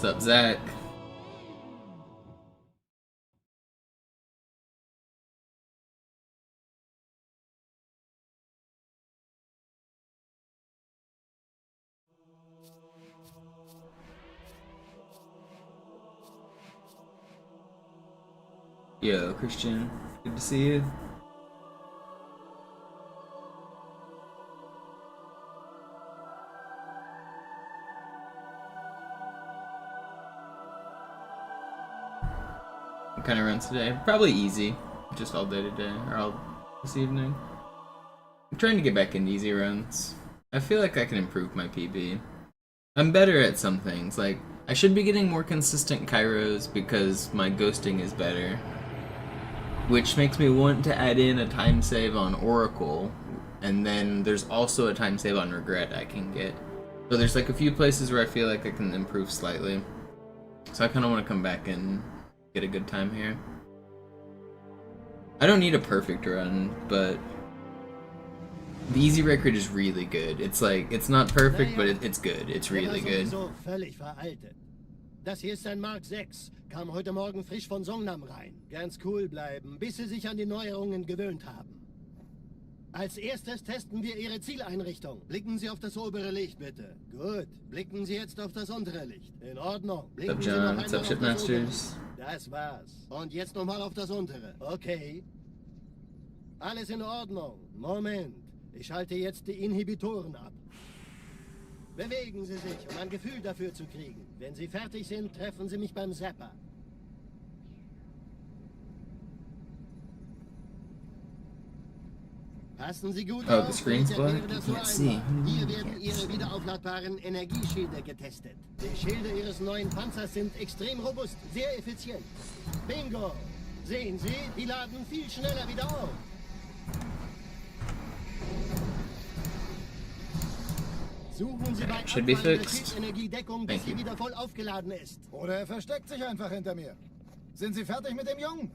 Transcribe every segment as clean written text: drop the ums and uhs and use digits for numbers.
What's up, Zach? Yo, Christian, good to see you. What kind of runs today? Probably easy, just all day today, or all this evening. I'm trying to get back into easy runs. I feel like I can improve my PB. I'm better at some things, like I should be getting more consistent Kairos because my ghosting is better. Which makes me want to add in a time save on Oracle, and then there's also a time save on Regret I can get. So there's like a few places where I feel like I can improve slightly. So I kind of want to come back and get a good time here. I don't need a perfect run, but the easy record is really good. It's like, it's not perfect, but it's good. It's really good. Das hier ist ein Mark 6. Kam heute Morgen frisch von Songnam rein. Ganz cool bleiben, bis Sie sich an die Neuerungen gewöhnt haben. Als erstes testen wir Ihre Zieleinrichtung. Blicken Sie auf das obere Licht, bitte. Gut. Blicken Sie jetzt auf das untere Licht. In Ordnung. Blicken Sie noch einmal auf das obere. Das war's. Und jetzt nochmal auf das untere. Okay. Alles in Ordnung. Moment. Ich schalte jetzt die Inhibitoren ab. Bewegen Sie sich, um ein Gefühl dafür zu kriegen. Wenn Sie fertig sind, treffen Sie mich beim Zapper. Passen Sie gut auf. The screen's black. You can't see. Hier werden Ihre wiederaufladbaren Energieschilde getestet. Die Schilde Ihres neuen Panzers sind extrem robust, sehr effizient. Bingo! Sehen Sie, die laden viel schneller wieder auf. Suchen Sie bei Should be fixed. Schildenergiedeckung, bis sie wieder voll aufgeladen ist. Oder er versteckt sich einfach hinter mir. Sind Sie fertig mit dem Jungen?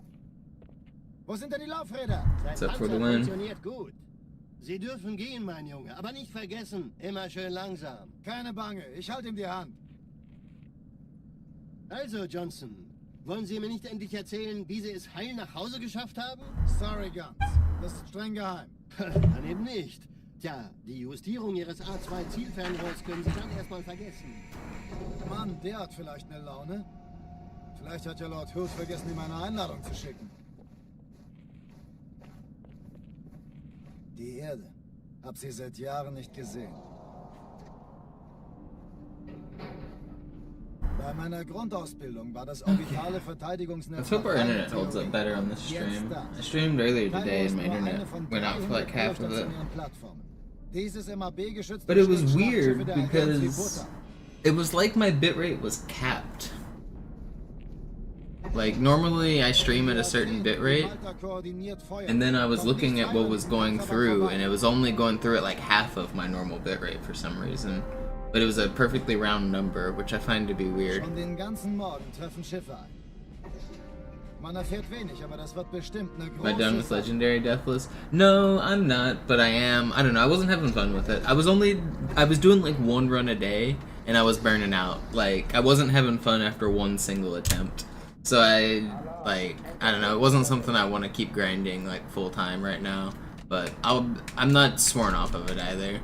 Wo sind denn die Laufräder? Sein Panzer funktioniert gut. Sie dürfen gehen, mein Junge, aber nicht vergessen, immer schön langsam. Keine Bange, ich halte ihm die Hand. Also, Johnson, wollen Sie mir nicht endlich erzählen, wie Sie es heil nach Hause geschafft haben? Sorry, Guns. Das ist streng geheim. Dann eben nicht. Tja, die Justierung Ihres A2-Zielfernrohrs können Sie dann erstmal vergessen. Mann, der hat vielleicht eine Laune. Vielleicht hat ja Lord Hughes vergessen, ihm eine Einladung zu schicken. Die Erde. Hab sie seit Jahren nicht gesehen. Bei meiner Grundausbildung war das orbitale Verteidigungsnetz. Let's hope our internet holds up better on this stream. I streamed earlier today and my internet went out for like half of it. But it was weird because it was like my bitrate was capped. Like normally I stream at a certain bitrate, and then I was looking at what was going through, and it was only going through at like half of my normal bitrate for some reason. But it was a perfectly round number, which I find to be weird. Am I done with Legendary Deathless? No, I'm not, but I am. I don't know, I wasn't having fun with it. I was doing like one run a day, and I was burning out. Like, I wasn't having fun after one single attempt. So I don't know, it wasn't something I want to keep grinding like full time right now. But I'm not sworn off of it either.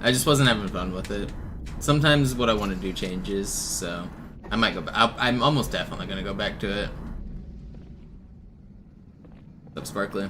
I just wasn't having fun with it. Sometimes what I want to do changes, so I might go back. I'm almost definitely gonna go back to it. What's up, Sparkly?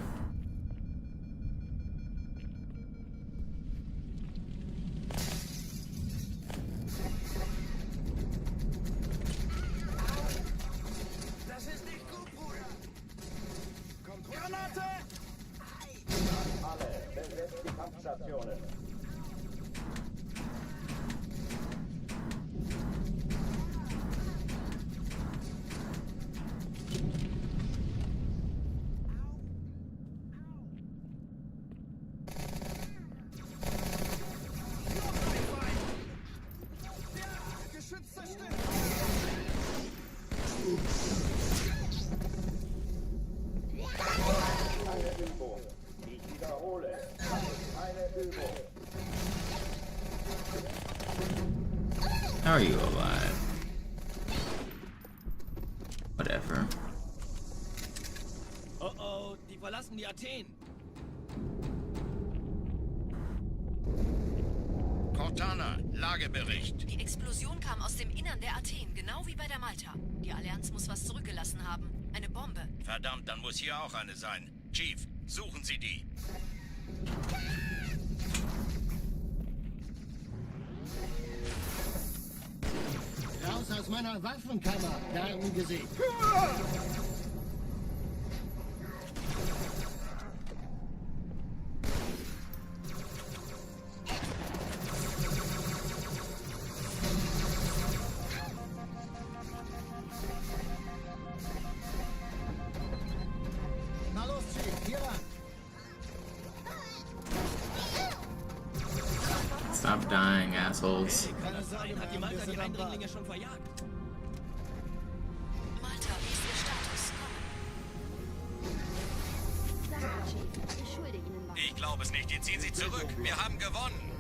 How are you alive? verlassen die Athen. Cortana, Lagebericht. Die Explosion kam aus dem Innern der Athen, genau wie bei der Malta. Die Allianz muss was zurückgelassen haben. Eine Bombe. Verdammt, dann muss hier auch eine sein. Chief, suchen Sie die. Raus aus meiner Waffenkammer, gern gesehen. Na los, Chief, hier lang. Stop dying, assholes. Keine Sorge, Hat die wir Malta die sind am Eindringlinge schon verjagt? Malta, wie ist Ihr Status? Danke, Chief. Ich schulde Ihnen was. Ich glaube es nicht, die ziehen Sie zurück. Wir haben gewonnen.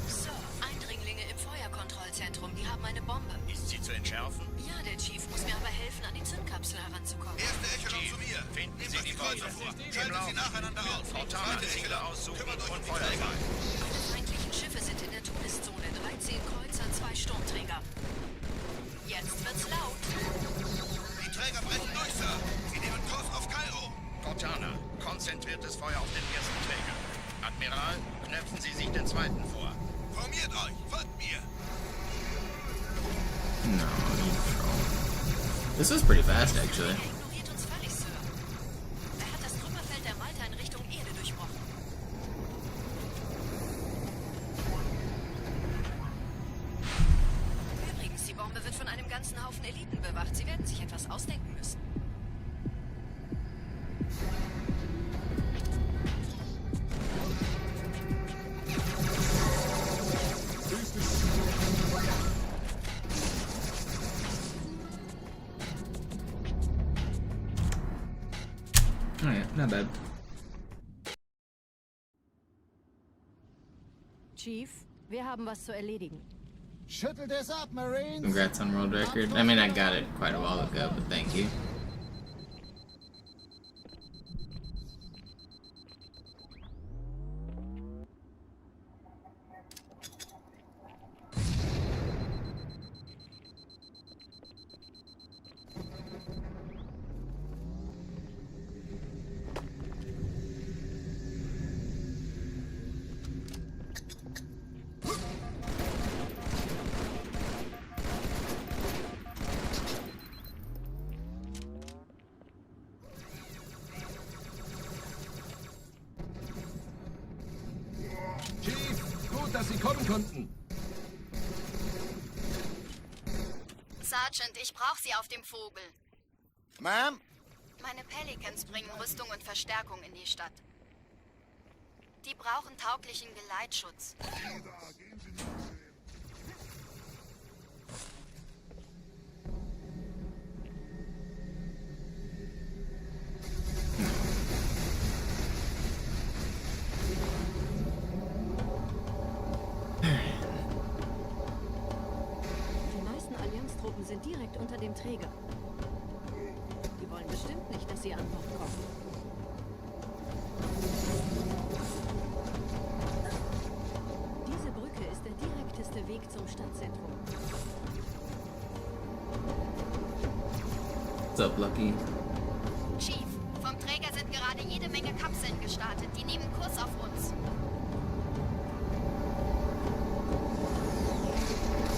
Sir, Eindringlinge im Feuerkontrollzentrum, die haben eine Bombe. Ist sie zu entschärfen? Ja, der Chief muss mir aber helfen, an die Zündkapsel heranzukommen. Erste Echelon zu mir. Finden Sie die Bombe vor. Schalten Sie nacheinander auf. Cortana, Ziele aussuchen und Feuer frei. Alle feindlichen Schiffe sind in der Todeszone. 13 Kreuzer, 2 Sturmträger. Jetzt wird's laut. Die Träger brechen durch, Sir. Sie nehmen Kurs auf Kairo. Cortana, konzentriertes Feuer auf den ersten Träger. Admiral, knöpfen Sie sich den zweiten vor. Formiert euch, folgt mir. No, you troll. This was pretty fast, actually. Er ignoriert uns völlig, Sir. Er hat das Trümmerfeld der Malta in Richtung Erde durchbrochen. Übrigens, die Bombe wird von einem ganzen Haufen Eliten bewacht. Sie werden sich etwas ausdenken müssen. Oh yeah, not bad. Chief, wir haben was zu erledigen. Schüttelt es ab, Marines. Congrats on world record. I mean, I got it quite a while ago, but thank you. Chief, gut, dass Sie kommen konnten. Sergeant, ich brauche Sie auf dem Vogel. Ma'am? Meine Pelicans bringen Rüstung und Verstärkung in die Stadt. Die brauchen tauglichen Geleitschutz. Die meisten Allianztruppen sind direkt unter dem Träger. Die wollen bestimmt nicht, dass sie an Bord kommen. Diese Brücke ist der direkteste Weg zum Stadtzentrum. What's up, Lucky? Chief, vom Träger sind gerade jede Menge Kapseln gestartet. Die nehmen Kurs auf uns.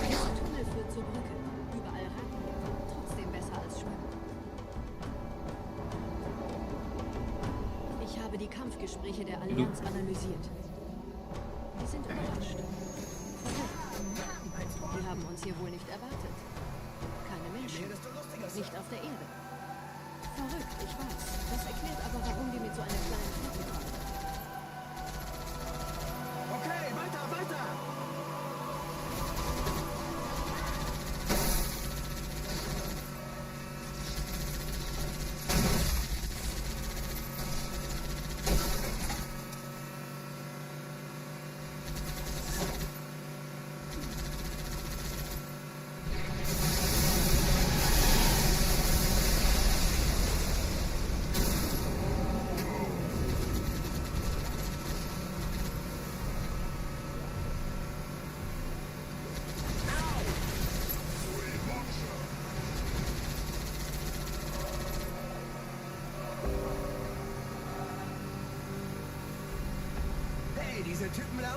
Dieser Tunnel führt zur Brücke. Überall Ratten. Trotzdem besser als Schwimmen. Ich habe die Kampfgespräche der Allianz analysiert. Die sind überrascht. Verrückt. Die haben uns hier wohl nicht erwartet. Keine Menschen. Nicht auf der Erde. Verrückt, ich weiß. Das erklärt aber, warum die mit so einer kleinen Flotte kommen. Okay, weiter, weiter.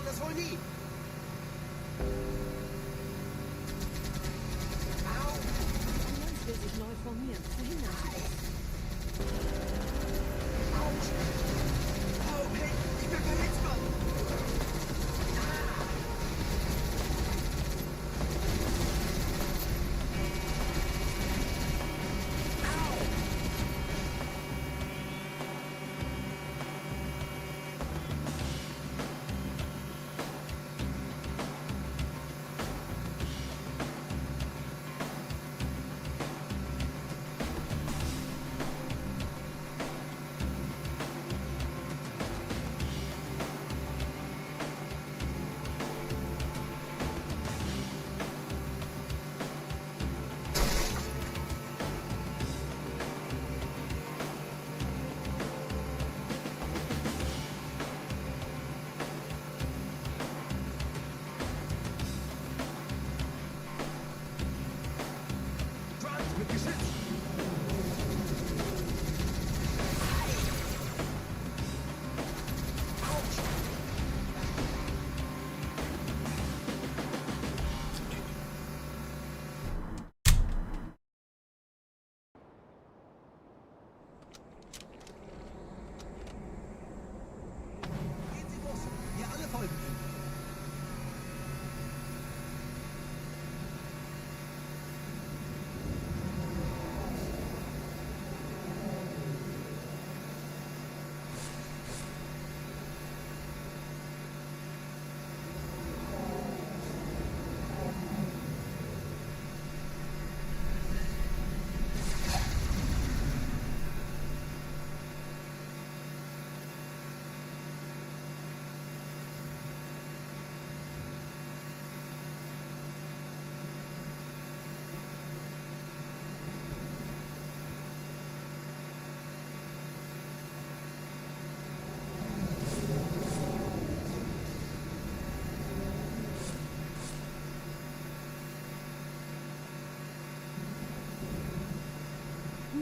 erfahren das wohl nie. Die Allianz will sich neu formieren. Verhindern Sie das. Oh, hey, ich bin verletzbar.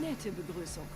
Nette Begrüßung.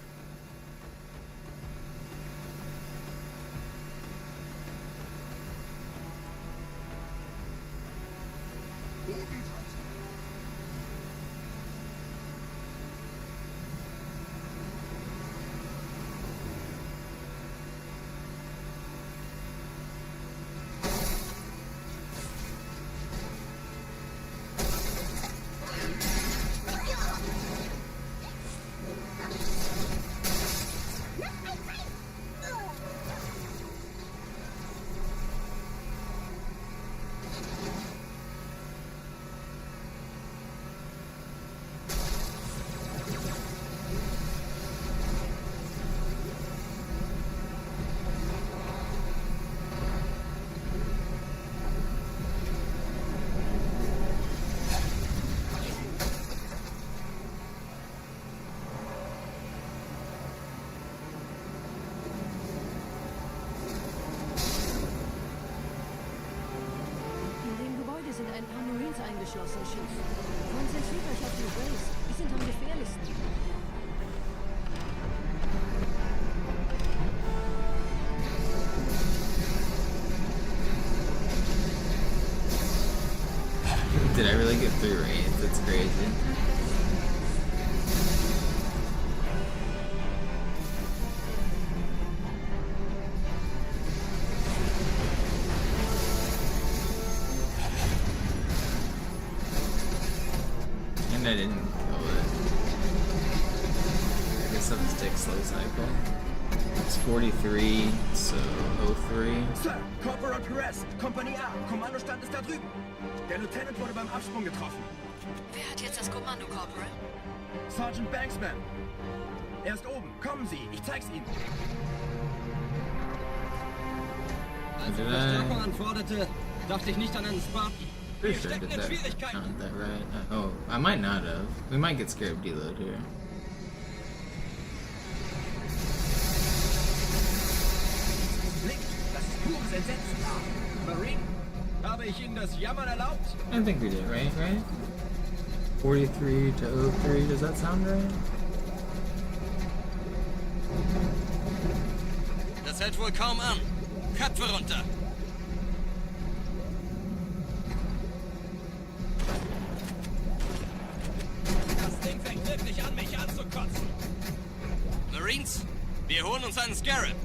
Sind ein paar Marines eingeschlossen, Chief. Konzentriert euch auf die Race. Die sind am gefährlichsten. Did I really get through Wraith? That's crazy. And I didn't kill it. I guess I'll just take slow cycle. It's 43, so 03. Sir, Corporal Perez, Kompanie A, Kommandostand ist da drüben. Der Lieutenant wurde beim Absprung getroffen. Wer hat jetzt das Kommando, Corporal? Sergeant Banksman. Er ist oben. Kommen Sie, ich zeig's Ihnen. Als ich Verstärkung anforderte, dachte ich nicht an einen Spartan. Pretty sure I did that. Counted that right. Oh, I might not have. We might get scared of deload here. Das ist pures Entsetzen. Marine, habe ich Ihnen das Jammern erlaubt? I think we did, right? 43 to 03, does that sound right? Das hält wohl kaum an. Köpfe runter. Marines, wir holen uns einen Scarab.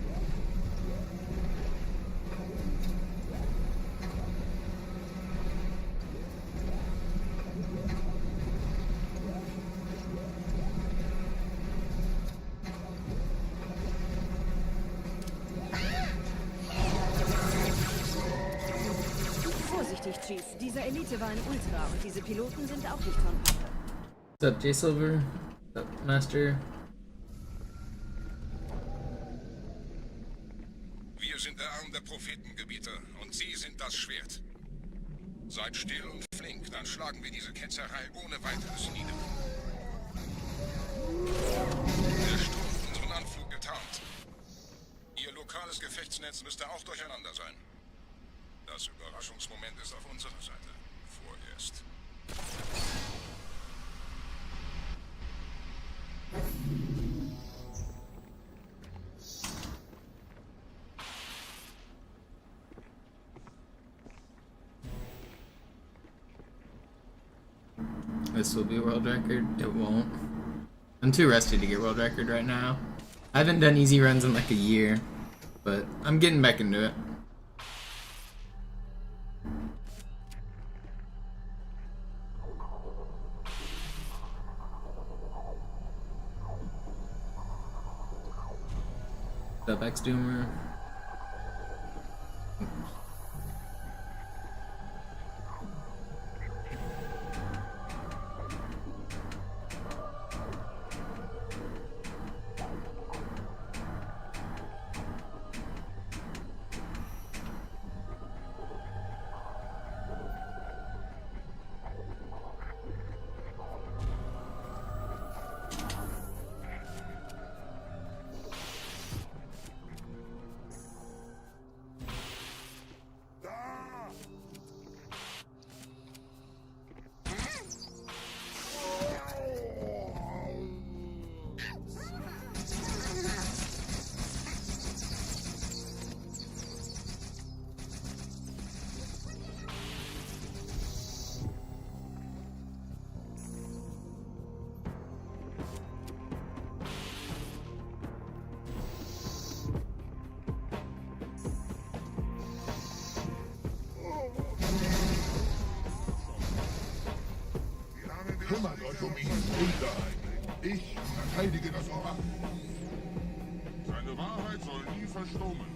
Vorsichtig, Chief. Dieser Elite war ein Ultra und diese Piloten sind auch nicht von Pappe. What's up, J Silver? What's up, Master? Wir sind der Arm der Prophetengebieter und Sie sind das Schwert. Seid still und flink, dann schlagen wir diese Ketzerei ohne weiteres nieder. Der Sturm hat unseren Anflug getarnt. Ihr lokales Gefechtsnetz müsste auch durcheinander sein. Das Überraschungsmoment ist auf unserer Seite. Vorerst. This will be a world record. It won't. I'm too rusty to get world record right now. I haven't done easy runs in like a year, but I'm getting back into it. What's up, X-Doomer? Kümmert euch um ihn, Brüder. Ich verteidige das Orakel. Seine Wahrheit soll nie verstummen.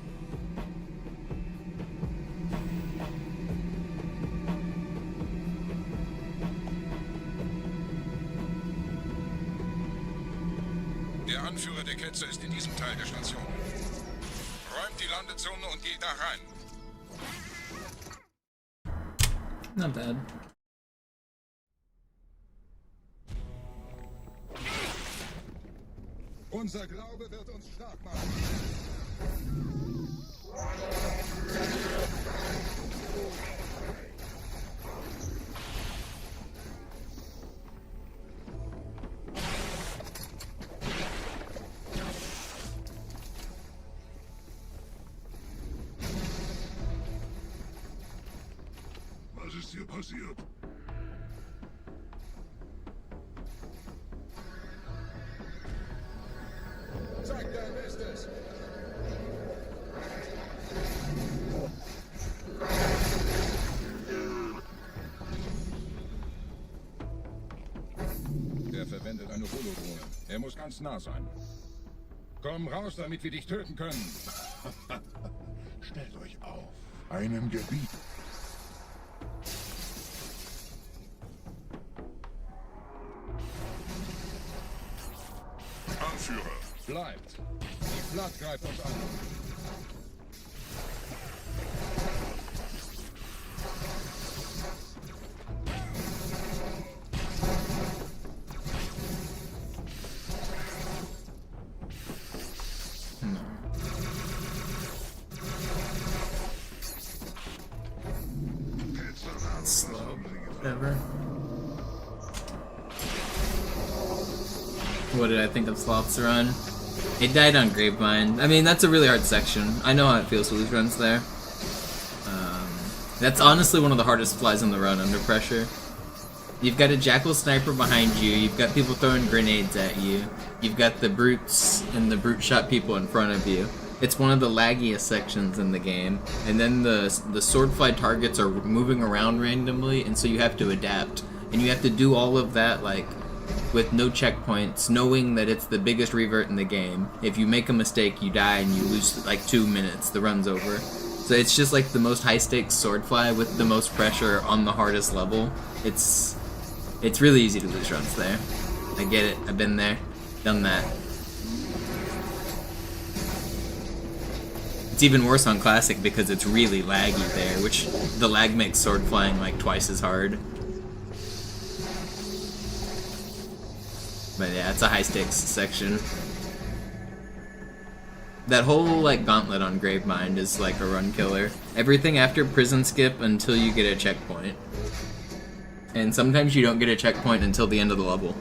Der Anführer der Ketzer ist in diesem Teil der Station. Räumt die Landezone und geht da rein. Not bad. Unser Glaube wird uns stark machen. Was ist hier passiert? Zeig dein Bestes! Er verwendet eine Holodrohne. Er muss ganz nah sein. Komm raus, damit wir dich töten können. Stellt euch auf. Einem Gebiet. Anführer. Bleibt. Die Blatt greift uns an. Slow. Whatever. What did I think of Sloth's run? It died on Grapevine. I mean, that's a really hard section. I know how it feels with these runs there. That's honestly one of the hardest flies in the run under pressure. You've got a jackal sniper behind you, you've got people throwing grenades at you, you've got the brutes and the brute shot people in front of you. It's one of the laggiest sections in the game, and then the swordfly targets are moving around randomly, and so you have to adapt. And you have to do all of that, like, with no checkpoints, knowing that it's the biggest revert in the game. If you make a mistake, you die and you lose, like, 2 minutes, the run's over. So it's just like the most high-stakes swordfly with the most pressure on the hardest level. It's really easy to lose runs there. I get it. I've been there. Done that. It's even worse on Classic because it's really laggy there, which the lag makes sword flying like twice as hard. But yeah, it's a high-stakes section. That whole, like, gauntlet on Gravemind is like a run killer. Everything after prison skip until you get a checkpoint. And sometimes you don't get a checkpoint until the end of the level.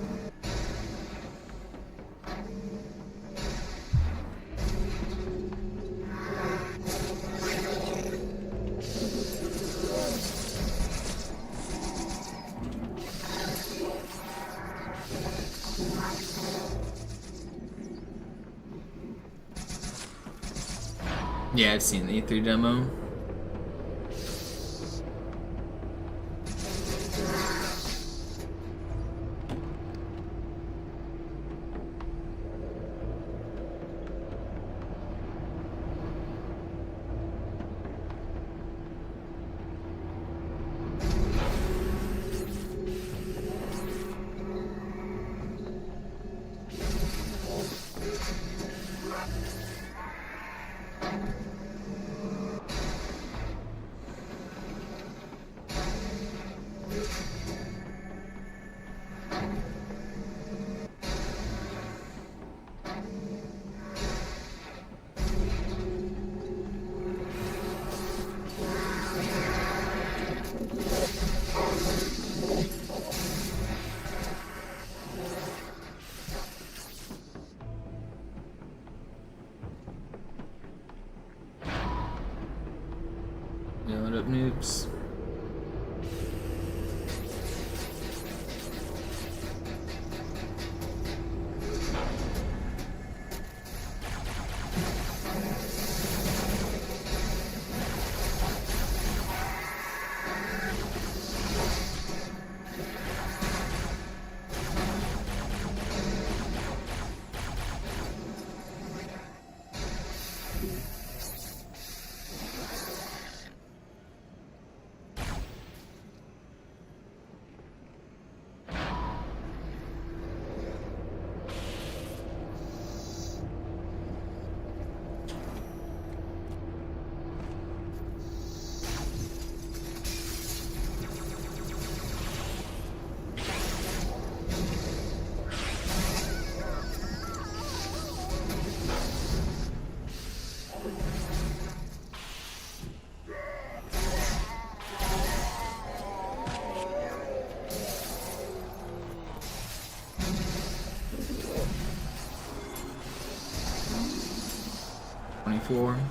Yeah, I've seen the E3 demo. Yeah, what up, noobs?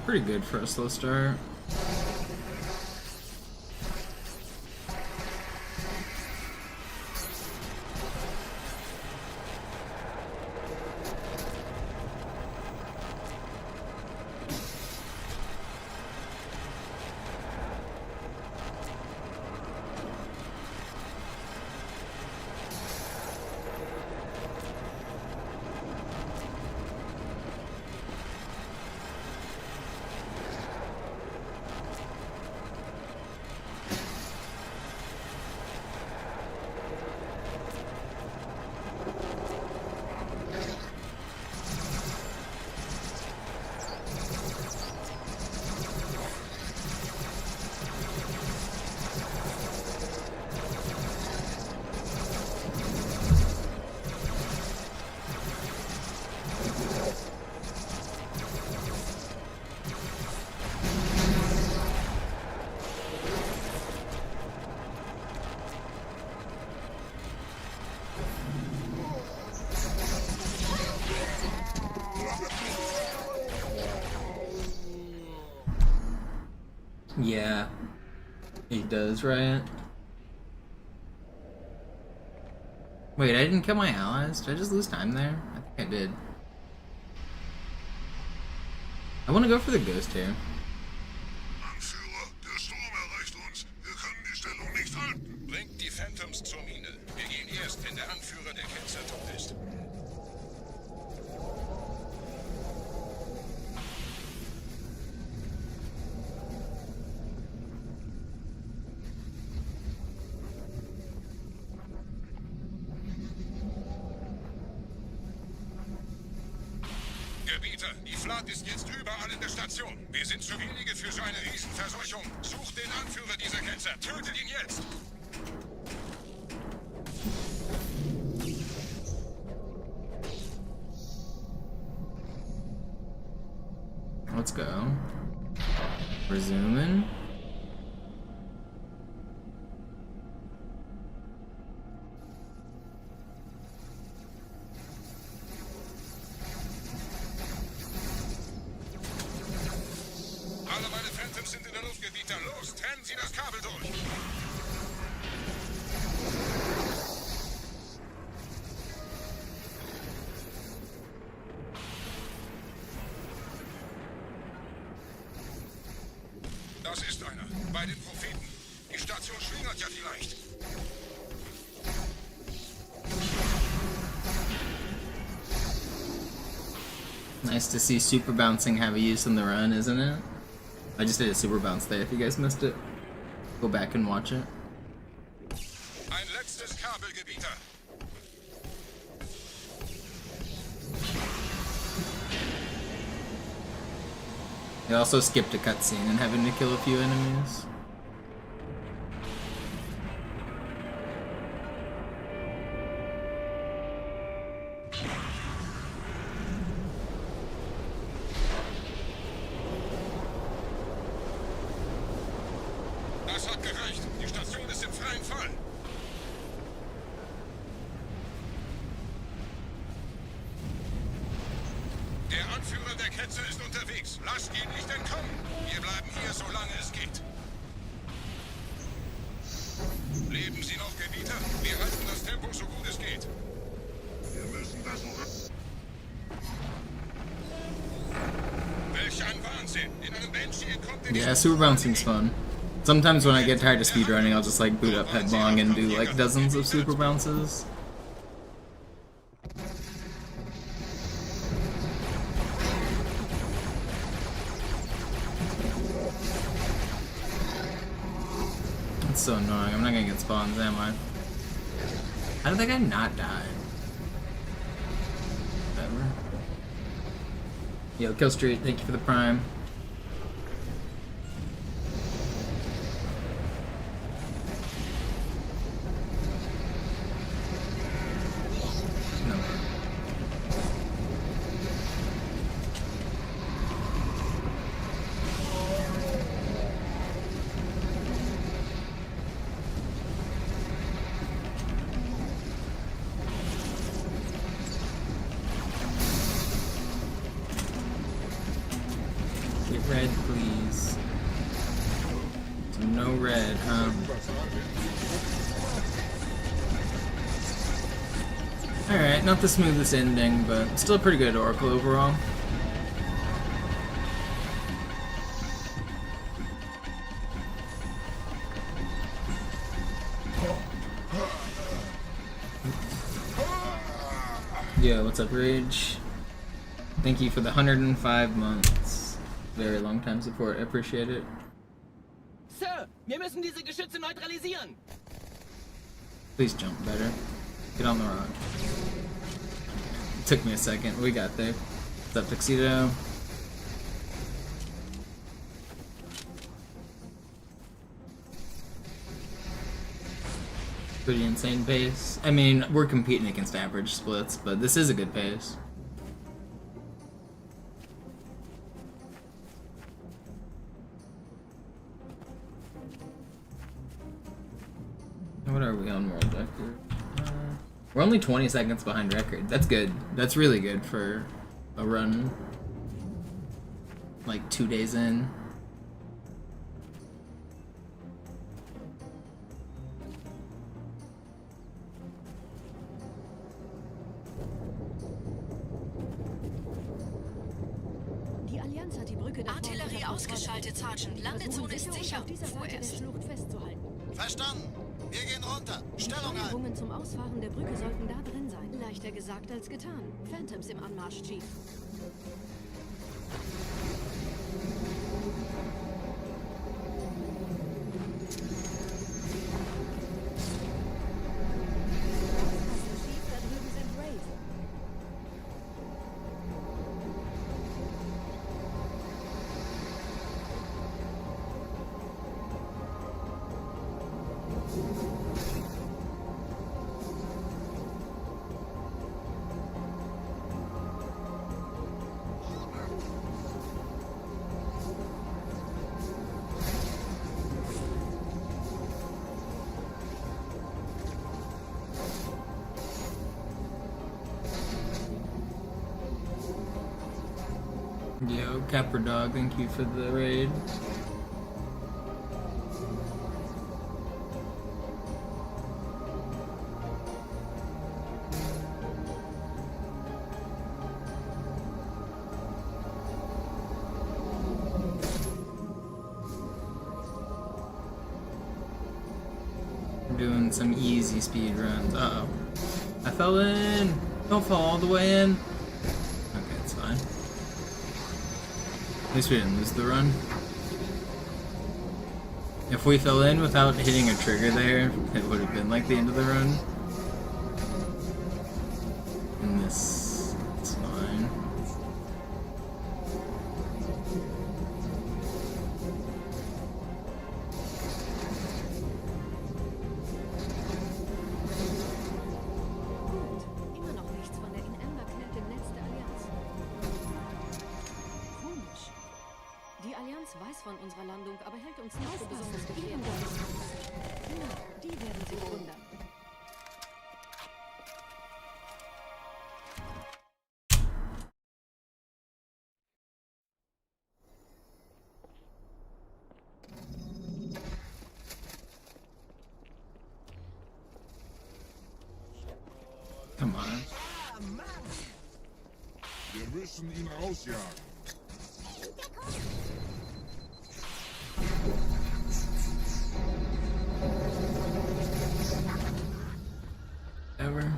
Pretty good for a slow start. Yeah, he does, right? Wait, I didn't kill my allies? Did I just lose time there? I think I did. I want to go for the ghost here. Anführer, der Sturm erreicht uns. Wir können die Stellung nicht halten. Bringt die Phantoms zur Mine. Wir gehen erst, wenn der Anführer der Ketzer tot ist. Gebieter, die Flat ist jetzt überall in der Station. Wir sind zu wenige für so eine Riesenverseuchung. Sucht den Anführer dieser Ketzer. Tötet ihn jetzt! Let's go. Resuming. Alle meine Phantoms sind in der Luft, Gebieter. Los, trennen Sie das Kabel durch! Das ist einer. Bei den Propheten. Die Station schwingert ja vielleicht. Nice to see super bouncing have a use in the run, isn't it? I just did a super bounce there if you guys missed it. Go back and watch it. Ein letztes Kabel, Gebieter. It also skipped a cutscene and having to kill a few enemies. Das hat gereicht. Die Station ist im freien Fall. Der Anführer der Ketzer ist unterwegs. Lasst ihn nicht entkommen. Wir bleiben hier, solange es geht. Leben Sie noch, Gebieter? Wir halten das Tempo so gut es geht. Wir müssen das zurück. Welch ein Wahnsinn! In einem Banshee entkommt in Yeah, super bouncing's fun. Sometimes when I get tired of speedrunning, I'll just like boot up headlong and do like dozens of super bounces. That's so annoying. I'm not gonna get spawns, am I? How did that guy not die? Whatever. Yo, Kill Street, thank you for the prime. No. Get red, please. So no red, huh? Alright, not the smoothest ending, but still a pretty good Oracle overall. Yo, what's up, Rage? Thank you for the 105 months. Very long time support, I appreciate it. Sir, wir müssen diese Geschütze neutralisieren. Please jump better. Get on the rock. It took me a second, we got there. What's up, Tuxedo? Pretty insane pace. I mean, we're competing against average splits, but this is a good pace. What are we on world record? We're only 20 seconds behind record. That's good. That's really good for a run like 2 days in. Allianz hat die Brücke davor Artillerie ausgeschaltet, Sergeant. Landezone ist sicher. auf dieser Seite der Schlucht festzuhalten. Verstanden. Wir gehen runter. Die Stellung ein. Steuerungen zum Ausfahren der Brücke sollten da drin sein. Leichter gesagt als getan. Phantoms im Anmarsch, Chief. Chief, da drüben sind Wraith. Yo, Capper Dog, thank you for the raid. We're doing some easy speed runs. Uh oh. I fell in! Don't fall all the way in. Okay, it's fine. At least we didn't lose the run. If we fell in without hitting a trigger there, it would have been like the end of the run. And this, it's fine. Gut. Immer noch nichts von der in Ember Knett im Netz der Allianz. Komisch. Die Allianz weiß von unserer Landung, aber hält uns nicht für besonders gefährlich. Genau, die werden sich wundern. Come on. Wir müssen ihn rausjagen. Ever.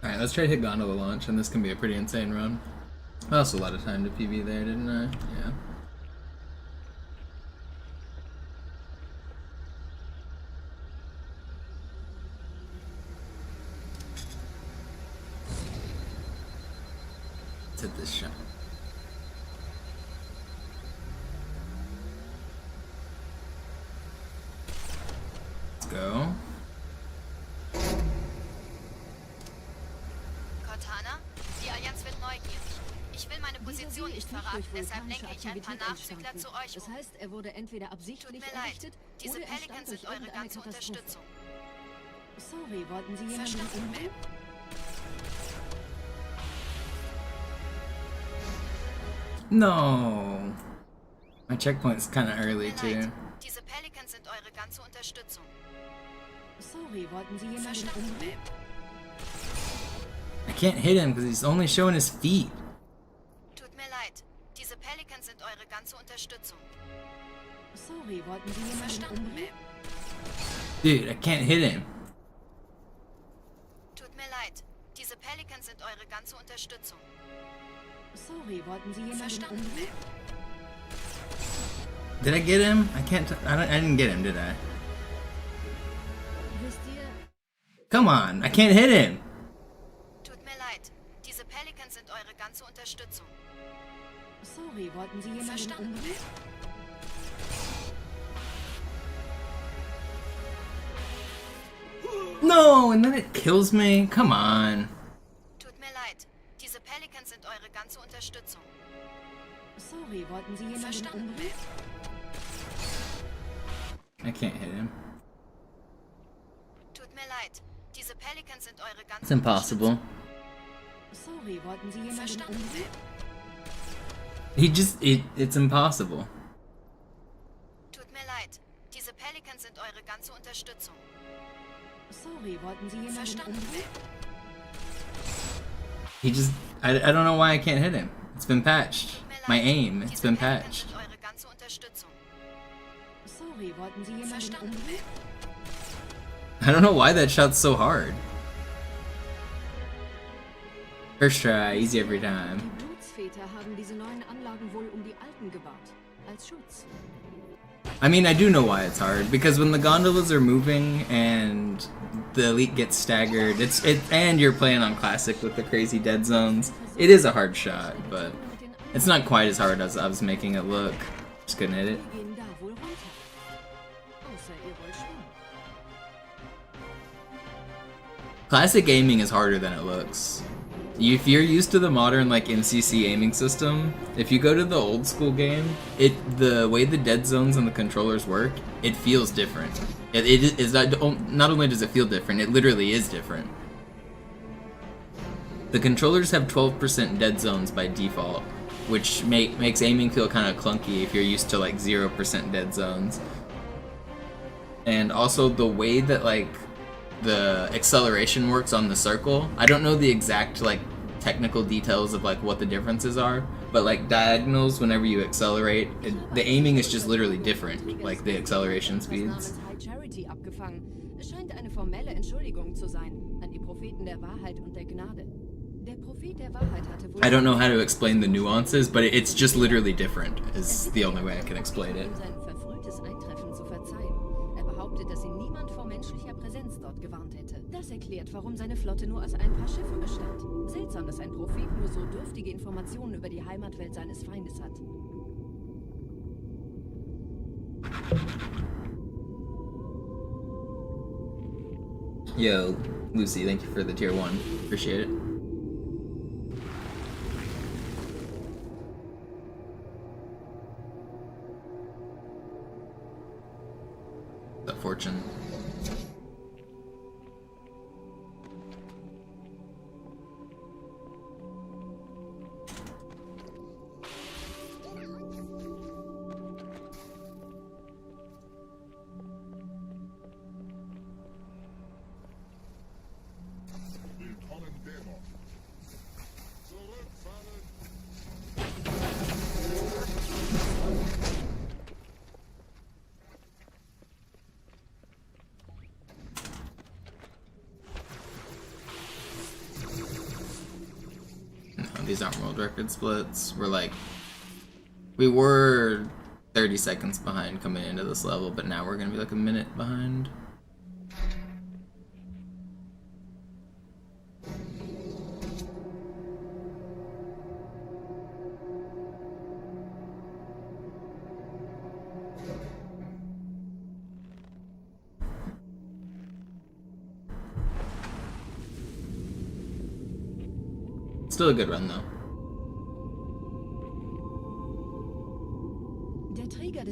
Alright, let's try to hit gondola launch, and this can be a pretty insane run. I lost a lot of time to PB there, didn't I? Yeah. Let's hit this shot. Let's go. Cortana, die Allianz wird neugierig. Ich will meine Position nicht verraten, deshalb lenke ich ein paar Nachzügler zu euch Das um. heißt, er wurde entweder absichtlich Tut mir leid, errichtet diese oder er stand Pelicans durch sind eure irgendeine ganze Katastrophe. Unterstützung. Sorry, wollten Sie jemanden Verstanden, umbringen? No. My checkpoint's kind of early Tut mir too. leid, diese Pelicans sind eure ganze Unterstützung. Sorry, wollten Sie jemanden Verstanden, umbringen? I can't hit him because he's only showing his feet. Tut mir leid, diese Pelicans sind eure ganze Unterstützung. Sorry, wollten Sie jemanden Verstanden, umbringen? Dude, I can't hit him. Tut mir leid, diese Pelicans sind eure ganze Unterstützung. Sorry, wollten Sie jemanden Verstanden, umbringen? Did I get him? I can't. I didn't get him, did I? Wisst ihr, Come on, I can't hit him. Tut mir leid, diese Pelicans sind eure ganze Unterstützung. sorry, wollten Sie jemanden Verstanden, umbringen? No, and then it kills me. Come on. Tut mir leid, diese Pelicans sind eure ganze Unterstützung. Sorry, wollten Sie jemanden Verstanden, umbringen? I can't hit him. Pelicans sind eure ganze It's impossible. Sorry, wollten Sie jemanden Verstanden, umbringen? It's impossible. Tut mir leid. Diese Pelicans sind eure ganze Unterstützung. Sorry, wollten Sie jemanden Verstanden, umbringen? I don't know why I can't hit him. It's been patched. My aim, it's been Pelicans patched. sind eure ganze Unterstützung. Sorry, wollten Sie jemanden Verstanden, umbringen? I don't know why that shot's so hard. First try, easy every time. Die Blutsväter haben diese neuen Anlagen wohl die alten gebaut. Als Schutz. I mean, I do know why it's hard, because when the gondolas are moving and the elite gets staggered, and you're playing on classic with the crazy dead zones, it is a hard shot, but it's not quite as hard as I was making it look. Just couldn't hit it. Die gehen da wohl runter. Außer ihr wollt schwimmen. Classic aiming is harder than it looks. If you're used to the modern like MCC aiming system, if you go to the old school game, the way the dead zones and the controllers work, it feels different. It is not only does it feel different, it literally is different. The controllers have 12% dead zones by default, which makes aiming feel kind of clunky if you're used to like 0% dead zones. And also the way that like the acceleration works on the circle. I don't know the exact like technical details of like what the differences are, but like diagonals, whenever you accelerate, the aiming is just literally different, like the acceleration speeds. Charity abgefangen. Es scheint eine formelle Entschuldigung zu sein an die Propheten der Wahrheit und der Gnade. Der Prophet der Wahrheit hatte wohl I don't know how to explain the nuances, but it's just literally different, is the only way I can explain it. sein verfrühtes Eintreffen zu verzeihen. Er behauptet, dass ihn niemand vor menschlicher Präsenz dort gewarnt hätte. Das erklärt, warum seine Flotte nur aus ein paar Schiffen bestand. Seltsam, dass ein Prophet nur so dürftige Informationen über die Heimatwelt seines Feindes hat. Yo, Lucy, thank you for the tier 1. Appreciate it. The fortune. Willkommen, Dämon. Zurückfallen. No, these aren't world record splits. We were 30 seconds behind coming into this level, but now we're gonna be like a minute behind. Still a good run though.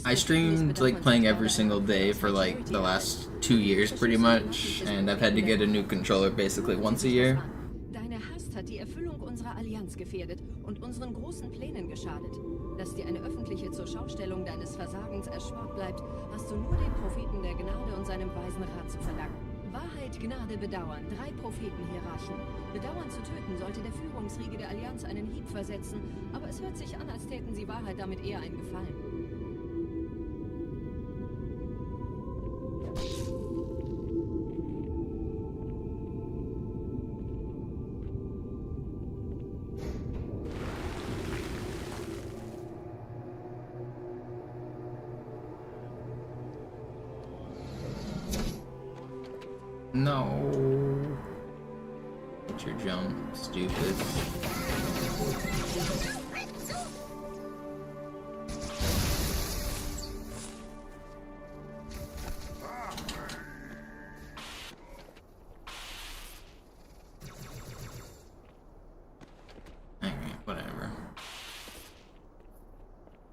I streamed like playing every single day for like the last 2 years pretty much, and I've had to get a new controller basically once a year. Deine Hast hat die Erfüllung unserer Allianz gefährdet und unseren großen Plänen geschadet. Dass dir eine öffentliche Zurschaustellung deines Versagens erspart bleibt, hast du nur dem Propheten der Gnade und seinem weisen Rat zu verdanken. Wahrheit, Gnade, Bedauern. 3 Prophetenhierarchen. Bedauern zu töten sollte der Führungsriege der Allianz einen Hieb versetzen, aber es hört sich an, als täten sie Wahrheit damit eher einen Gefallen. No. Get your jump, stupid. Alright, whatever.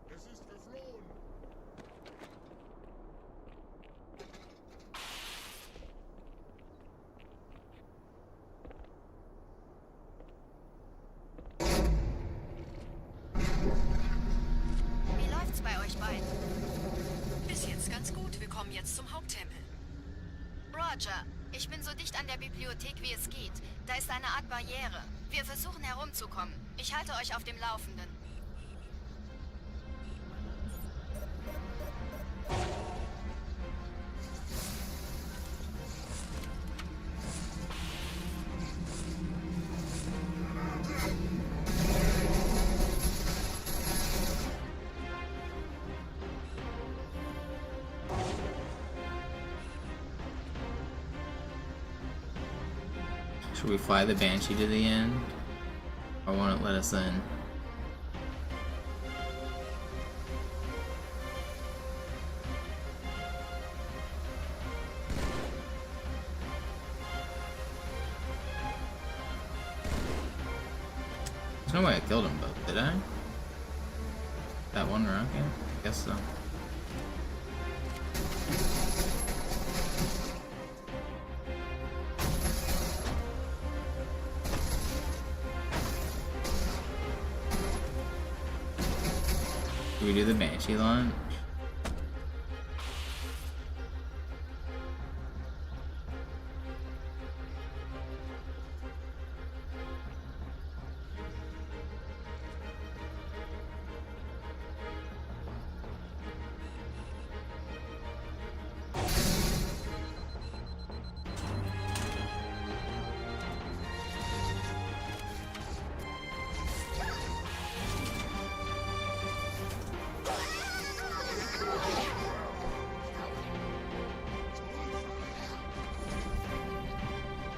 Es ist geflohen. Wie läuft's bei euch beiden? Bis jetzt ganz gut. Wir kommen jetzt zum Haupttempel. Roger, ich bin so dicht an der Bibliothek, wie es geht. Da ist eine Art Barriere. Wir versuchen herumzukommen. Ich halte euch auf dem Laufenden. Should we fly the Banshee to the end? Or won't it let us in? There's no way I killed them both, did I? That one rocket? I guess so. Do we do the Banshee launch?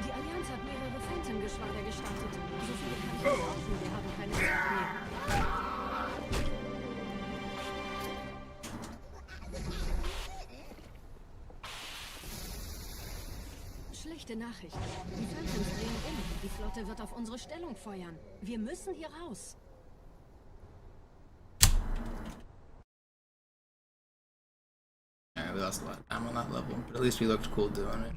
Die Allianz hat mehrere Phantom-Geschwader gestartet. So viele kann ich nicht brauchen. Wir haben keine Zeit mehr. Schlechte Nachricht. Die Phantoms drehen um. Die Flotte wird auf unsere Stellung feuern. Wir müssen hier raus. Alright, we lost a lot of time on that level, but at least we looked cool doing it.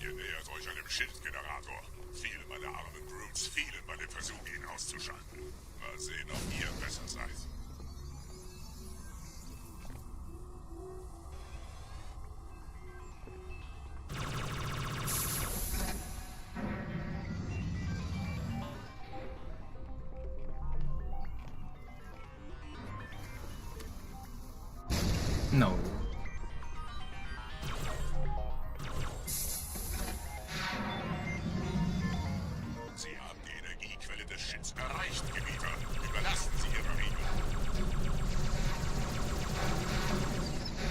Ihr nähert euch einem Schildgenerator. Viele meiner armen Brutes fielen bei dem Versuch, ihn auszuschalten. Mal sehen, ob ihr besser seid. No. Sie haben die Energiequelle des Schilds erreicht, Gebieter. Überlassen Sie Ihre Riegel.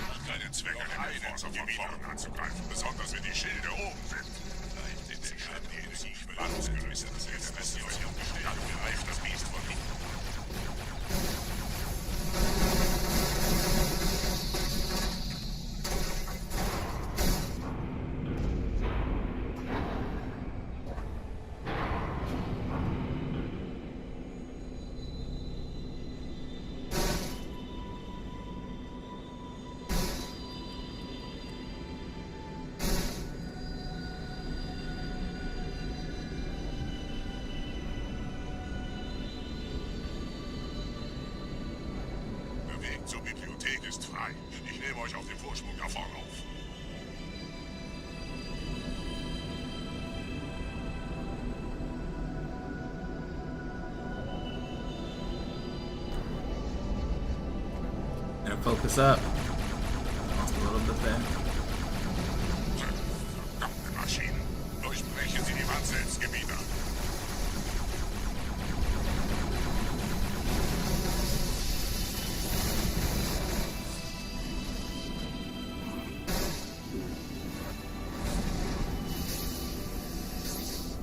Macht keinen Zweck, eine Force von vorn anzugreifen, besonders wenn die Schilde oben sind. Bleibt in den Schatten die Energiequelle ausgerüstet. Jetzt müsst ihr euch umgestellt. Dann greift das Biest von hinten. Der Weg zur Bibliothek ist frei. Ich nehme euch auf dem Vorsprung da vorne auf. Gonna focus up. Lost a little bit there. Verdammte Maschinen. Durchbrechen Sie die Wand selbst, Gebieter.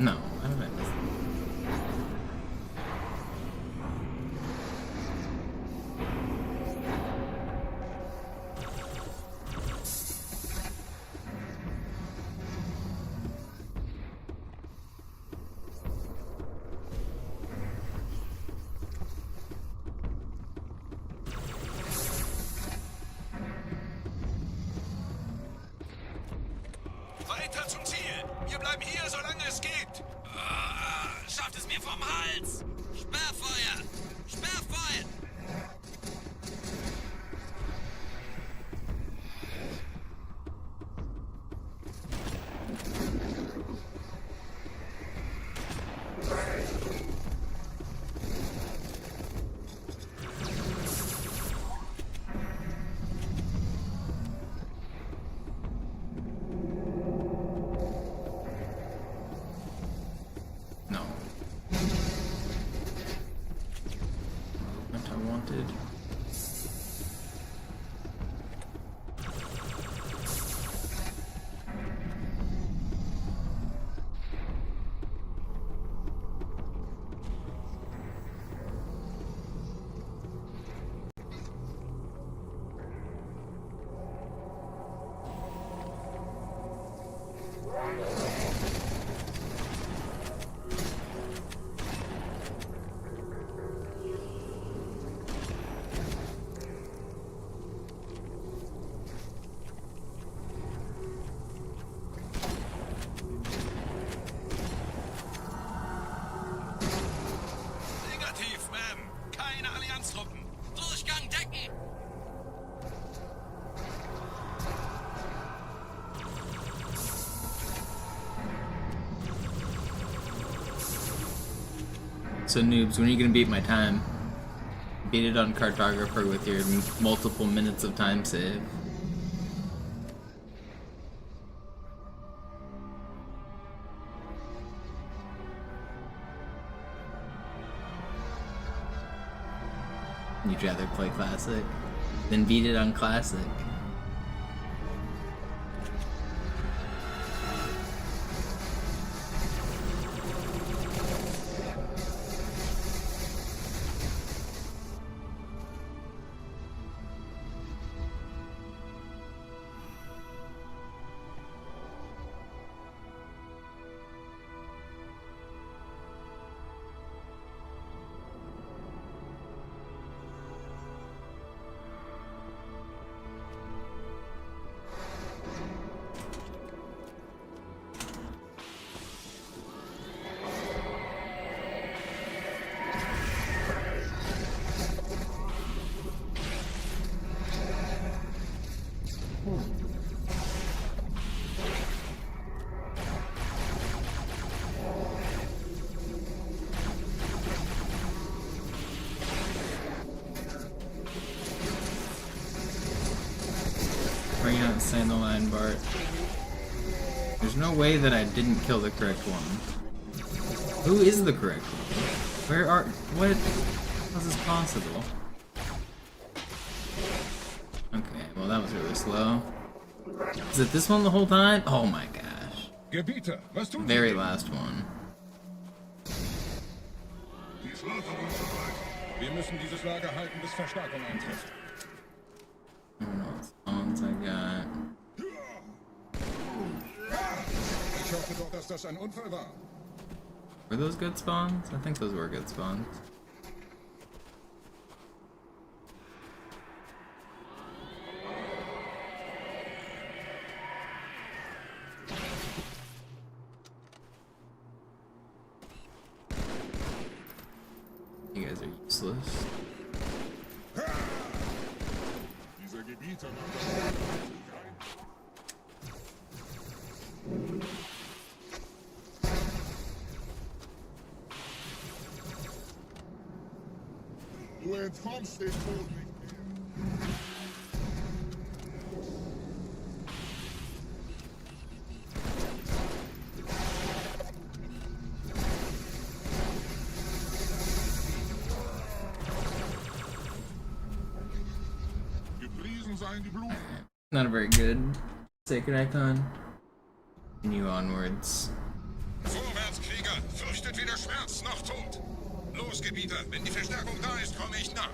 No, I don't know. Weiter zum Ziel! Wir bleiben hier, solange es geht! Schafft es mir vom Hals! Sperrfeuer! Sperrfeuer! No. What I wanted. Negativ, Ma'am. Keine Allianztruppen. Durchgang decken! So noobs, when are you gonna beat my time? Beat it on cartographer with your multiple minutes of time save. You'd rather play classic than beat it on classic. Bring out Sand the Line, Bart. There's no way that I didn't kill the correct one. Who is the correct one? Where are... What? How is this possible? Okay, well that was really slow. Is it this one the whole time? Oh my gosh. Gebieter, was tun Sie? Very last one. Wir müssen dieses Lager halten, bis Verstärkung eintrifft. I don't know what spawns I got. Ich hoffe doch, dass das ein Unfall war. Were those good spawns? I think those were good spawns. You guys are useless. Dieser Gebieter Du entkommst dem Tod nicht mehr. Gepriesen seien die Blumen. Not a very good sacred icon. Continue onwards. Vorwärts, Krieger! fürchtet weder Schmerz noch Tod. Los, Gebieter, wenn die Verstärkung da ist, komme ich nach.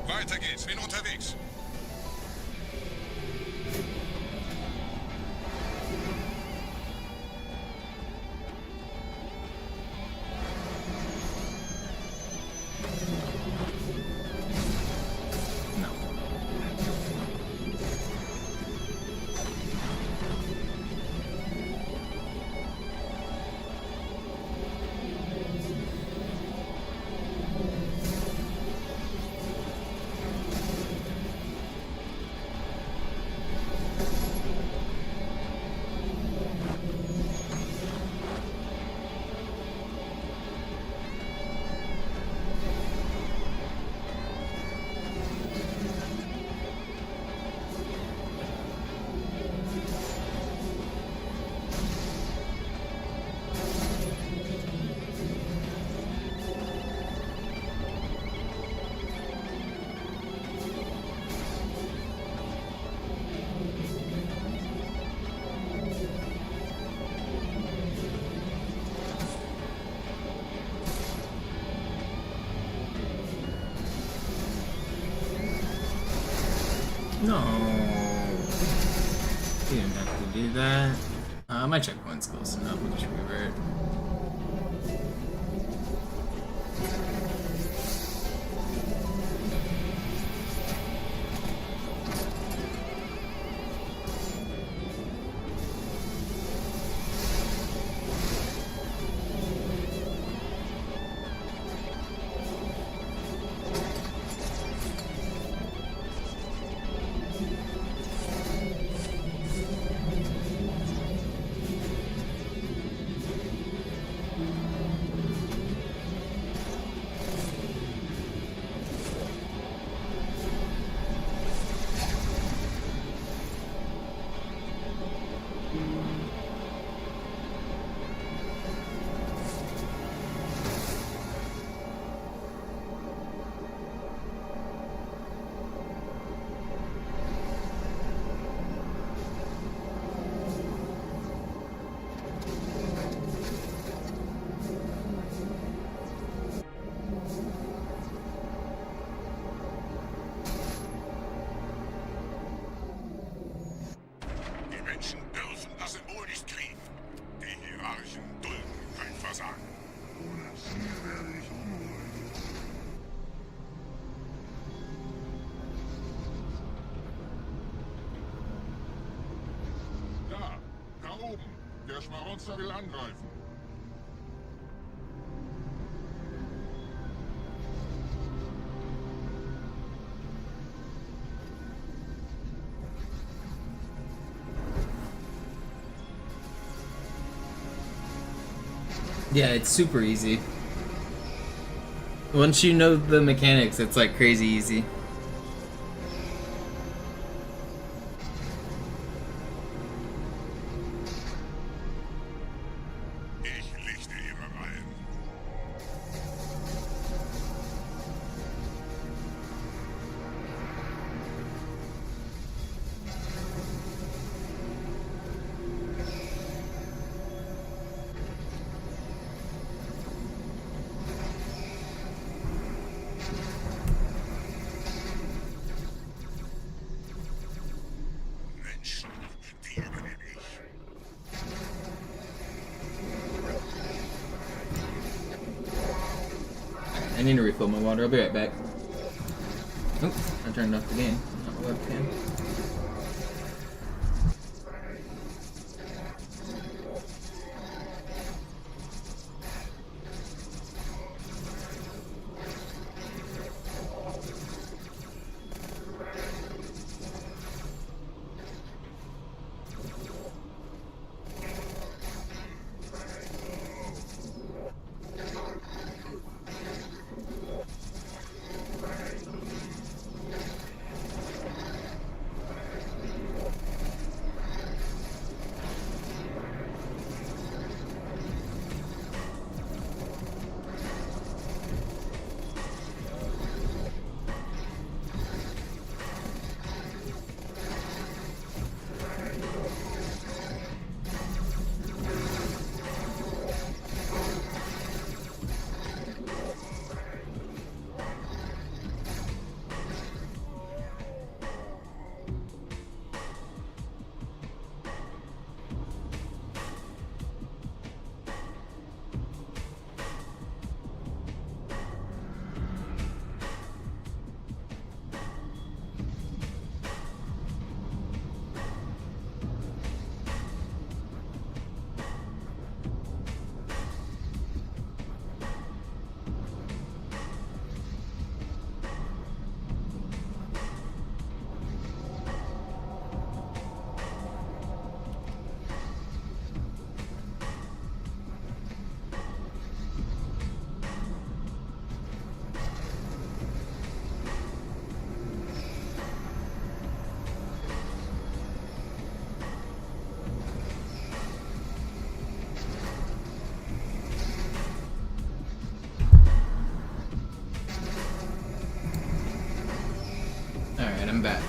Weiter geht's, bin unterwegs. No. You didn't have to do that. My checkpoint's close enough. We'll just revert. Der Schmarotzer will angreifen. Yeah, it's super easy. Once you know the mechanics, it's like crazy easy. I need to refill my water. I'll be right back. Oops, I turned off the game, not the webcam. Alright, I'm back.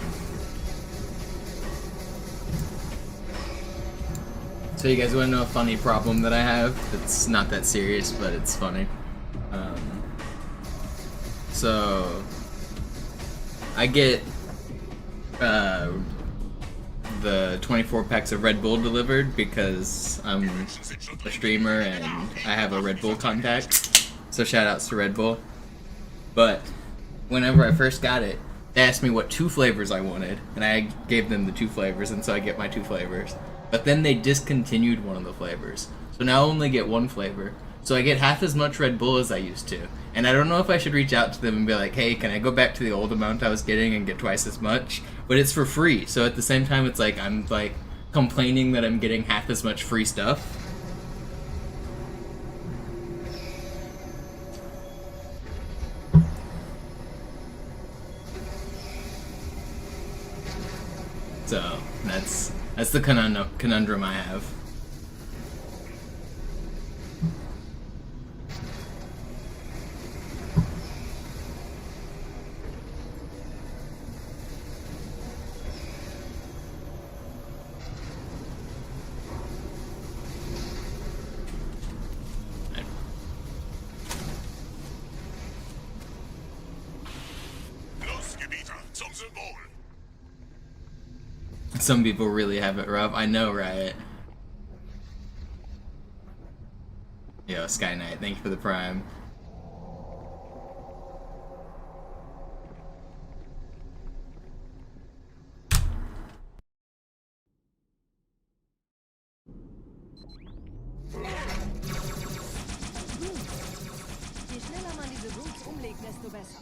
So you guys want to know a funny problem that I have? It's not that serious, but it's funny. So I get the 24 packs of Red Bull delivered because I'm a streamer and I have a Red Bull contact. So shout outs to Red Bull. But whenever I first got it, they asked me what 2 flavors I wanted, and I gave them the 2 flavors, and so I get my 2 flavors. But then they discontinued one of the flavors, so now I only get 1 flavor. So I get half as much Red Bull as I used to. And I don't know if I should reach out to them and be like, hey, can I go back to the old amount I was getting and get twice as much? But it's for free, so at the same time it's like I'm like complaining that I'm getting half as much free stuff. So that's the conundrum I have. Some people really have it rough. I know, right? Yo, Sky Knight, thank you for the prime. Je schneller man diese Boots umlegt, desto besser.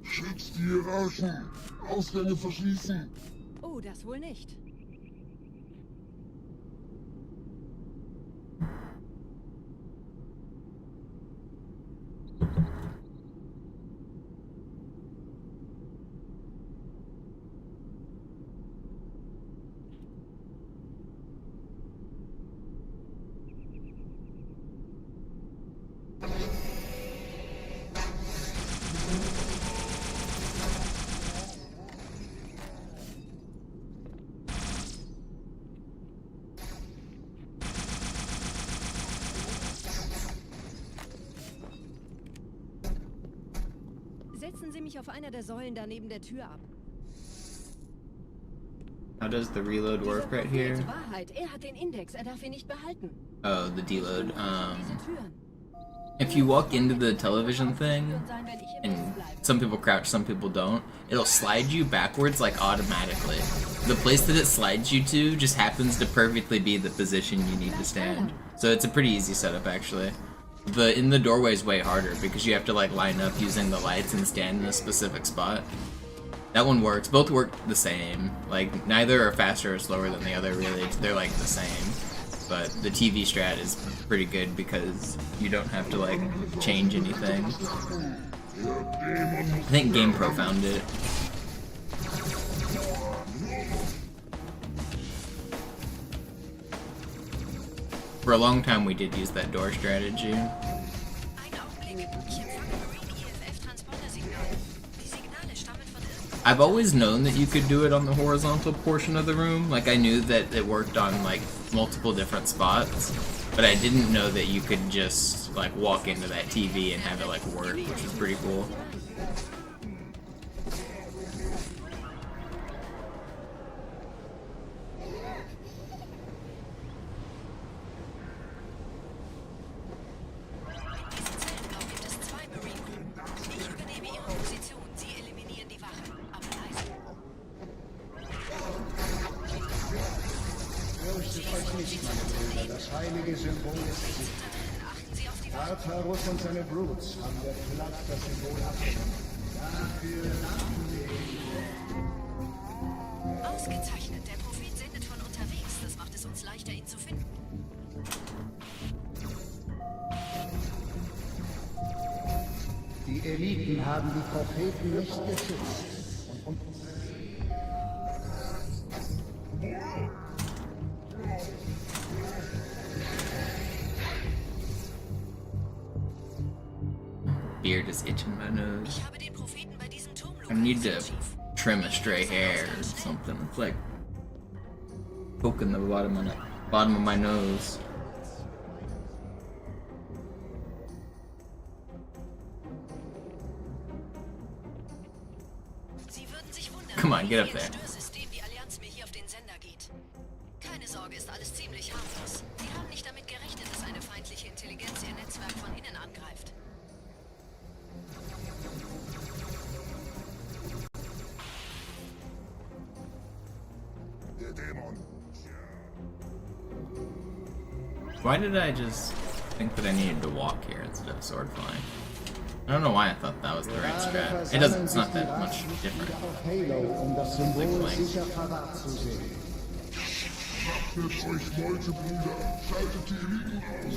Schützt die Hierarchen! Ausgänge verschließen! Oh, das wohl nicht. Setzen Sie mich auf einer der Säulen da neben der Tür ab. How does the reload work right here? Wahrheit, er hat den Index, er darf ihn nicht behalten. Oh, the deload. If you walk into the television thing, and some people crouch, some people don't, it'll slide you backwards like automatically. The place that it slides you to just happens to perfectly be the position you need to stand. So it's a pretty easy setup actually. The in the doorway is way harder because you have to like line up using the lights and stand in a specific spot. That one works. Both work the same. Like neither are faster or slower than the other really. They're like the same. But the TV strat is pretty good because you don't have to like change anything. I think GamePro found it. For a long time we did use that door strategy. I've always known that you could do it on the horizontal portion of the room. Like I knew that it worked on like multiple different spots, but I didn't know that you could just like walk into that TV and have it like work, which is pretty cool. Das heilige Symbol ist sicher. Tartarus und seine Brutes haben der Platt das Symbol abgenommen. Dafür danken wir. Ausgezeichnet. Der Prophet sendet von unterwegs. Das macht es uns leichter, ihn zu finden. Die Eliten haben die Propheten nicht geschützt. Und beard is itching my nose. Ich habe den Propheten bei diesem Turm I need to lokalisiert, Chief. trim a stray hair or something. It's like poking the bottom of my nose. Sie würden sich wundern, Come on, get up wie there. viel Störsystem die Allianz mir hier auf den Sender geht. Keine Sorge, ist alles ziemlich harmlos. Sie haben nicht damit gerechnet, dass eine feindliche Intelligenz ihr Netzwerk von innen angreift. Der Dämon. Why did I just think that I needed to walk here instead of sword flying? I don't know why I thought that was the right strat. It doesn't. It's not that much different. Like playing. Wappnet euch, Leute, Brüder. Schaltet die Eliten aus.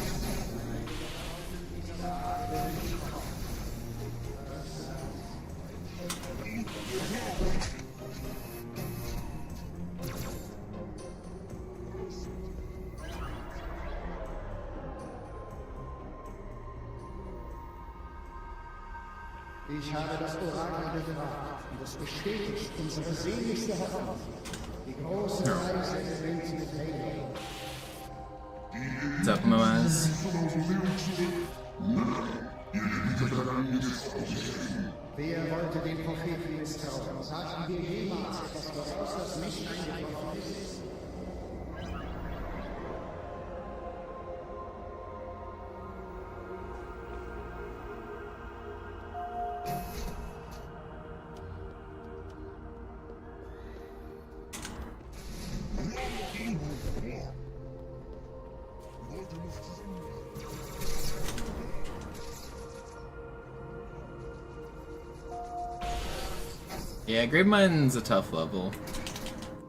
Ich habe das Orakel gefragt und es bestätigt unsere sehnlichste Hoffnung. Die große Reise beginnt mit Halo. What's up, Moaz? Wer wollte den Propheten misstrauen? Sagten wir jemals etwas voraus, das nicht eingetroffen ist? Yeah, Gravemine's a tough level.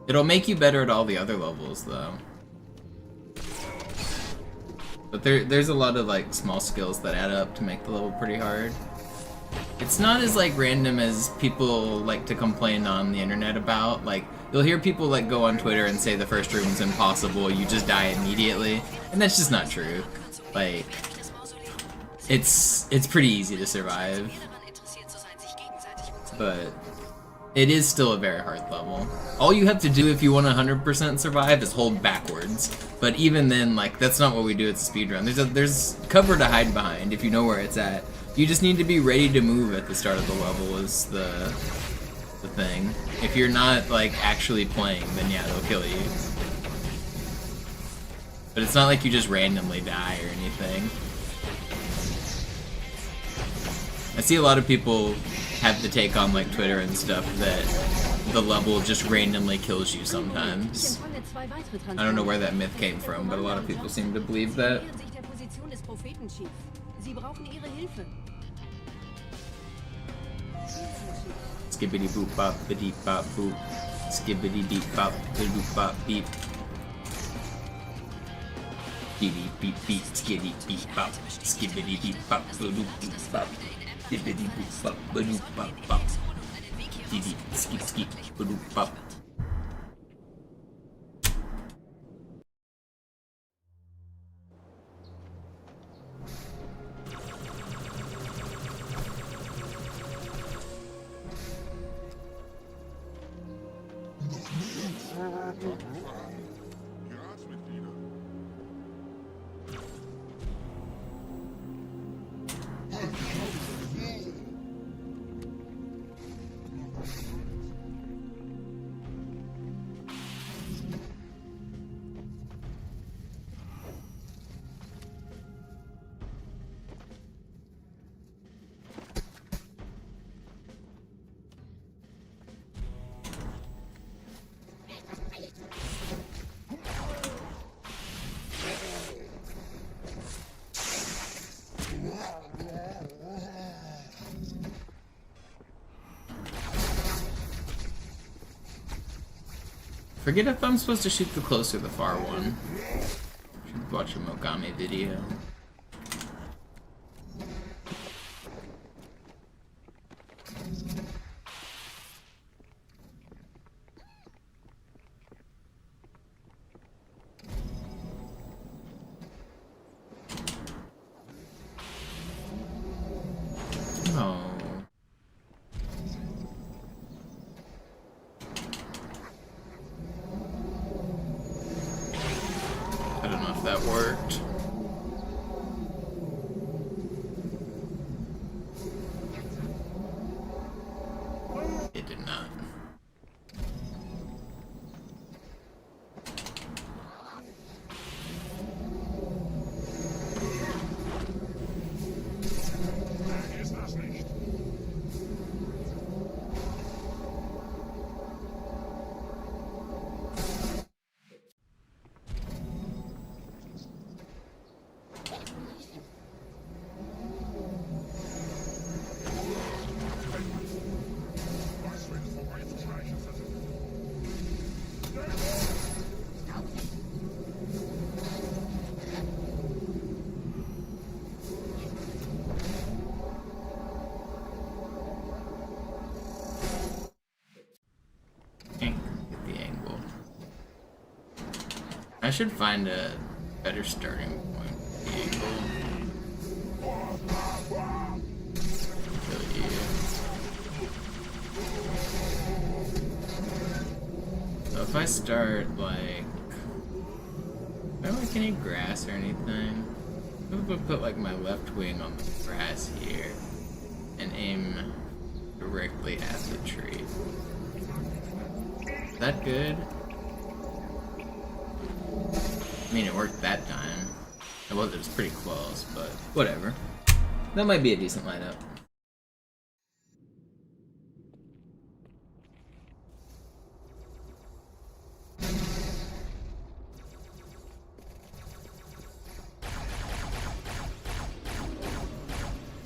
It'll make you better at all the other levels, though. But there's a lot of like small skills that add up to make the level pretty hard. It's not as like random as people like to complain on the internet about. Like, you'll hear people like go on Twitter and say the first room's impossible, you just die immediately, and that's just not true. Like, it's pretty easy to survive, but it is still a very hard level. All you have to do if you want to 100% survive is hold backwards. But even then, like, that's not what we do at the speedrun. There's cover to hide behind if you know where it's at. You just need to be ready to move at the start of the level is the thing. If you're not, like, actually playing, then yeah, they'll kill you. But it's not like you just randomly die or anything. I see a lot of people have to take on like Twitter and stuff that the level just randomly kills you sometimes. I don't know where that myth came from, but a lot of people seem to believe that. Skibbity boop bop biddy bop boop. Skibbity deep bop biddy bop beep. Skibby beep beep skitty beep bop. Skibbity beep bop boop beep bop. Skibbity boop bop boop bop bop. Skibby skip skip boop bop. Forget if I'm supposed to shoot the close or the far one. Should watch a Mogami video. if that worked. It did not. I should find a better starting point. Kill you. So if I start like, I don't like any grass or anything. If I put like my left wing on the grass here and aim directly at the tree. Is that good? I mean, it worked that time. It was pretty close, but whatever. That might be a decent lineup.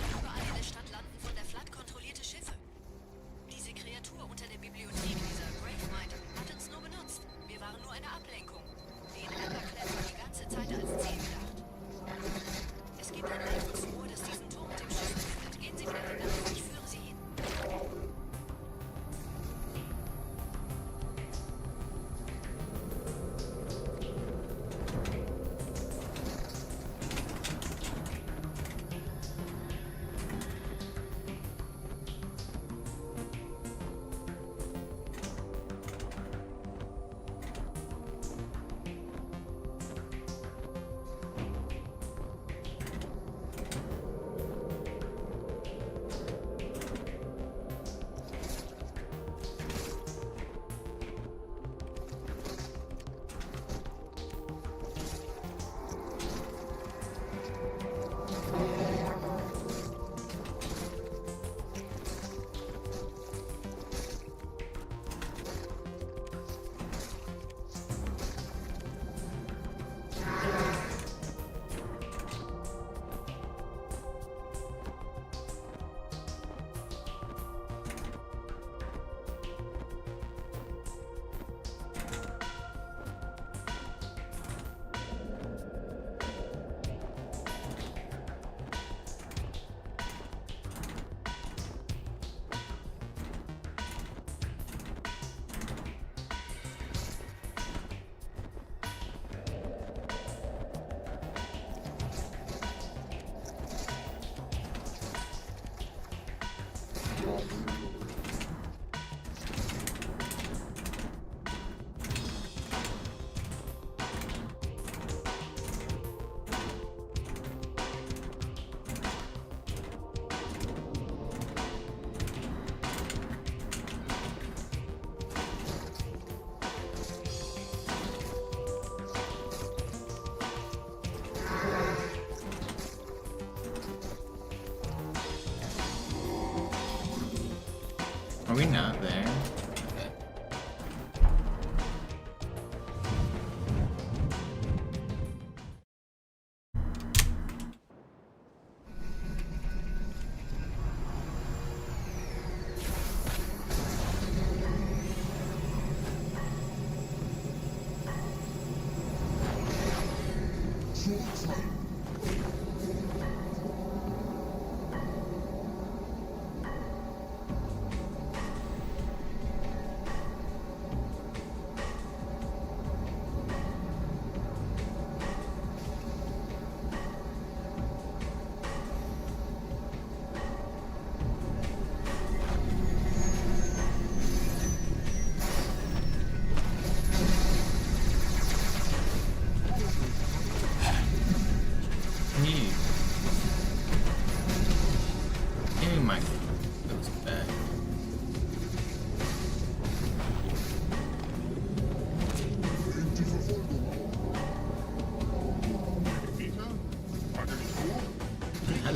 Überall in der Stadt landen von der Flood kontrollierte Schiffe. Diese Kreatur unter der Bibliothek, dieser Gravemind, hat uns nur benutzt. Wir waren nur eine Ablenkung. Den Amberclad war die ganze Zeit als Ziel gedacht. Es gibt ein leichtes Rohr, das diesen Turm mit dem Schiff verbindet. Gehen Sie wieder hinauf, ich führe Sie hin. Are we not there? Okay.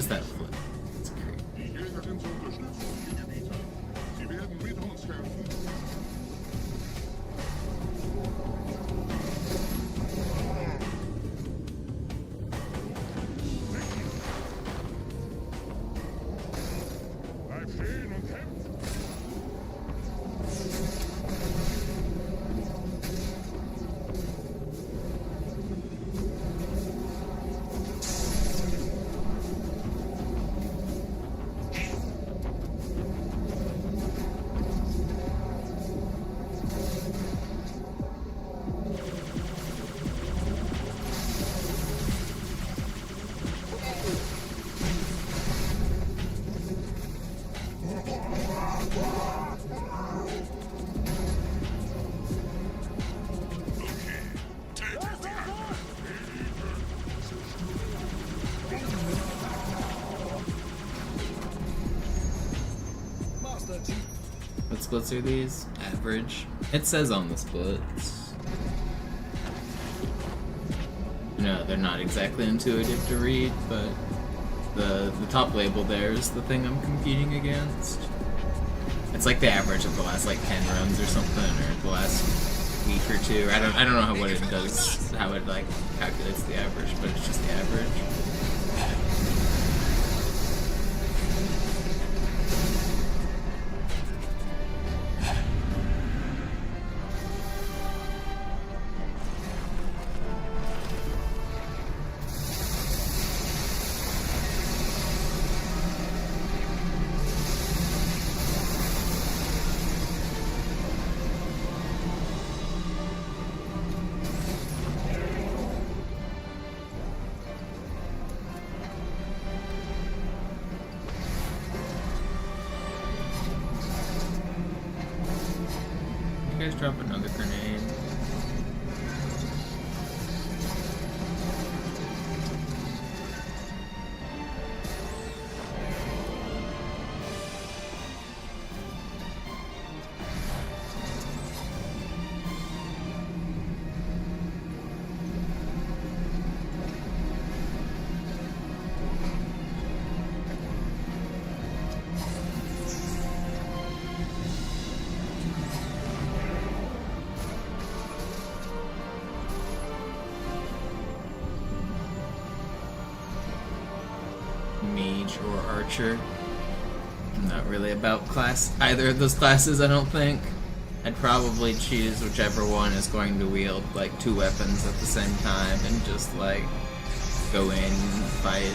does that flip? That's great. Die Jäger sind zur Unterstützung für die Gebieter. Sie werden mit uns kämpfen. Bleib stehen und kämpf! What splits are these? Average. It says on the splits. No, they're not exactly intuitive to read, but the top label there is the thing I'm competing against. It's like the average of the last like 10 runs or something, or the last week or two. I don't know what it does, how it like calculates the average, but it's just the average. You guys drop another grenade. Mage or archer. I'm not really about either of those classes, I don't think. I'd probably choose whichever one is going to wield like 2 weapons at the same time and just like go in and fight.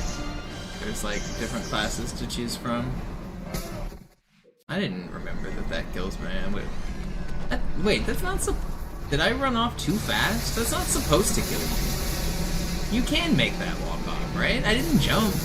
There's like different classes to choose from. I didn't remember that kills man. Wait, that's not did I run off too fast? That's not supposed to kill you. You can make that walk off, right? I didn't jump.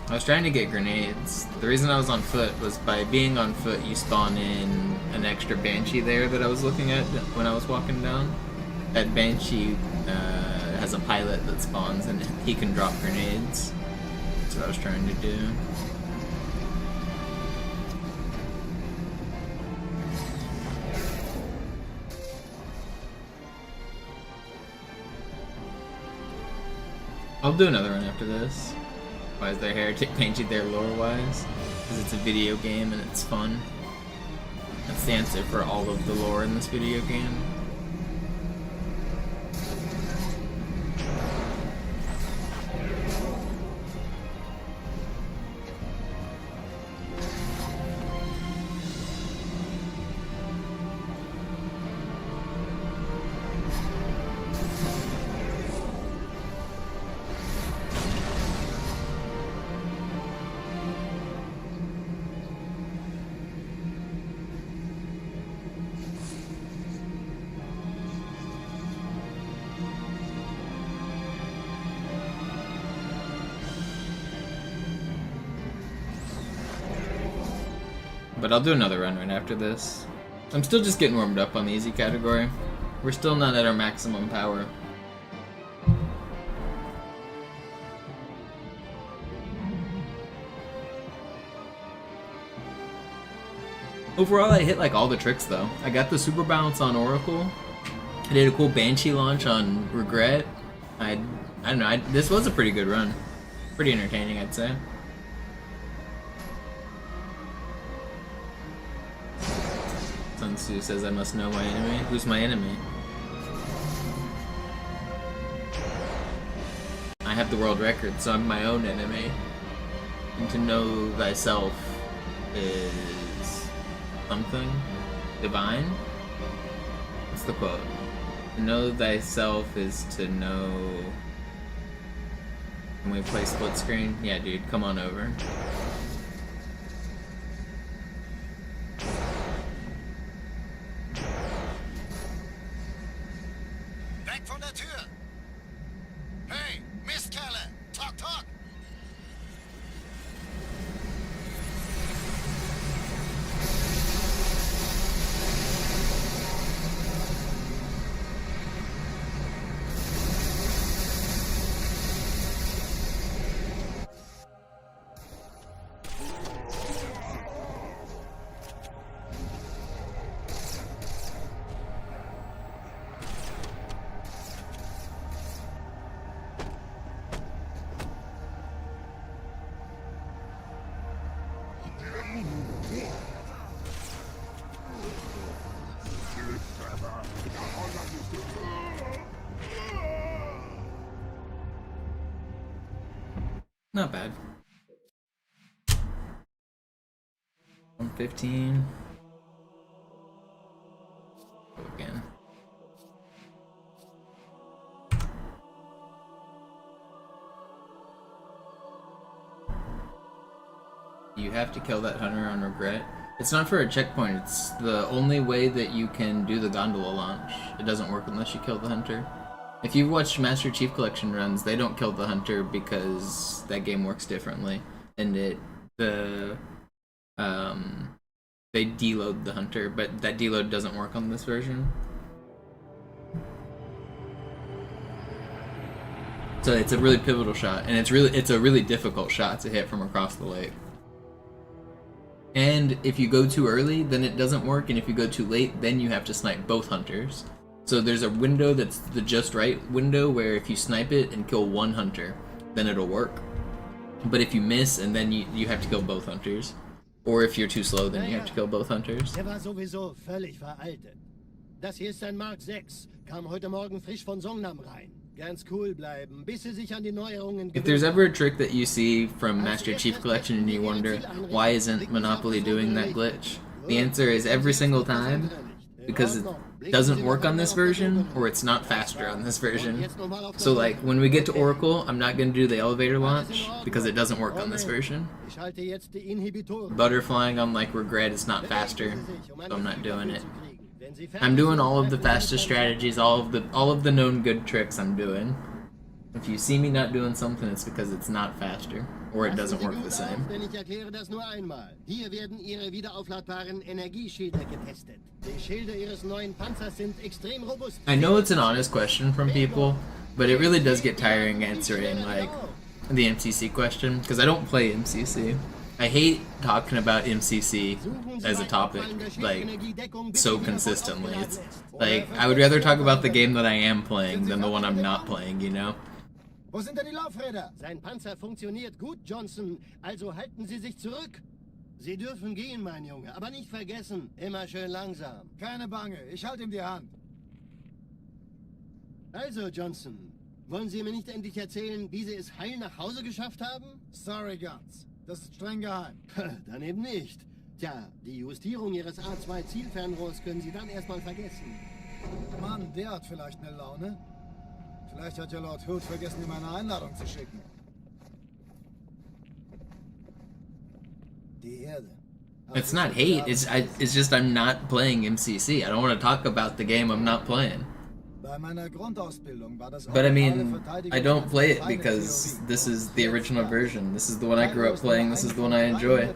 I was trying to get grenades. The reason I was on foot was by being on foot you spawn in an extra Banshee there that I was looking at when I was walking down. That Banshee has a pilot that spawns and he can drop grenades. That's what I was trying to do. I'll do another one after this. Why is their hair painted there lore-wise? Because it's a video game and it's fun. That's the answer for all of the lore in this video game. But I'll do another run right after this. I'm still just getting warmed up on the easy category. We're still not at our maximum power. Overall, I hit like all the tricks though. I got the super bounce on Oracle. I did a cool Banshee launch on Regret. I don't know. This was a pretty good run. Pretty entertaining, I'd say. Sun Tzu says I must know my enemy. Who's my enemy? I have the world record, so I'm my own enemy. And to know thyself is something divine? What's the quote? To know thyself is to know... Can we play split screen? Yeah, dude, come on over. Weg von der Tür! Hey, Mistkerle! Talk, talk! Not bad. 115. Go again. You have to kill that hunter on Regret. It's not for a checkpoint, it's the only way that you can do the gondola launch. It doesn't work unless you kill the hunter. If you've watched Master Chief Collection runs, they don't kill the hunter because that game works differently, and they deload the hunter, but that deload doesn't work on this version. So it's a really pivotal shot, and it's a really difficult shot to hit from across the lake. And if you go too early, then it doesn't work, and if you go too late, then you have to snipe both hunters. So there's a window that's the just right window where if you snipe it and kill one hunter, then it'll work. But if you miss and then you have to kill both hunters. Or if you're too slow, then you have to kill both hunters. Der war sowieso völlig veraltet. Das hier ist ein Mark 6. Kam heute Morgen frisch von Songnam rein. Ganz cool bleiben, bis sie sich an die Neuerungen If there's ever a trick that you see from Master Chief Collection and you wonder, why isn't Monopoly doing that glitch? The answer is every single time, because it doesn't work on this version, or it's not faster on this version. So like, when we get to Oracle, I'm not going to do the elevator launch, because it doesn't work on this version. Butterflying on like Regret is not faster, so I'm not doing it. I'm doing all of the fastest strategies, all of the known good tricks I'm doing. If you see me not doing something, it's because it's not faster, or it doesn't work the same. Denn ich erkläre das nur einmal. Hier werden Ihre wiederaufladbaren Energieschilder getestet. Die Schilde Ihres neuen Panzers sind extrem robust. I know it's an honest question from people, but it really does get tiring answering like the MCC question, because I don't play MCC. I hate talking about MCC as a topic, like, so consistently. It's like, I would rather talk about the game that I am playing than the one I'm not playing, you know? Wo sind denn die Laufräder? Sein Panzer funktioniert gut, Johnson. Also halten Sie sich zurück. Sie dürfen gehen, mein Junge, aber nicht vergessen, immer schön langsam. Keine Bange, ich halte ihm die Hand. Also, Johnson, wollen Sie mir nicht endlich erzählen, wie Sie es heil nach Hause geschafft haben? Sorry, Guns. Das ist streng geheim. Dann eben nicht. Tja, die Justierung Ihres A2-Zielfernrohrs können Sie dann erstmal vergessen. Mann, der hat vielleicht eine Laune. Vielleicht hat ja Lord Hood vergessen, ihm eine Einladung zu schicken. Die Erde. It's not hate, it's just I'm not playing MCC. I don't want to talk about the game I'm not playing. Bei meiner Grundausbildung war das But I mean, I don't play it because this is the original version. This is the one I grew up playing, this is the one I enjoy.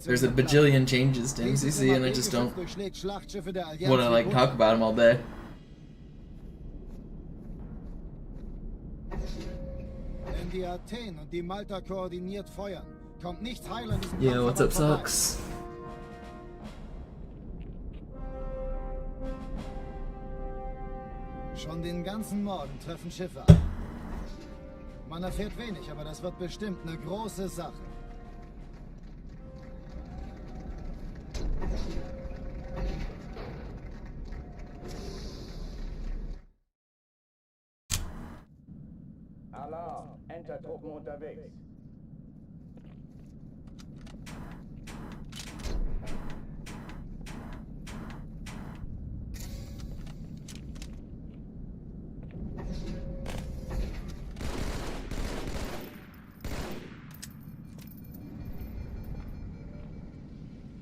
There's a bajillion changes to MCC and I just don't want to like talk about them all day. Wenn die Athen und die Malta koordiniert feuern, kommt nichts heil an diesem Yeah, what's up, Sucks? Schon den ganzen Morgen treffen Schiffe ab. Man erfährt wenig, aber das wird bestimmt eine große Sache. Alarm! Entertruppen unterwegs.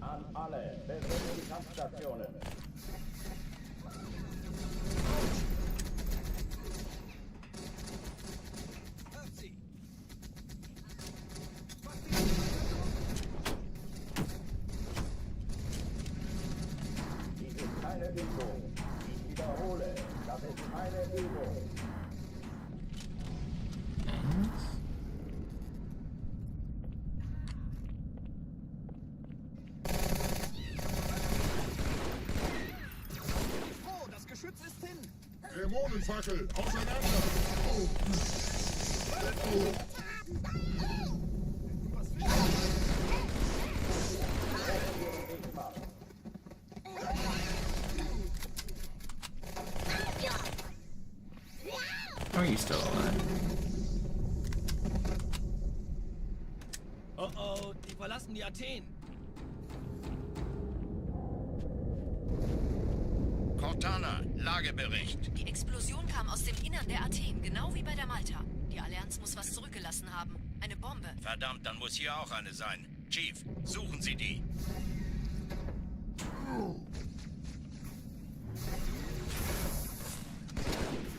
An alle, besuchen die Kampfstationen. Dies ist keine Übung. Ich wiederhole, das ist keine Übung. Oh, das Geschütz ist hin! Dämonenfackel, auseinander! How are you still alive? Oh oh, die verlassen die Athen. Cortana, Lagebericht. Die Explosion kam aus dem Innern der Athen, genau wie bei der Malta. Die Allianz muss was zurückgelassen haben. Eine Bombe. Verdammt, dann muss hier auch eine sein. Chief, suchen Sie die.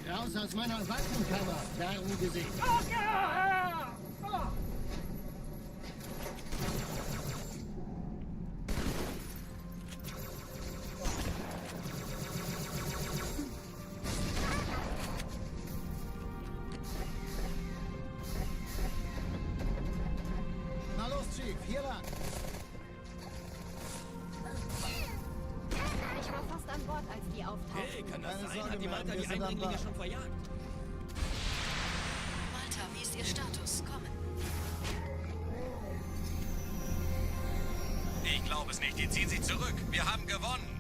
Raus aus meiner Waffenkammer. Gern gesehen. Na los, Chief, hier lang. Ich war fast an Bord, als die auftauchten. Hey, kann das Keine sein? Sorge, Hat die Mann, Malta wir die sind am Eindringlinge Ball. schon verjagt? Malta, wie ist Ihr Status? Kommen. Ich glaube es nicht, die ziehen sich zurück. Wir haben gewonnen.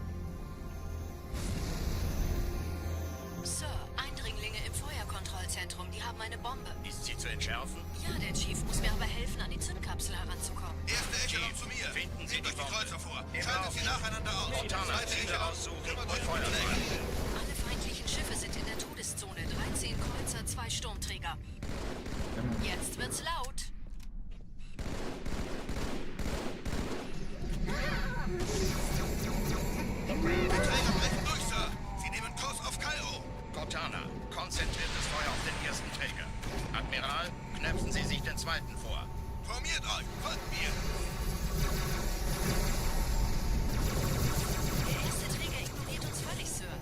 Sir, Eindringlinge im Feuerkontrollzentrum. Die haben eine Bombe. Ist sie zu entschärfen? Ja, der Chief muss mir aber helfen, an die Zündkapsel heranzukommen. Erste Echelon zu mir. Finden Sie die Kreuzer vor. Schaltet sie nacheinander aus. Cortana, Ziele aussuchen und Feuer frei. Alle feindlichen Schiffe sind in der Todeszone. 13 Kreuzer, 2 Sturmträger. Jetzt wird's laut. Die Träger brechen durch, Sir. Sie nehmen Kurs auf Kairo. Cortana, konzentriertes Feuer auf den ersten Träger. Admiral, knöpfen Sie sich den zweiten vor. Formiert euch, folgt mir. Der erste Träger ignoriert uns völlig, Sir.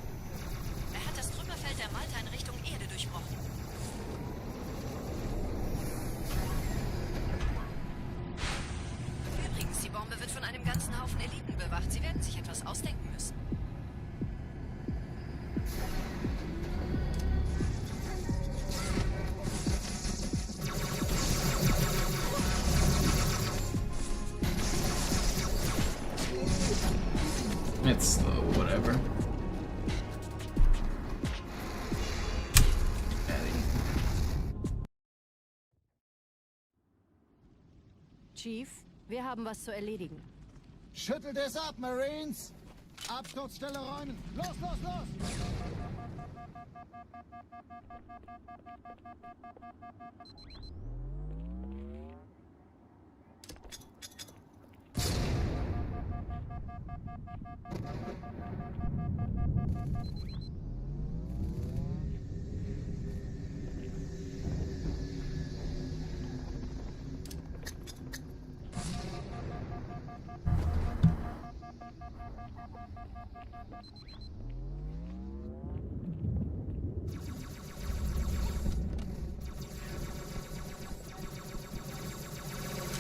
Er hat das Trümmerfeld der Malta in Richtung Erde durchbrochen. Übrigens, die Bombe wird von einem ganzen Haufen Eliten bewacht. Sie werden sich etwas ausdenken müssen. It's slow, whatever. Chief, wir haben was zu erledigen. Schüttelt es ab, Marines! Absturzstelle räumen! Los, los, los!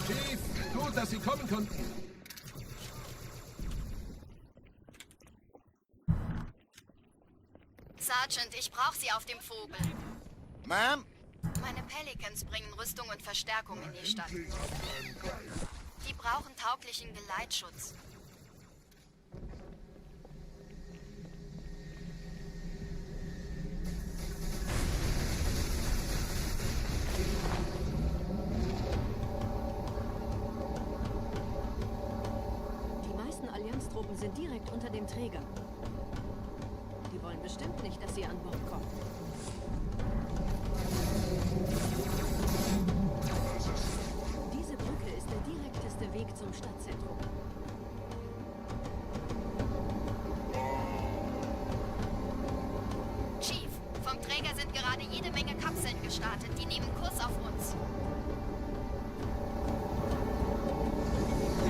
Chief, gut, dass Sie kommen konnten. Sergeant, ich brauche Sie auf dem Vogel. Ma'am? Meine Pelicans bringen Rüstung und Verstärkung in die Stadt. Die brauchen tauglichen Geleitschutz. Die meisten Allianztruppen sind direkt unter dem Träger. Die wollen bestimmt nicht, dass sie an Bord kommen. Diese Brücke ist der direkteste Weg zum Stadtzentrum. Chief, vom Träger sind gerade jede Menge Kapseln gestartet. Die nehmen Kurs auf uns.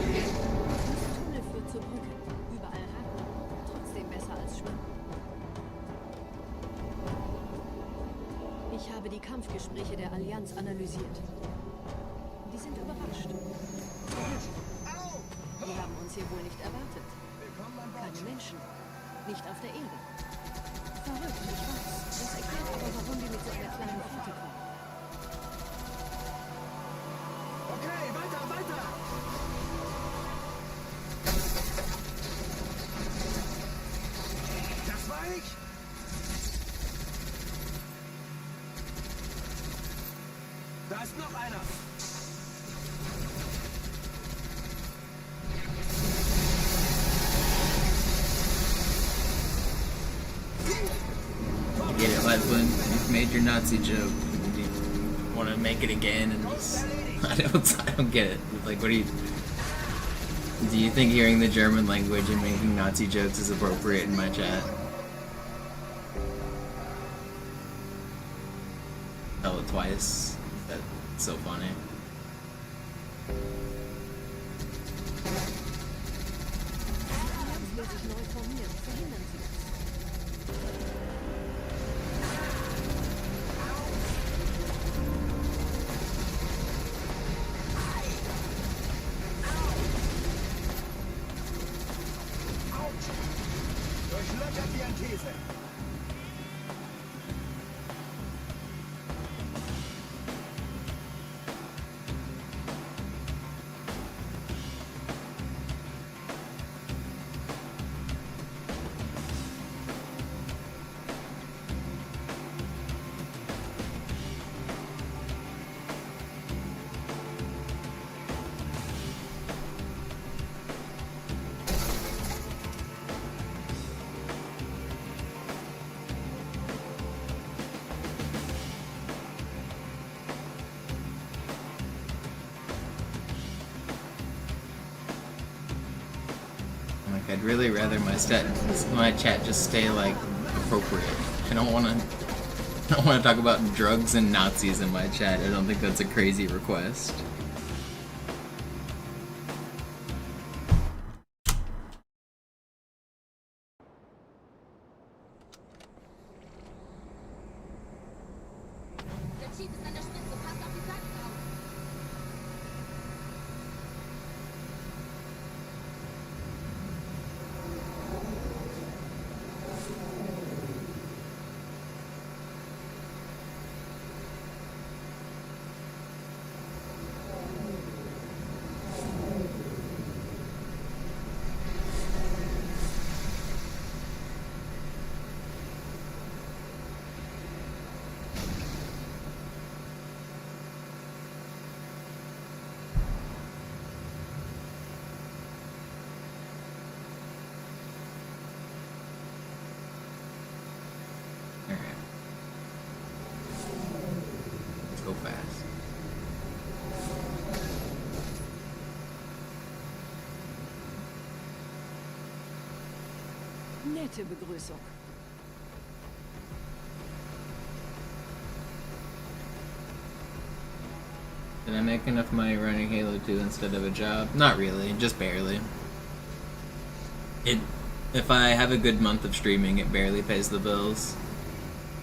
Dieser Tunnel führt zur Brücke. Überall Ratten. Trotzdem besser als Schwimmen. Ich habe die Kampfgespräche der Allianz analysiert. Die sind überrascht. Wir haben uns hier wohl nicht erwartet. Keine Menschen. Nicht auf der Erde. Verrückt, ich weiß. Das erklärt aber, warum die mit so einer kleinen Flotte kommen. Okay, weiter, weiter! Das war ich! Da ist noch einer! I get it, like when you've made your Nazi joke, and you want to make it again, and just, I don't get it. Like, what do you think hearing the German language and making Nazi jokes is appropriate in my chat? Tell it twice. That's so funny. Die Allianz will sich neu formieren. Verhindern Sie das. Durchlöchert wie ein Käse! Like, I'd really rather my chat just stay like appropriate. I don't want to talk about drugs and Nazis in my chat. I don't think that's a crazy request. Der Chief ist an der Spitze. Passt auf die Sachen auf. Alright. Let's go fast. Nette Begrüßung. Did I make enough money running Halo 2 instead of a job? Not really, just barely. If I have a good month of streaming, it barely pays the bills.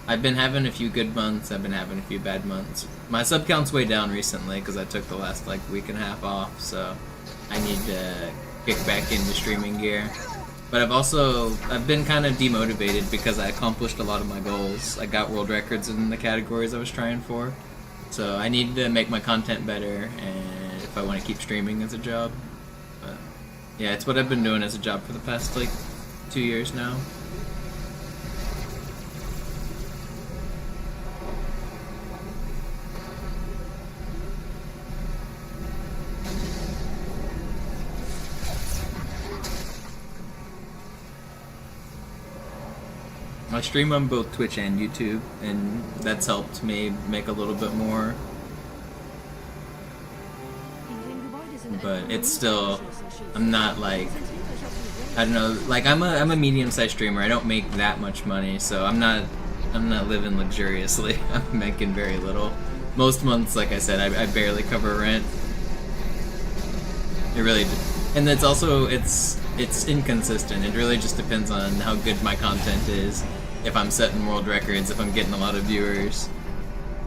I've been having a few good months, I've been having a few bad months. My sub count's way down recently because I took the last like week and a half off, so I need to kick back into streaming gear. But I've been kind of demotivated because I accomplished a lot of my goals. I got world records in the categories I was trying for. So I need to make my content better and if I want to keep streaming as a job. But yeah, it's what I've been doing as a job for the past like 2 years now. I stream on both Twitch and YouTube, and that's helped me make a little bit more. But it's still, I'm not like, I don't know, like I'm a medium-sized streamer. I don't make that much money, so I'm not living luxuriously. I'm making very little. Most months, like I said, I barely cover rent. It really, and it's also it's inconsistent. It really just depends on how good my content is. If I'm setting world records, if I'm getting a lot of viewers,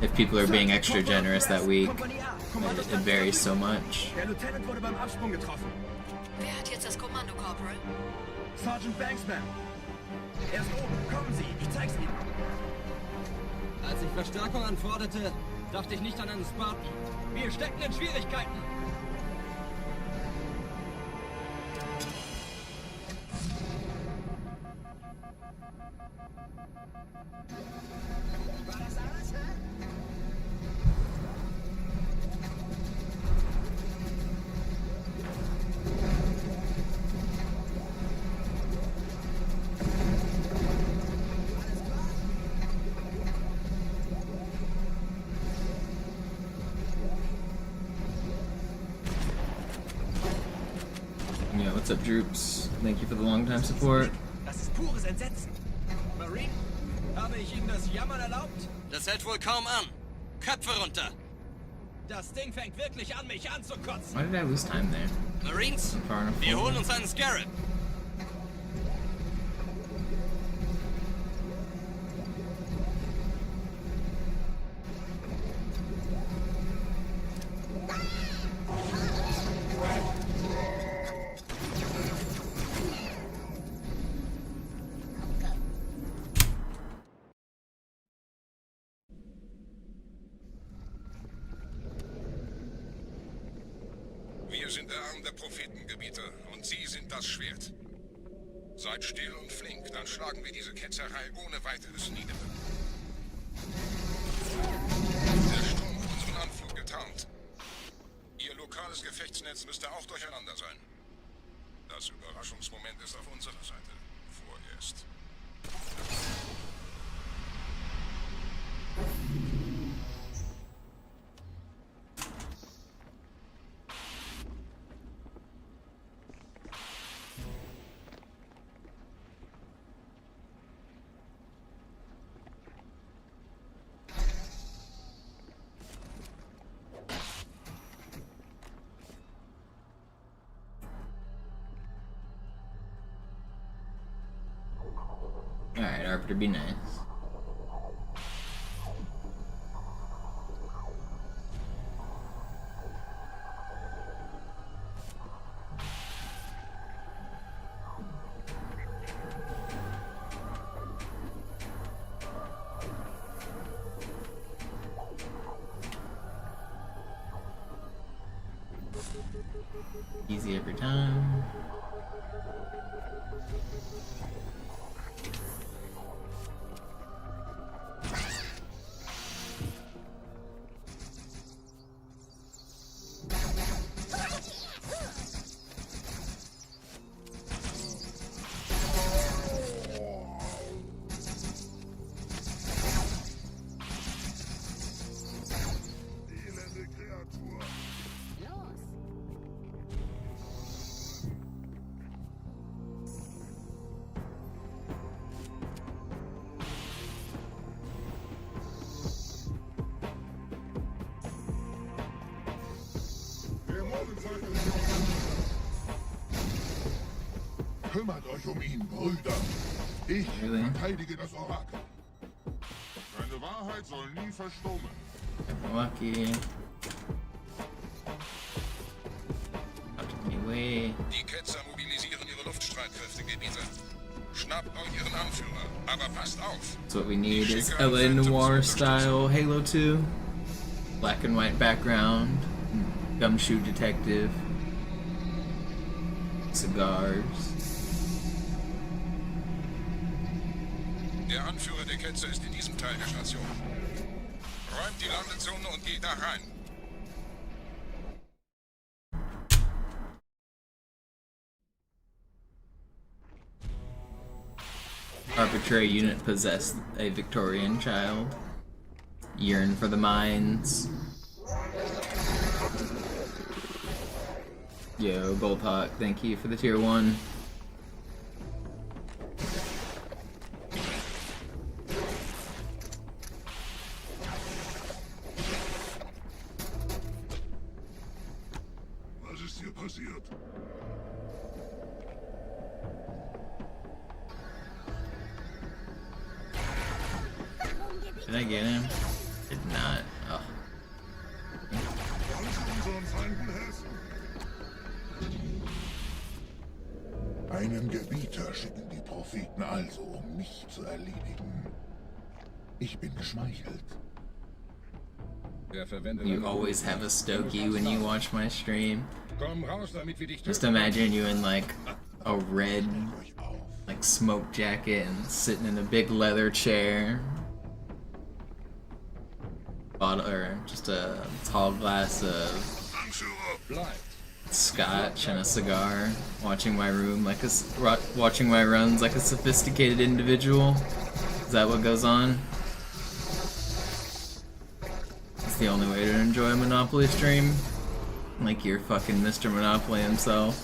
if people are being extra generous that week, it varies so much. Der Lieutenant wurde beim Absprung getroffen. Wer hat jetzt das Kommando, Corporal? Sergeant Banksman. Er ist oben. Kommen Sie, ich zeig's Ihnen. Als ich Verstärkung anforderte, dachte ich nicht an einen Spartan. Wir stecken in Schwierigkeiten. Yeah, what's up, Droops? Thank you for the long-time support. Das ist pures Entsetzen. Marine, habe ich Ihnen das Jammern erlaubt? Das hält wohl kaum an. Köpfe runter. Das Ding fängt wirklich an, mich anzukotzen. Why did I lose time there? Marines, wir holen uns einen Scarab. Wir sind der Arm der Prophetengebieter und Sie sind das Schwert. Seid still und flink, dann schlagen wir diese Ketzerei ohne weiteres nieder. Der Sturm hat unseren Anflug getarnt. Ihr lokales Gefechtsnetz müsste auch durcheinander sein. Das Überraschungsmoment ist auf unserer Seite. Vorerst. Alright, Arbiter, be nice. Easy every time. Kümmert euch um ihn, Brüder. Ich verteidige das Orakel. Seine Wahrheit soll nie verstummen. Lucky. Die Ketzer mobilisieren ihre Luftschiffe. Luftstreitkräftegebiete. Schnappt euch ihren Anführer, aber passt auf. So what we need is LA Noir style Halo 2. Black and white background. Gumshoe detective. Cigars. Der Anführer der Ketzer ist in diesem Teil der Station. Räumt die Landezone und geht da rein. Arbitrary unit possessed a Victorian child. Yearn for the mines. Yo, Goldhawk, thank you for the tier 1. Was ist hier passiert? Did I get him? Did not. Oh. Wollen Sie unseren Feinden helfen? Einen Gebieter schicken die Propheten also, um mich zu erledigen. Ich bin geschmeichelt. You always have a Stokey when you watch my stream. Komm raus, damit wir dich Just imagine you in like a red like smoke jacket and sitting in a big leather chair. Bottle, or just a tall glass of scotch and a cigar, watching my room like watching my runs like a sophisticated individual. Is that what goes on? It's the only way to enjoy a Monopoly stream. Like you're fucking MisterMonopoli himself.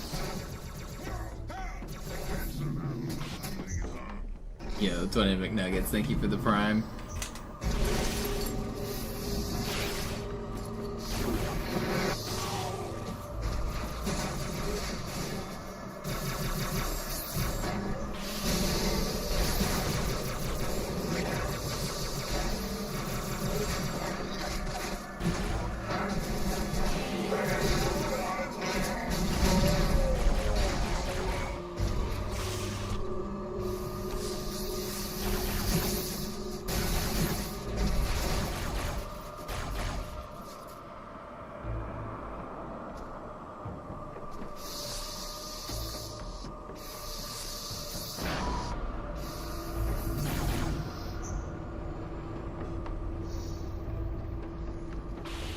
Yo, 20 McNuggets, thank you for the prime.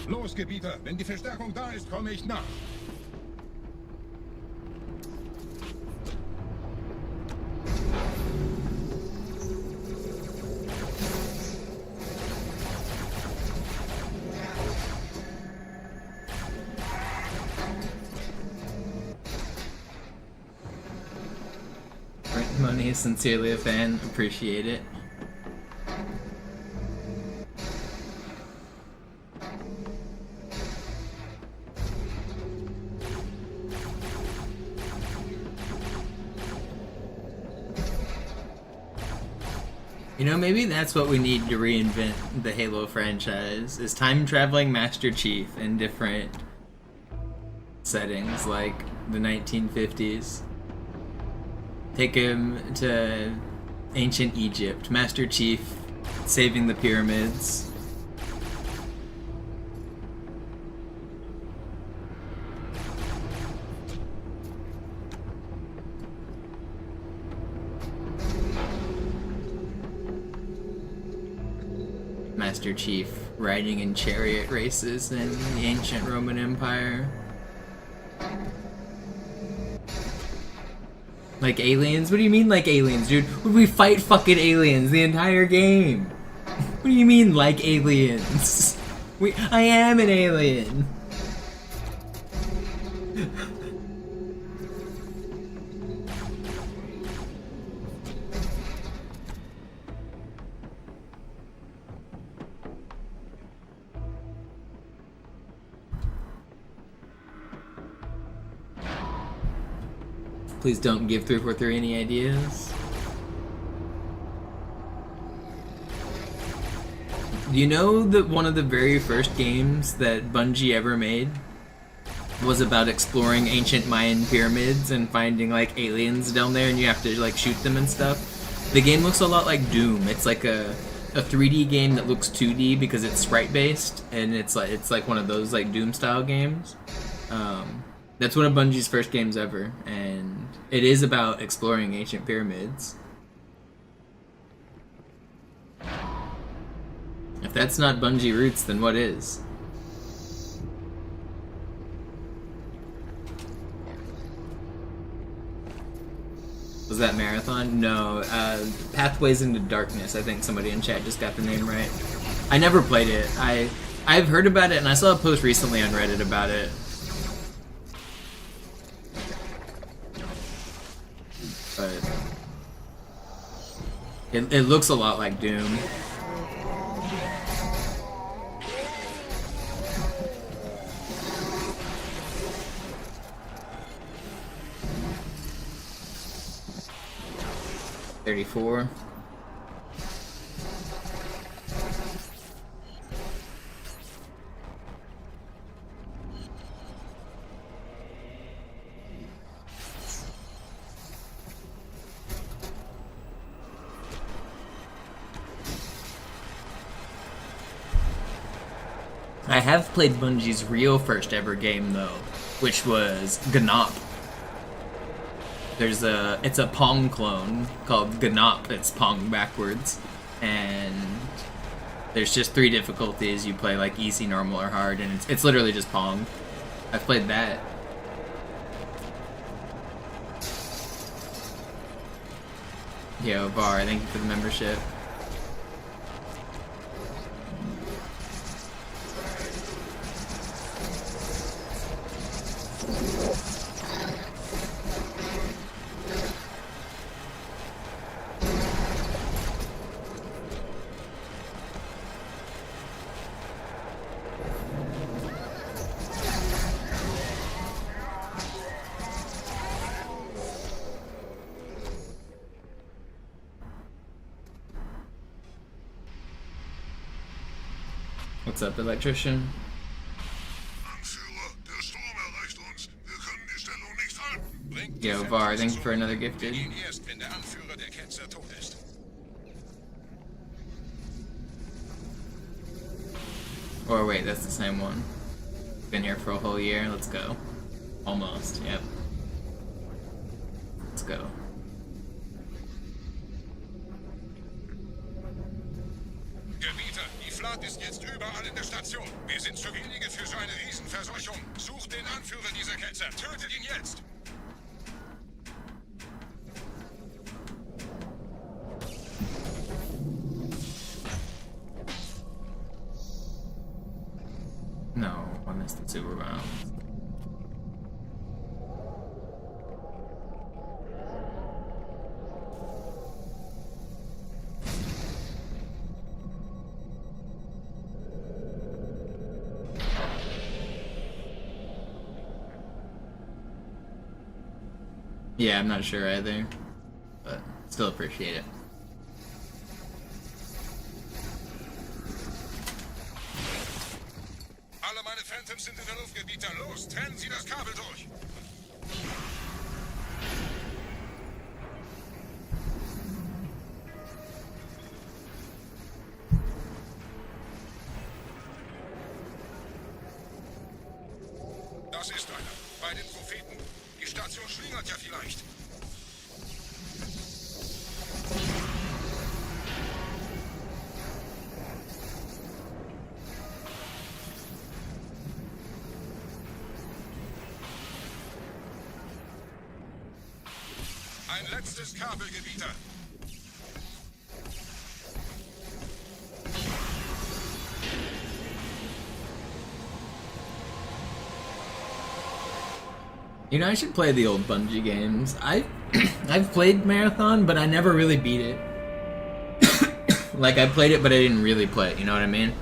Los, Gebieter, wenn die Verstärkung da ist, komme ich nach. Money, sincerely a fan, appreciate it. You know, maybe that's what we need to reinvent the Halo franchise, is time-traveling Master Chief in different settings, like the 1950s. Take him to ancient Egypt, Master Chief saving the pyramids. Master Chief riding in chariot races in the ancient Roman Empire. Like aliens? What do you mean like aliens, dude? We fight fucking aliens the entire game. What do you mean like aliens? I am an alien. Please don't give 343 any ideas. Do you know that one of the very first games that Bungie ever made was about exploring ancient Mayan pyramids and finding like aliens down there, and you have to like shoot them and stuff. The game looks a lot like Doom. It's like a 3D game that looks 2D because it's sprite based, and it's like one of those like Doom style games. That's one of Bungie's first games ever, and it is about exploring ancient pyramids. If that's not Bungie roots, then what is? Was that Marathon? No, Pathways into Darkness. I think somebody in chat just got the name right. I never played it. I've heard about it, and I saw a post recently on Reddit about it. But it looks a lot like Doom. $34. I have played Bungie's real first ever game though, which was Gnop. It's a Pong clone called Gnop. It's Pong backwards, and there's just 3 difficulties. You play like easy, normal, or hard, and it's literally just Pong. I've played that. Yo, Var, thank you for the membership. What's up, electrician? Yo, Var, thank you for another gifted. Or wait, that's the same one. Been here for a whole year, let's go. Almost, yep. Let's go. Ist jetzt überall in der Station. Wir sind zu wenige für so eine Riesenverseuchung. Sucht den Anführer dieser Ketzer. Tötet ihn jetzt! No, I missed the super rounds. Yeah, I'm not sure either, but still appreciate it. Alle meine Phantoms sind in der Luft, Gebieter. Los, trennen Sie das Kabel durch! Das ist einer. Bei den Propheten. Die Station schlingert ja vielleicht. Ein letztes Kabelgebieter. You know, I should play the old Bungie games. I've played Marathon, but I never really beat it. Like, I played it, but I didn't really play it, you know what I mean?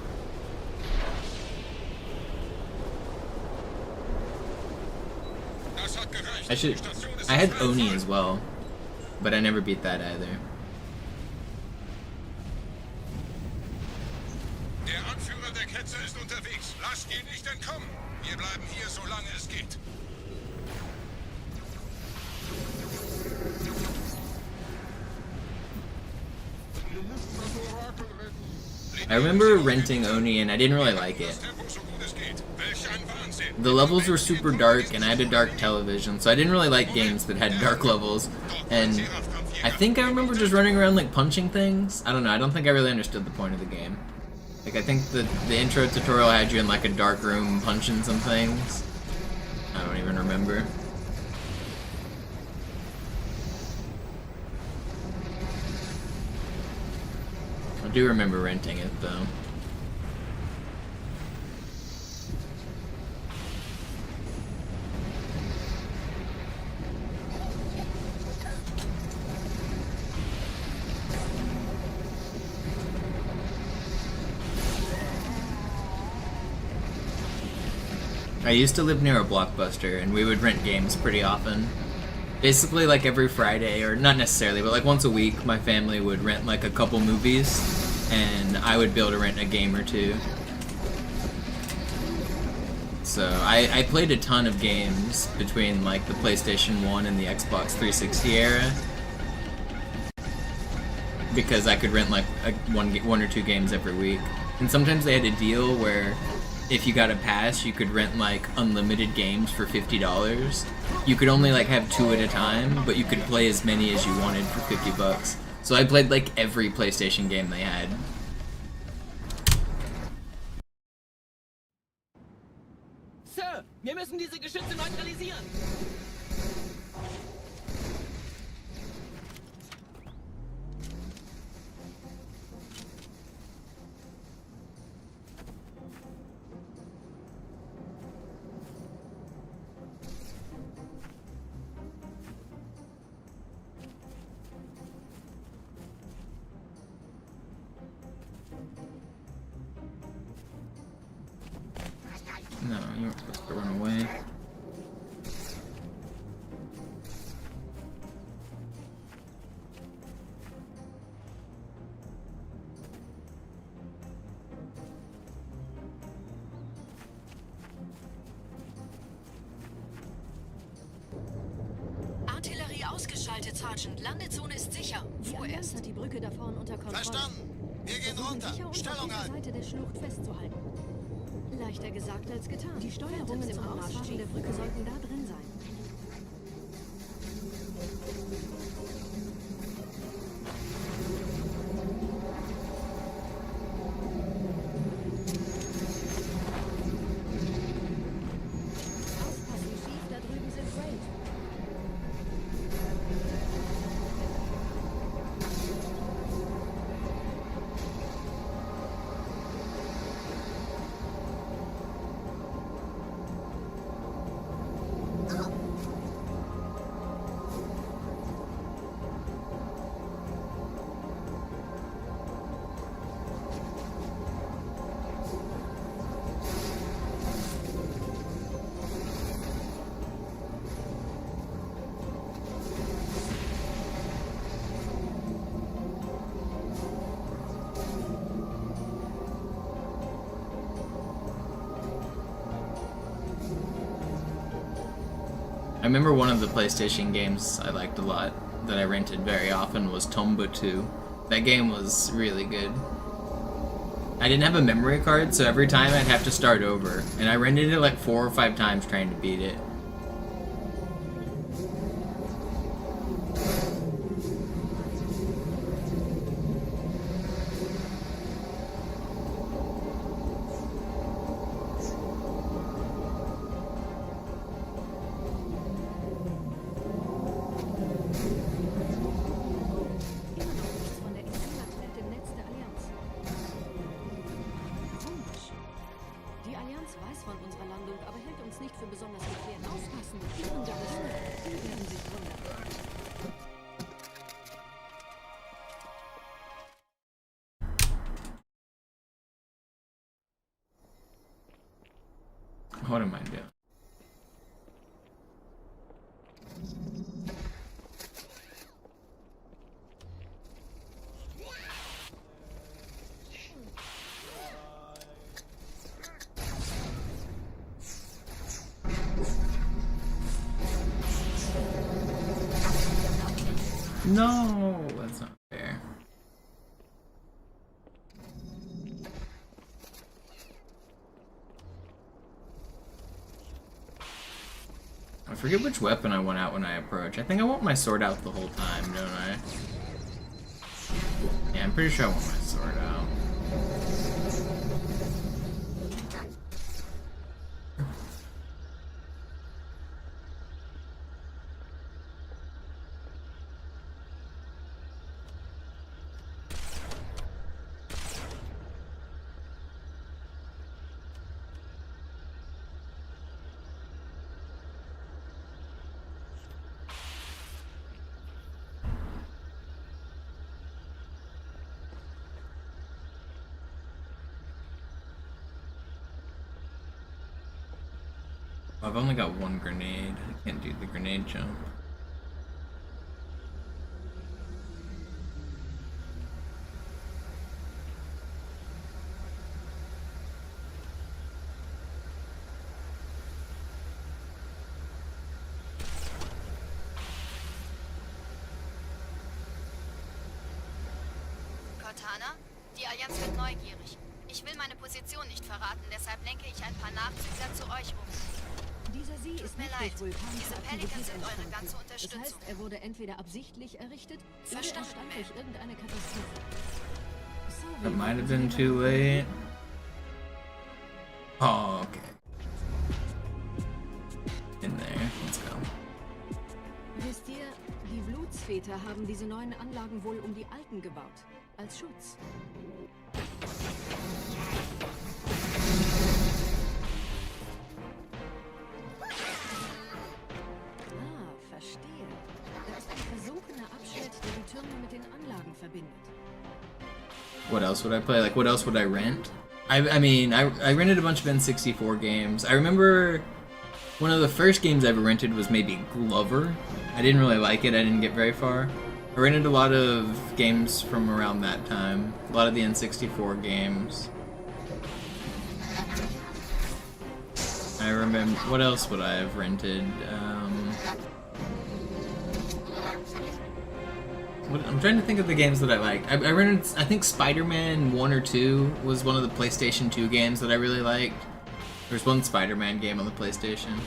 I had Oni as well, but I never beat that either. Der Anführer der Ketzer ist unterwegs. Lasst ihn nicht entkommen. Wir bleiben hier, solange es geht. I remember renting Oni and I didn't really like it. The levels were super dark and I had a dark television, so I didn't really like games that had dark levels. And I think I remember just running around like punching things. I don't know, I don't think I really understood the point of the game. Like, I think the intro tutorial had you in like a dark room punching some things. I don't even remember. I do remember renting it though. I used to live near a Blockbuster, and we would rent games pretty often. Basically, like every Friday, or not necessarily, but like once a week, my family would rent like a couple movies, and I would be able to rent a game or two. So I played a ton of games between like the PlayStation 1 and the Xbox 360 era, because I could rent like one or two games every week. And sometimes they had a deal where if you got a pass, you could rent like unlimited games for $50. You could only like have 2 at a time, but you could play as many as you wanted for $50. So I played like every PlayStation game they had. Sir, wir müssen diese Geschütze neutralisieren. No, you weren't supposed to run away. Artillerie ausgeschaltet, Sergeant. Landezone ist sicher. Die Allianz hat die Brücke da vorne unter Kontrolle. Verstanden. Wir gehen runter. Sicher, uns Stellung auf ein. der Seite der Schlucht festzuhalten. Leichter gesagt als getan. Die Steuerungen zum Ausfahren der Brücke sollten da drin sein. Aufpassen, Chief, da drüben sind Raid. I remember one of the PlayStation games I liked a lot that I rented very often was Tomba 2. That game was really good. I didn't have a memory card, so every time I'd have to start over, and I rented it like 4 or 5 times trying to beat it. Von der Exilaklet im Netz der Allianz. Komisch. Die Allianz weiß von unserer Landung, aber hält uns nicht für besonders gefährlich. Aufpassen, ihren Journalisten, die werden sich wundern. What am I doing? No, that's not fair. I forget which weapon I want out when I approach. I think I want my sword out the whole time, don't I? Yeah, I'm pretty sure I want my sword out. I've only got one grenade. I can't do the grenade jump. Cortana, die Allianz wird neugierig. Ich will meine Position nicht verraten, deshalb lenke ich ein paar Nachzügler zu euch um. Dieser See ist mir nicht leid. durch vulkanische Diese Aktivität Pelicans sind eure entstanden. ganze Das Unterstützung. heißt, er wurde entweder absichtlich errichtet oder er Verstanden, stammt Ma'am. durch irgendeine Katastrophe. Sorry, That might have been too late. Oh, okay. In there. Let's go. Wisst ihr, die Blutsväter haben diese neuen Anlagen wohl um die alten gebaut. Als Schutz. Ah, verstehe. Da ist ein versunkener Abschnitt, der die Türme mit den Anlagen verbindet. What else would I play? Like, what else would I rent? I mean, I rented a bunch of N64 games. I remember one of the first games I ever rented was maybe Glover. I didn't really like it. I didn't get very far. I rented a lot of games from around that time. A lot of the N64 games. I remember... What else would I have rented? I'm trying to think of the games that I liked. I rented, I think Spider-Man 1 or 2 was one of the PlayStation 2 games that I really liked. There's one Spider-Man game on the PlayStation.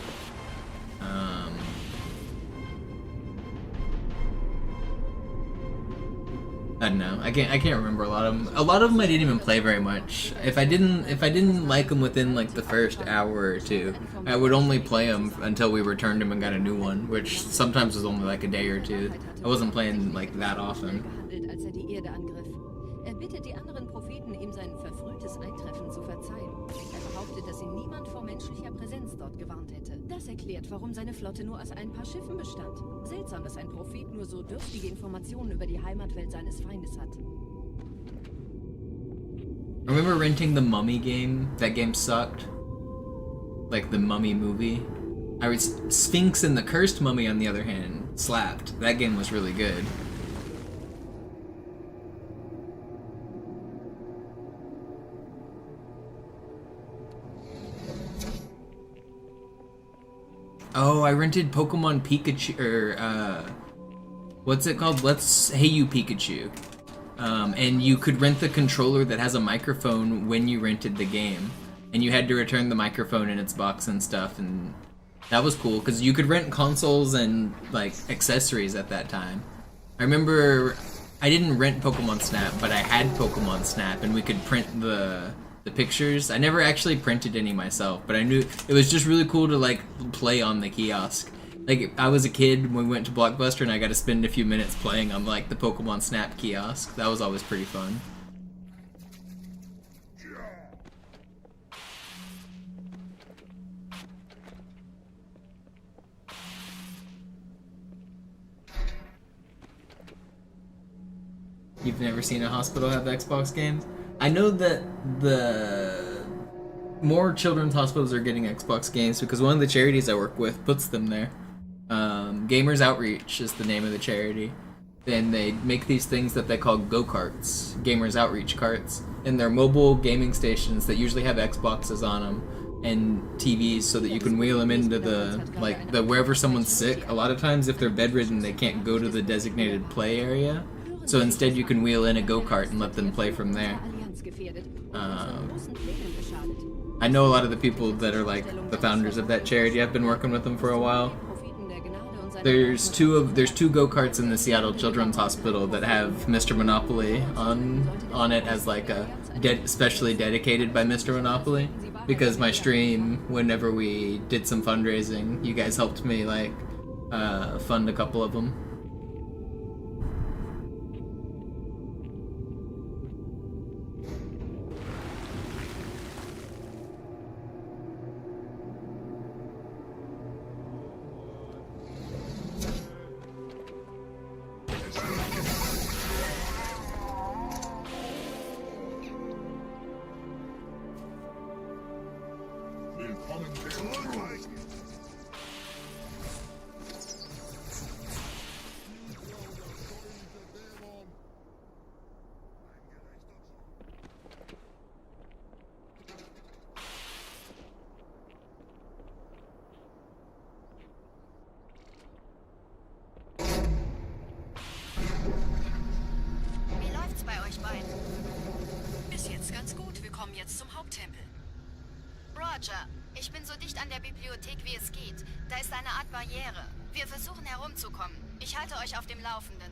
I don't know. I can't remember a lot of them. A lot of them I didn't even play very much. If I didn't like them within like the first hour or two, I would only play them until we returned them and got a new one, which sometimes was only like a day or two. I wasn't playing like that often. Gehandelt, als die Erde angriff. Bittet die anderen Propheten, ihm sein verfrühtes Eintreffen zu verzeihen. Behauptet, dass ihn niemand vor menschlicher Präsenz dort gewarnt hätte. Das erklärt, warum seine Flotte nur aus ein paar Schiffen bestand. Seltsam, dass ein Prophet nur so dürftige Informationen über die Heimatwelt seines Feindes hat. I remember renting the Mummy game. That game sucked. Like the Mummy movie. Sphinx and the Cursed Mummy, on the other hand, slapped. That game was really good. Oh, I rented Pokemon Pikachu, or, what's it called? Hey You Pikachu. And you could rent the controller that has a microphone when you rented the game. And you had to return the microphone in its box and stuff, and that was cool, because you could rent consoles and, like, accessories at that time. I remember I didn't rent Pokemon Snap, but I had Pokemon Snap, and we could print the pictures. I never actually printed any myself, but I knew it was just really cool to like play on the kiosk. Like, I was a kid when we went to Blockbuster and I got to spend a few minutes playing on like the Pokemon Snap kiosk. That was always pretty fun. You've never seen a hospital have Xbox games? I know that the more children's hospitals are getting Xbox games because one of the charities I work with puts them there. Gamers Outreach is the name of the charity. And they make these things that they call go-karts, Gamers Outreach carts. And they're mobile gaming stations that usually have Xboxes on them. and TVs so that you can wheel them into the wherever someone's sick. A lot of times if they're bedridden they can't go to the designated play area, so instead you can wheel in a go-kart and let them play from there. I know a lot of the people that are like the founders of that charity. I've been working with them for a while. There's two go-karts in the Seattle Children's Hospital that have MisterMonopoli on it as like a specially dedicated by MisterMonopoli, because my stream, whenever we did some fundraising, you guys helped me like fund a couple of them. Bis jetzt ganz gut. Wir kommen jetzt zum Haupttempel. Roger, ich bin so dicht an der Bibliothek wie es geht. Da ist eine Art Barriere. Wir versuchen herumzukommen. Ich halte euch auf dem Laufenden.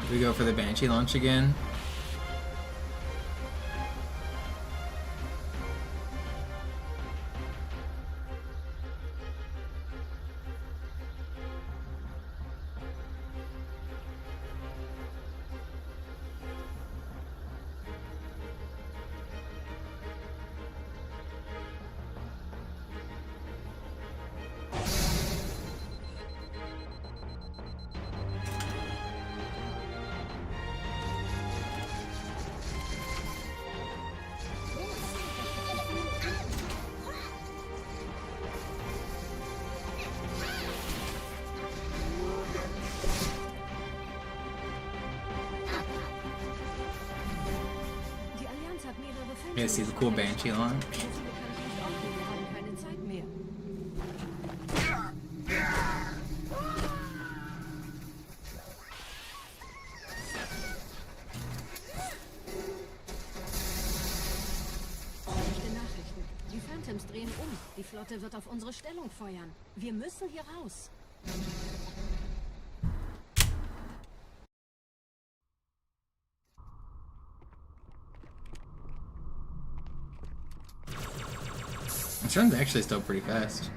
We go for the Banshee launch again. You guys see the cool Banshee launch? Die Phantoms drehen um. Die Flotte wird auf unsere Stellung feuern. Wir müssen hier raus. This run's actually still pretty fast.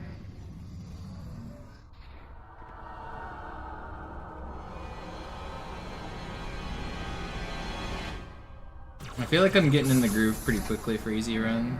I feel like I'm getting in the groove pretty quickly for easy runs.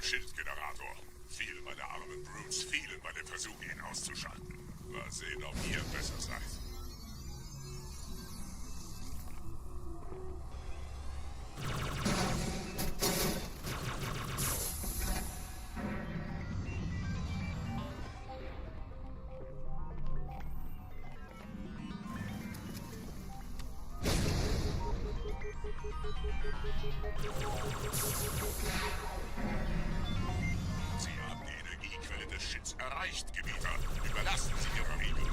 Schildgenerator. Viele meiner armen Brutes fielen bei dem Versuch, ihn auszuschalten. Mal sehen, ob ihr besser seid. Sie haben die Energiequelle des Shits erreicht, Gebieter. Überlassen Sie Ihre Regeln.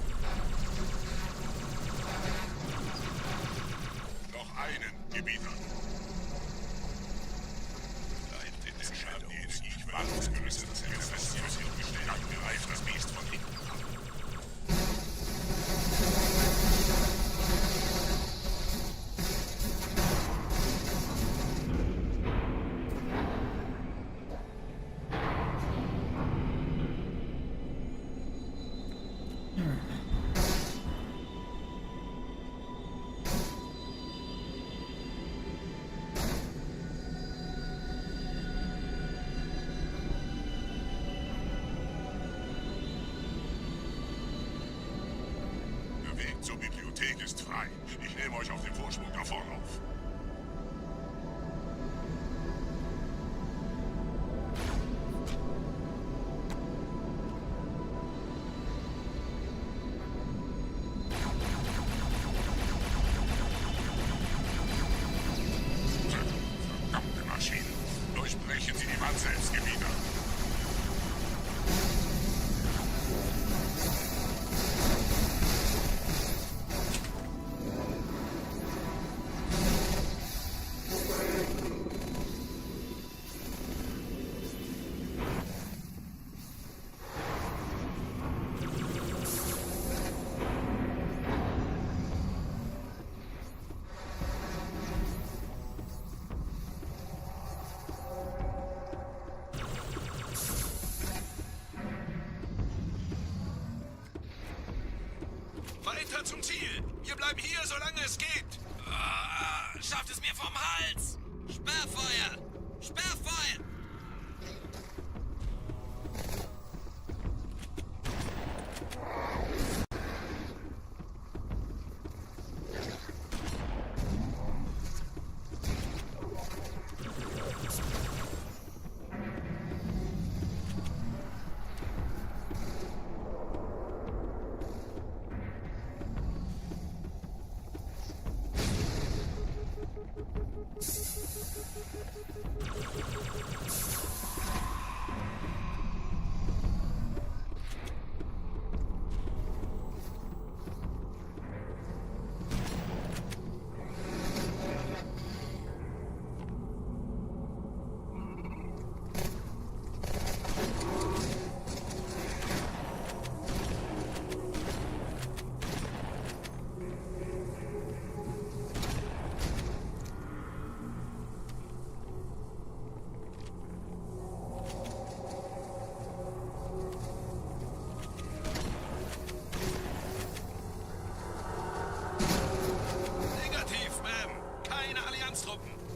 Noch einen, Gebieter. Bleibt in den Schatten die Energiequelle des Shits gestellt. Angreift das Biest von hinten ab. Der Weg zur Bibliothek ist frei. Ich nehme euch auf dem Vorsprung da vorne auf. Verdammte Maschinen. Durchbrechen Sie die Wand selbst, Gebieter. Weiter zum Ziel! Wir bleiben hier, solange es geht! Schafft es mir vom Hals! Sperrfeuer! Sperrfeuer!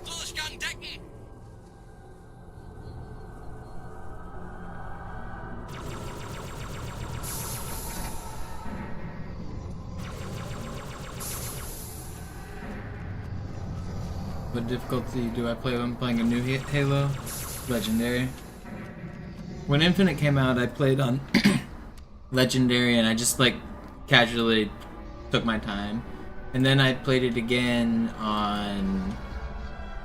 Durchgang decken! What difficulty do I play when playing a new Halo? Legendary. When Infinite came out, I played on Legendary and I just like casually took my time. And then I played it again on...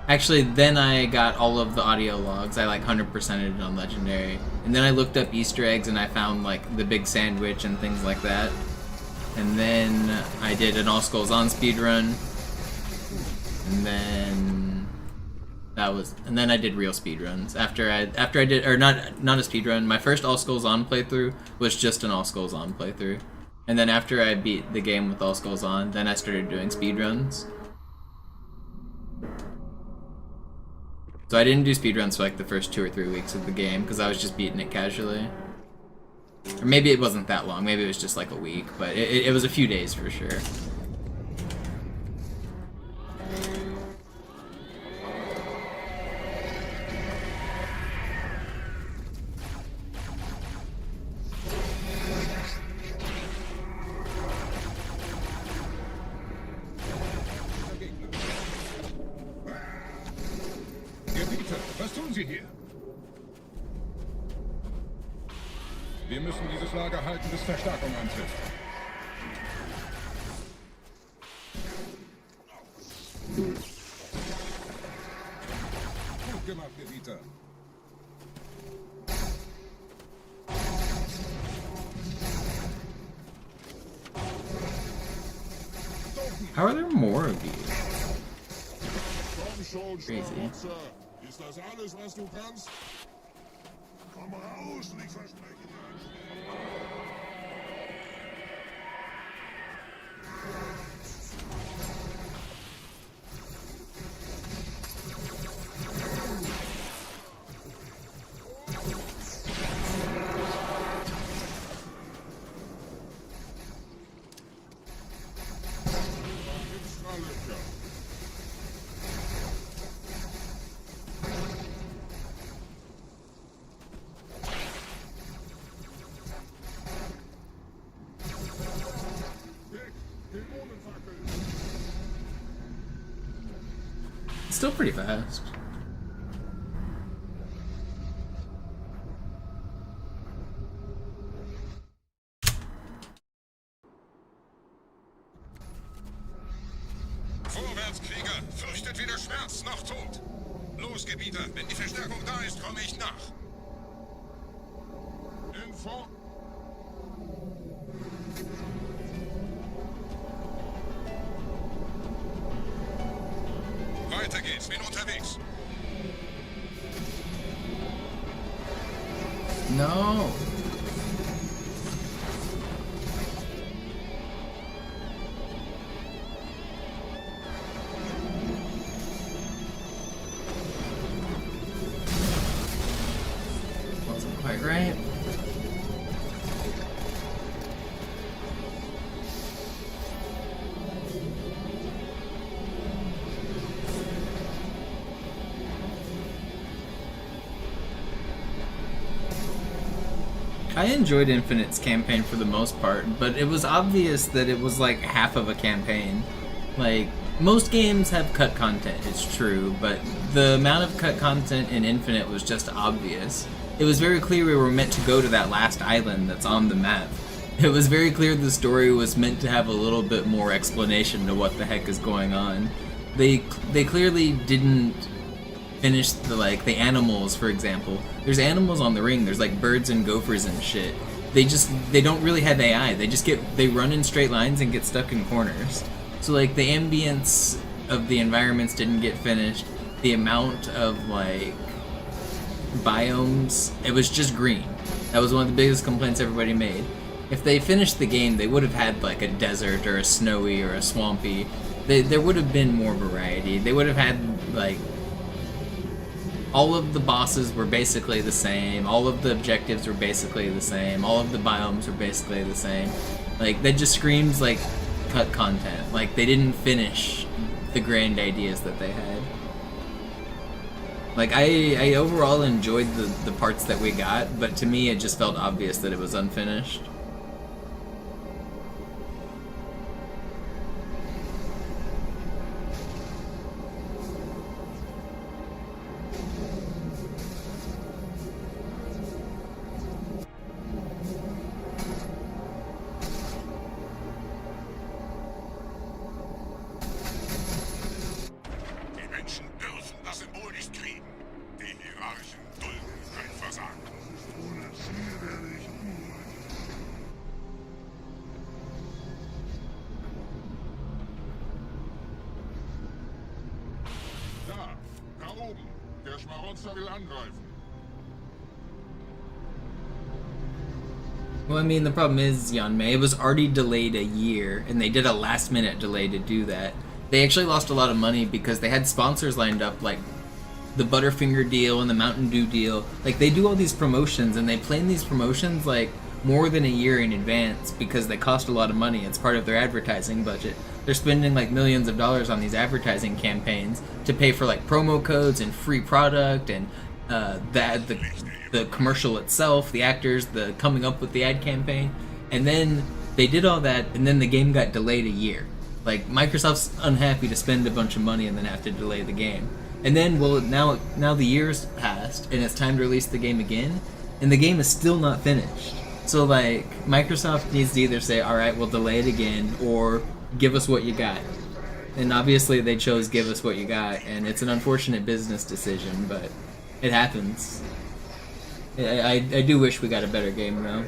Actually, then I got all of the audio logs. I like 100%ed it on Legendary. And then I looked up Easter eggs and I found like the big sandwich and things like that. And then I did an All Skulls On speedrun. And then then I did real speedruns. After I did, or not a speedrun, my first All Skulls On playthrough was just an All Skulls On playthrough. And then after I beat the game with All Skulls On, then I started doing speedruns. So I didn't do speedruns for like the first 2 or 3 weeks of the game, because I was just beating it casually. Or maybe it wasn't that long, maybe it was just like a week, but it was a few days for sure. Was tun Sie hier? Wir müssen dieses Lager halten, bis Verstärkung eintrifft. weiter. How are there more of you? Komm schon, Crazy. Schmarotzer. Ist das alles, was du kannst? Komm raus, nicht versprechen. Still pretty fast. Vorwärts, Krieger! Fürchtet weder Schmerz noch Tod! Los, Gebieter! Wenn die Verstärkung da ist, komme ich nach! Info. Weiter geht's, bin unterwegs! No. Wasn't quite right. I enjoyed Infinite's campaign for the most part, but it was obvious that it was like half of a campaign. Like, most games have cut content, it's true, but the amount of cut content in Infinite was just obvious. It was very clear we were meant to go to that last island that's on the map. It was very clear the story was meant to have a little bit more explanation to what the heck is going on. They clearly didn't finish the animals, for example. There's animals on the ring. There's like birds and gophers and shit. They don't really have AI. They run in straight lines and get stuck in corners. So like the ambience of the environments didn't get finished. The amount of like biomes, it was just green. That was one of the biggest complaints everybody made. If they finished the game, they would have had like a desert or a snowy or a swampy. There would have been more variety. They would have had like all of the bosses were basically the same, all of the objectives were basically the same, all of the biomes were basically the same. Like, that just screams, like, cut content. Like, they didn't finish the grand ideas that they had. Like, I overall enjoyed the parts that we got, but to me it just felt obvious that it was unfinished. Der Schmarotzer will angreifen. Well, I mean, the problem is, Yanmei, it was already delayed a year, and they did a last-minute delay to do that. They actually lost a lot of money because they had sponsors lined up, like the Butterfinger deal and the Mountain Dew deal. Like, they do all these promotions, and they plan these promotions, like, more than a year in advance because they cost a lot of money. It's part of their advertising budget. They're spending like millions of dollars on these advertising campaigns to pay for like promo codes and free product and the commercial itself, the actors, the coming up with the ad campaign. And then they did all that, and then the game got delayed a year. Like, Microsoft's unhappy to spend a bunch of money and then have to delay the game. And then, well, now the year's passed, and it's time to release the game again, and the game is still not finished. So, like, Microsoft needs to either say, alright, we'll delay it again, or give us what you got. And obviously they chose give us what you got, and it's an unfortunate business decision, but It happens. I do wish we got a better game though.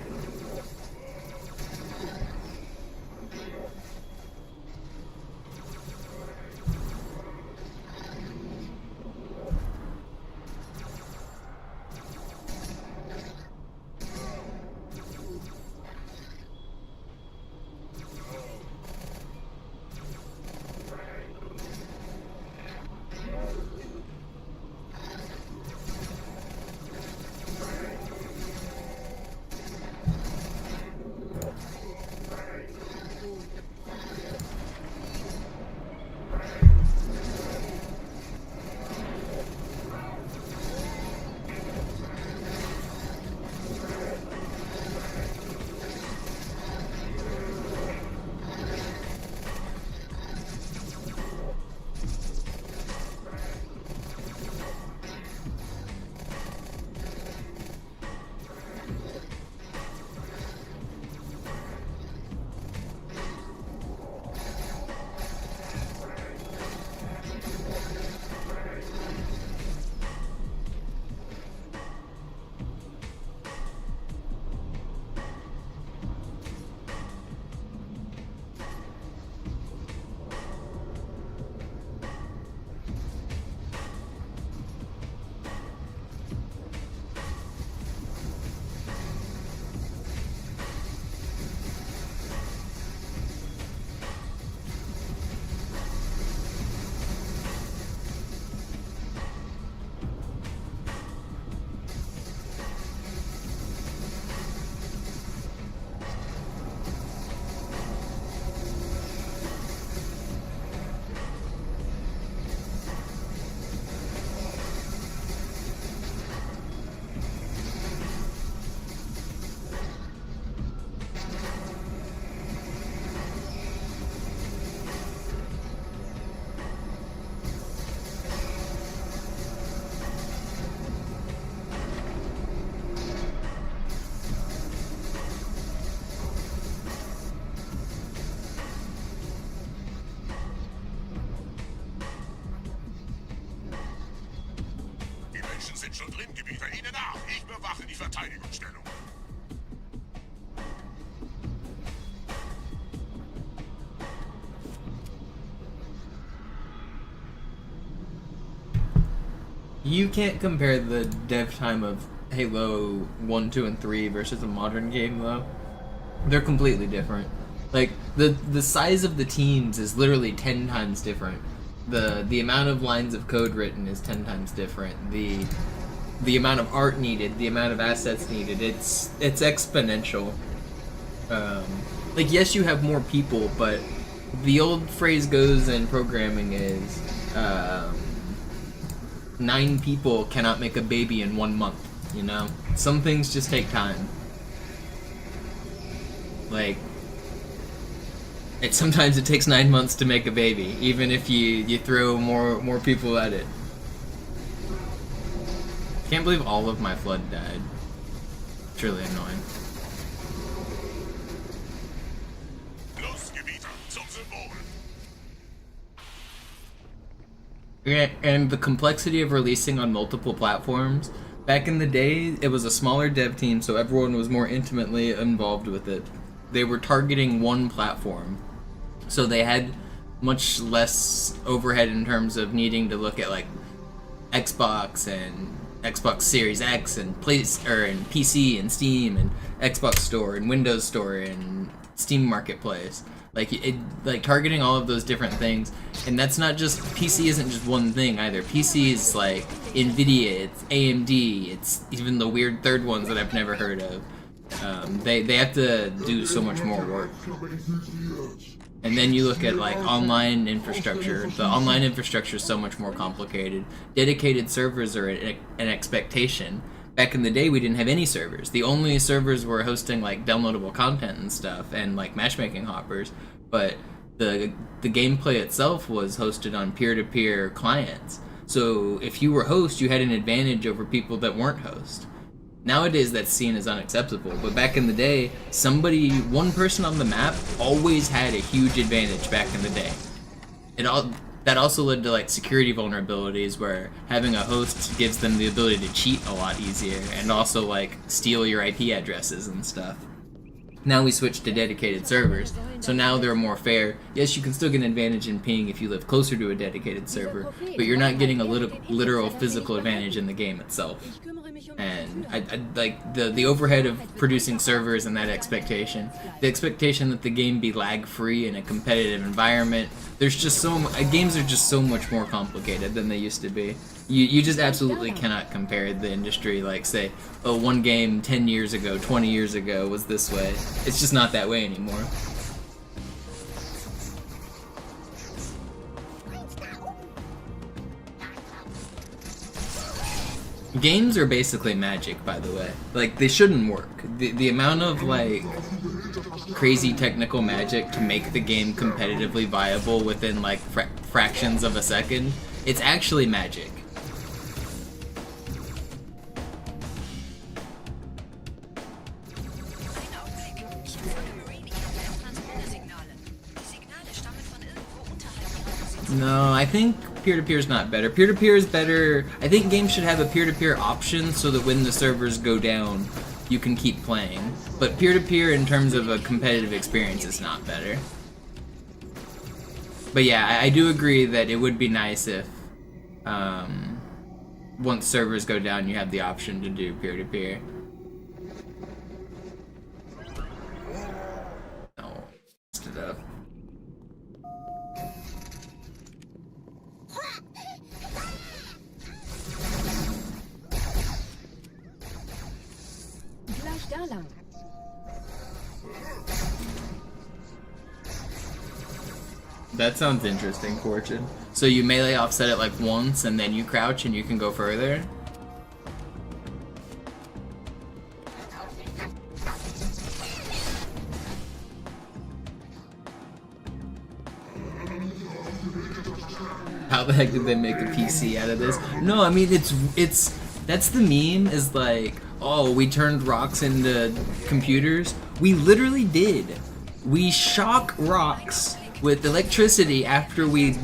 Sind schon drin, Gebieter. Ihnen nach. Ich bewache die Verteidigungsstellung. You can't compare the dev time of Halo 1, 2, and 3 versus a modern game, though. They're completely different. Like, the size of the teams is literally 10 times different. The amount of lines of code written is 10 times different. The amount of art needed, the amount of assets needed, it's exponential. Like, yes, you have more people, but the old phrase goes in programming is 9 people cannot make a baby in 1 month, you know? Some things just take time. Like, sometimes it takes 9 months to make a baby, even if you throw more people at it. Can't believe all of my flood died. It's really annoying. Yeah, and the complexity of releasing on multiple platforms. Back in the day, it was a smaller dev team, so everyone was more intimately involved with it. They were targeting one platform, so they had much less overhead in terms of needing to look at like Xbox and Xbox Series X and and PC and Steam and Xbox Store and Windows Store and Steam Marketplace. Like targeting all of those different things, and that's not just PC. Isn't just one thing either. PC is like Nvidia, it's AMD, it's even the weird third ones that I've never heard of. They have to do so much more work. And then you look at like online infrastructure. The online infrastructure is so much more complicated. Dedicated servers are an expectation. Back in the day, we didn't have any servers. The only servers were hosting like downloadable content and stuff, and like matchmaking hoppers. But the gameplay itself was hosted on peer-to-peer clients. So if you were host, you had an advantage over people that weren't host. Nowadays, that's seen as unacceptable. But back in the day, one person on the map always had a huge advantage. Back in the day, that also led to like security vulnerabilities where having a host gives them the ability to cheat a lot easier and also like steal your IP addresses and stuff. Now we switched to dedicated servers, so now they're more fair. Yes, you can still get an advantage in ping if you live closer to a dedicated server, but you're not getting a literal physical advantage in the game itself. And I like the overhead of producing servers and that expectation, the expectation that the game be lag-free in a competitive environment. There's just games are just so much more complicated than they used to be. You just absolutely cannot compare the industry like, say, oh, one game 10 years ago, 20 years ago was this way. It's just not that way anymore. Games are basically magic, by the way. Like, they shouldn't work. The amount of, like, crazy technical magic to make the game competitively viable within, like, fractions of a second, it's actually magic. No, I think peer-to-peer is not better. Peer-to-peer is better. I think games should have a peer-to-peer option so that when the servers go down, you can keep playing. But peer-to-peer in terms of a competitive experience is not better. But yeah, I do agree that it would be nice if once servers go down, you have the option to do peer-to-peer. No, messed it up. Da lang. That sounds interesting, Fortune. So you melee offset it like once and then you crouch and you can go further? How the heck did they make a PC out of this? No, I mean that's the meme, is like, oh, we turned rocks into computers. We literally did. We shock rocks with electricity after we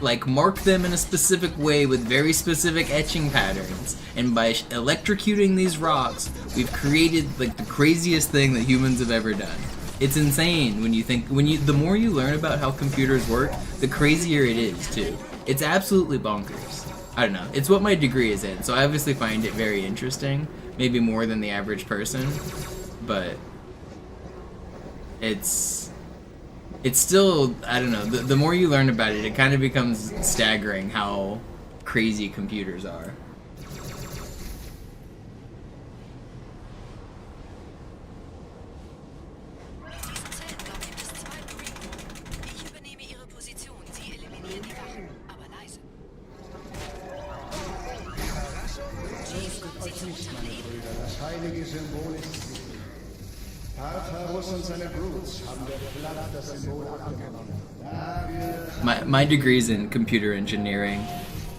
like marked them in a specific way with very specific etching patterns. And by electrocuting these rocks, we've created like the craziest thing that humans have ever done. It's insane when you think, the more you learn about how computers work, the crazier it is too. It's absolutely bonkers. I don't know. It's what my degree is in, so I obviously find it very interesting. Maybe more than the average person, but it's still, I don't know, the more you learn about it, it kind of becomes staggering how crazy computers are. My degree's in computer engineering,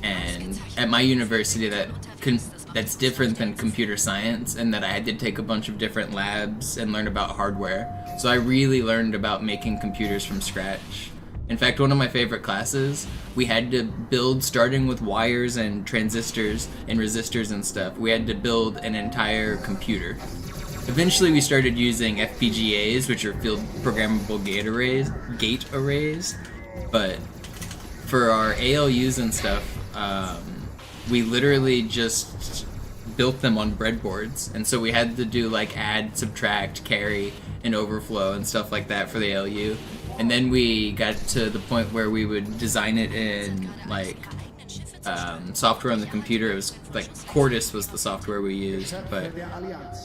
and at my university that's different than computer science, in that I had to take a bunch of different labs and learn about hardware. So I really learned about making computers from scratch. In fact, one of my favorite classes, we had to build, starting with wires and transistors and resistors and stuff, we had to build an entire computer. Eventually we started using FPGAs, which are field programmable gate arrays, but for our ALUs and stuff, we literally just built them on breadboards, and so we had to do like add, subtract, carry, and overflow and stuff like that for the ALU. And then we got to the point where we would design it in like software on the computer. It was like Cordis was the software we used, but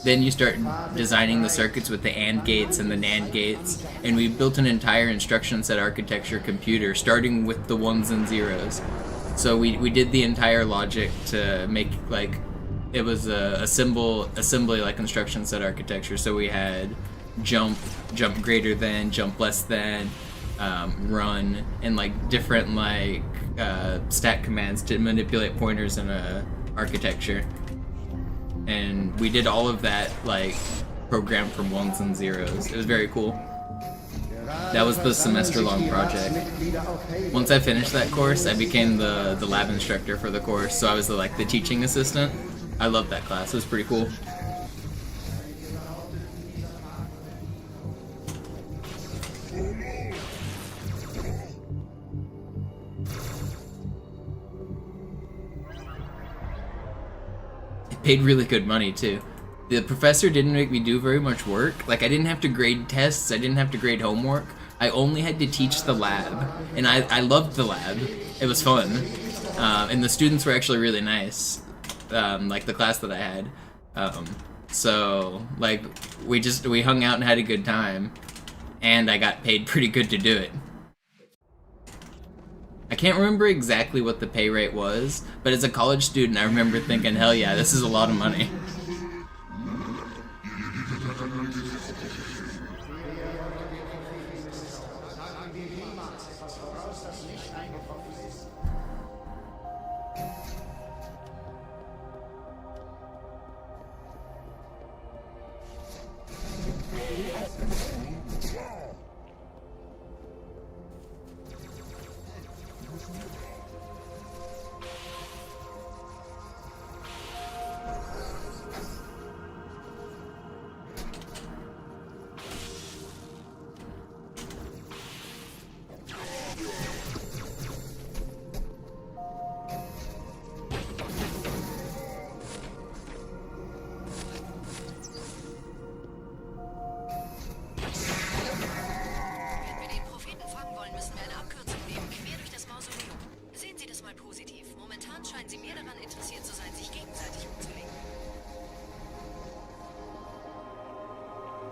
then you start designing the circuits with the AND gates and the NAND gates, and we built an entire instruction set architecture computer starting with the ones and zeros. So we did the entire logic to make, like, it was a assembly like instruction set architecture. So we had jump greater than, jump less than, run, and like different like stat commands to manipulate pointers in a architecture. And we did all of that like programmed from ones and zeros. It was very cool. That was the semester-long project. Once I finished that course, I became the lab instructor for the course, so I was like the teaching assistant. I loved that class. It was pretty cool. It paid really good money too. The professor didn't make me do very much work. Like, I didn't have to grade tests, I didn't have to grade homework. I only had to teach the lab, and I loved the lab. It was fun, and the students were actually really nice, like the class that I had. So, like, we hung out and had a good time, and I got paid pretty good to do it. I can't remember exactly what the pay rate was, but as a college student, I remember thinking, hell yeah, this is a lot of money.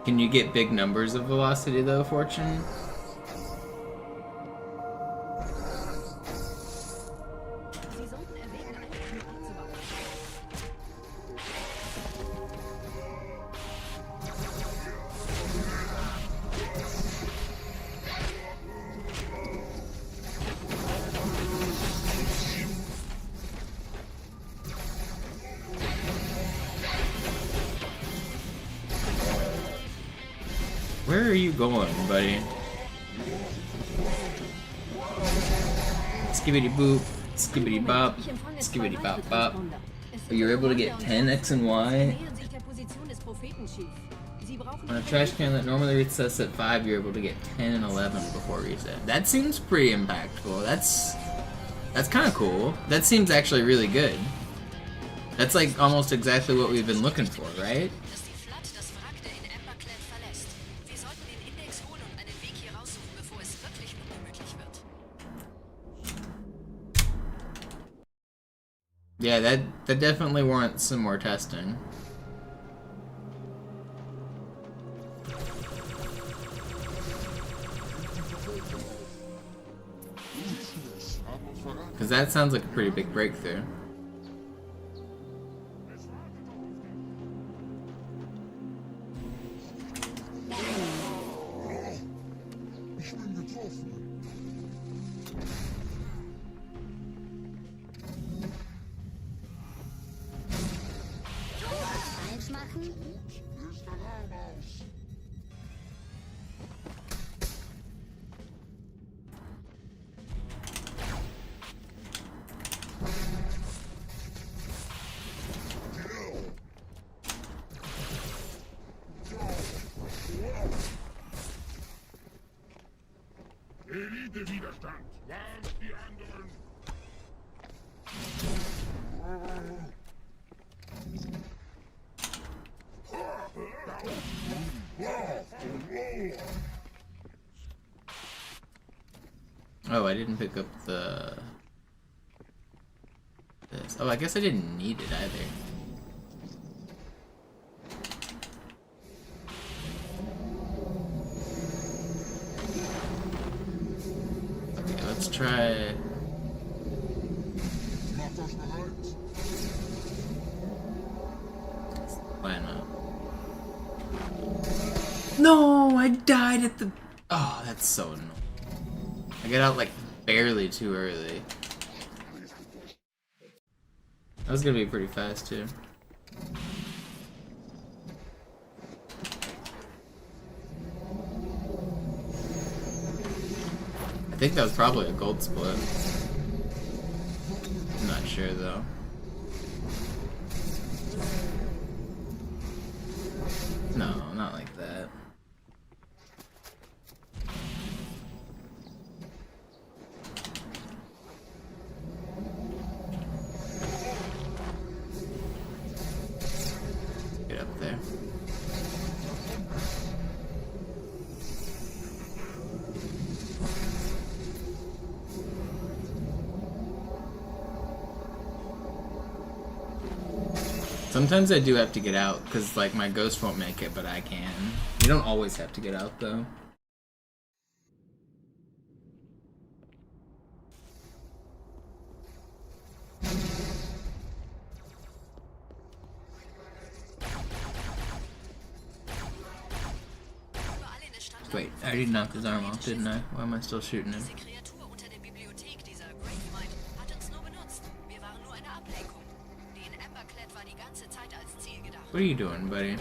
Can you get big numbers of velocity though, Fortune? Where are you going, buddy? Skibbity boop, skibbity bop, skibbity bop bop. Oh, you're able to get 10 X and Y. On a trash can that normally resets at 5, you're able to get 10 and 11 before reset. That seems pretty impactful. That's kind of cool. That seems actually really good. That's like almost exactly what we've been looking for, right? Yeah, that definitely warrants some more testing. Because that sounds like a pretty big breakthrough. Widerstand! Warnt die anderen! Oh, I didn't pick up the... this. Oh, I guess I didn't need it either. Okay, let's try... Why not? No, I died at the... Oh, that's so annoying. I got out like barely too early. That was gonna be pretty fast too. think that was probably a gold split. I'm not sure though. No, not like that. Get up there. Sometimes I do have to get out because like my ghost won't make it, but I can. You don't always have to get out though. Wait, I already knocked his arm off, didn't I? Why am I still shooting him? What are you doing, buddy?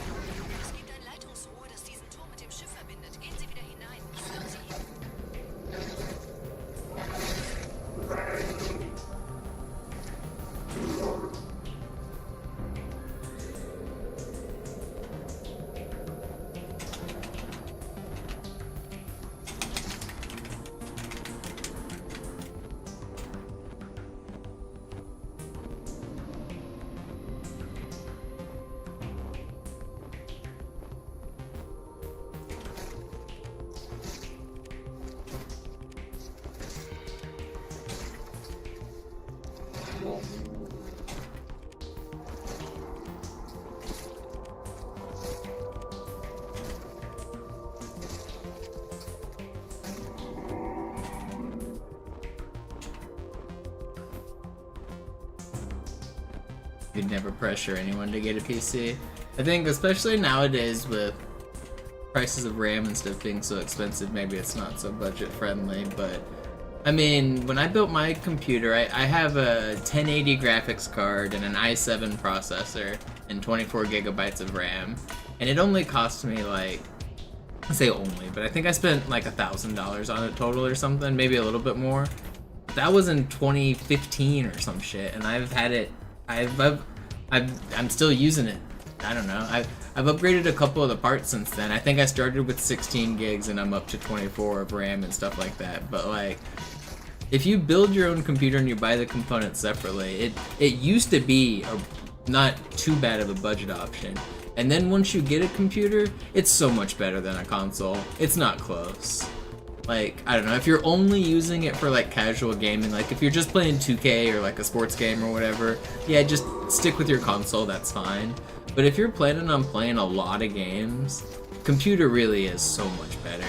You'd never pressure anyone to get a PC. I think especially nowadays with prices of RAM and stuff being so expensive, maybe it's not so budget friendly, but I mean, when I built my computer, I have a 1080 graphics card and an i7 processor and 24 gigabytes of RAM, and it only cost me like, I say only, but I think I spent like $1,000 on it total or something, maybe a little bit more. That was in 2015 or some shit, and I've had it. I'm still using it. I don't know. I've upgraded a couple of the parts since then. I think I started with 16 gigs and I'm up to 24 of RAM and stuff like that. But like, if you build your own computer and you buy the components separately, it used to be a not too bad of a budget option. And then once you get a computer, it's so much better than a console. It's not close. Like, I don't know, if you're only using it for like casual gaming, like if you're just playing 2K or like a sports game or whatever, yeah, just stick with your console, that's fine. But if you're planning on playing a lot of games, computer really is so much better.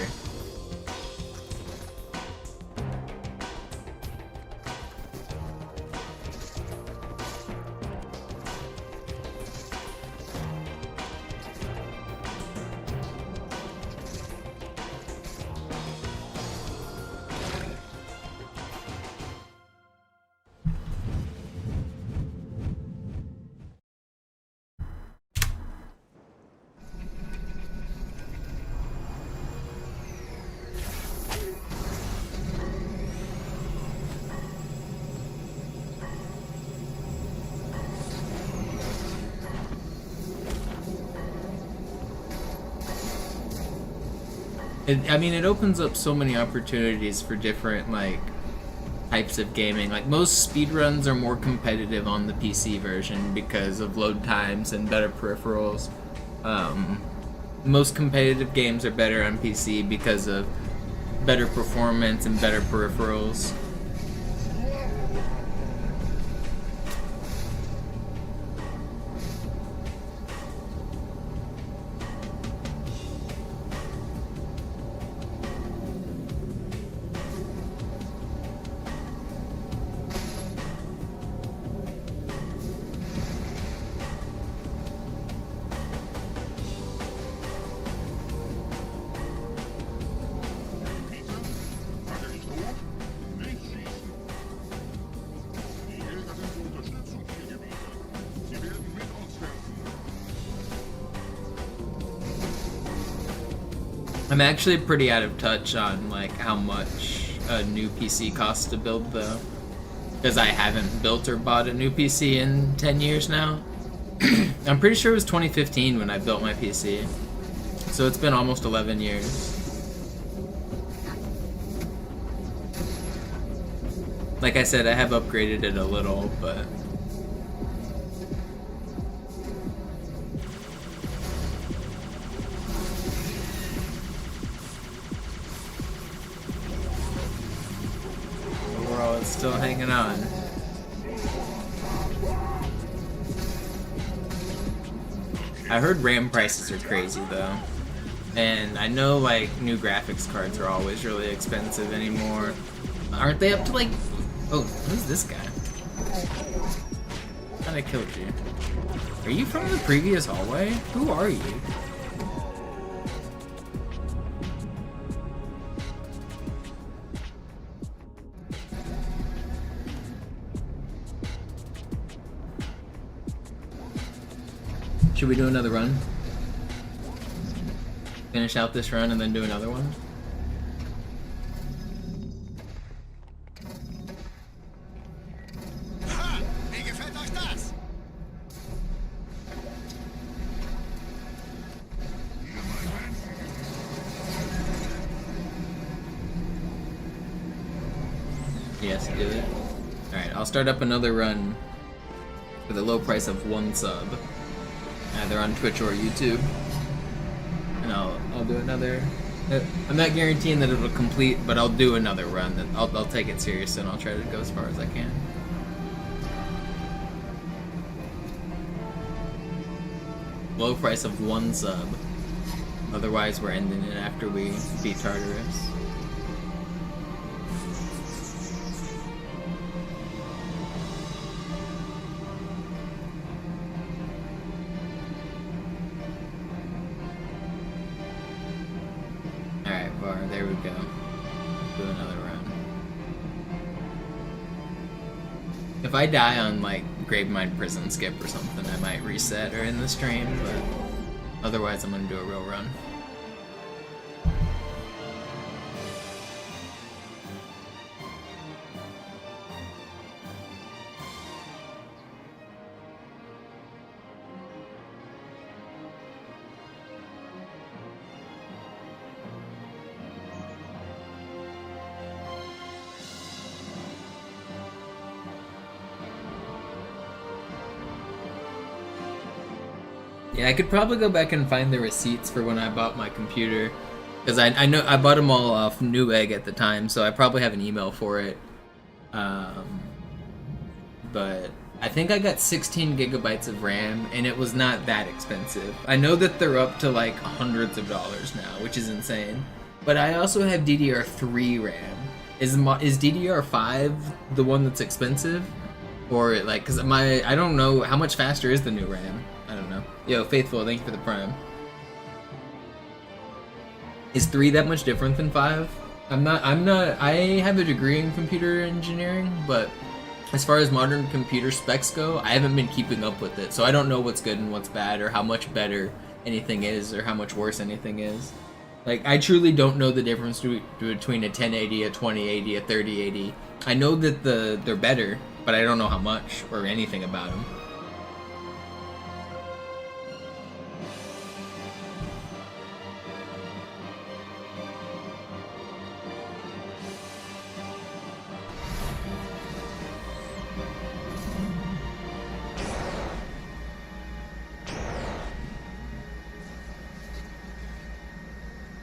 I mean, it opens up so many opportunities for different, like, types of gaming. Like, most speedruns are more competitive on the PC version because of load times and better peripherals. Most competitive games are better on PC because of better performance and better peripherals. I'm actually pretty out of touch on like how much a new PC costs to build though, because I haven't built or bought a new PC in 10 years now. I'm pretty sure it was 2015 when I built my PC, so it's been almost 11 years. Like I said, I have upgraded it a little, but overall it's still hanging on. I heard RAM prices are crazy though, and I know like new graphics cards are always really expensive anymore. Aren't they up to like, oh, who's this guy? I thought I killed you. Are you from the previous hallway? Who are you? Should we do another run? Finish out this run and then do another one? Wie gefällt euch das? Yes, do it. Alright, I'll start up another run for the low price of 1 sub. Either on Twitch or YouTube. And I'll do another. I'm not guaranteeing that it'll complete, but I'll do another run. I'll take it serious and I'll try to go as far as I can. Low price of 1 sub. Otherwise we're ending it after we beat Tartarus. There we go. Do another run. If I die on like Gravemind Prison Skip or something, I might reset or end the stream, but otherwise I'm gonna do a real run. Yeah, I could probably go back and find the receipts for when I bought my computer, because I know I bought them all off Newegg at the time, so I probably have an email for it. But I think I got 16 gigabytes of RAM, and it was not that expensive. I know that they're up to like hundreds of dollars now, which is insane. But I also have DDR3 RAM. Is DDR5 the one that's expensive, or like, because I don't know how much faster is the new RAM. I don't know. Yo, Faithful, thank you for the Prime. Is 3 that much different than 5? I have a degree in computer engineering, but as far as modern computer specs go, I haven't been keeping up with it, so I don't know what's good and what's bad, or how much better anything is, or how much worse anything is. Like, I truly don't know the difference between a 1080, a 2080, a 3080. I know that they're better, but I don't know how much, or anything about them.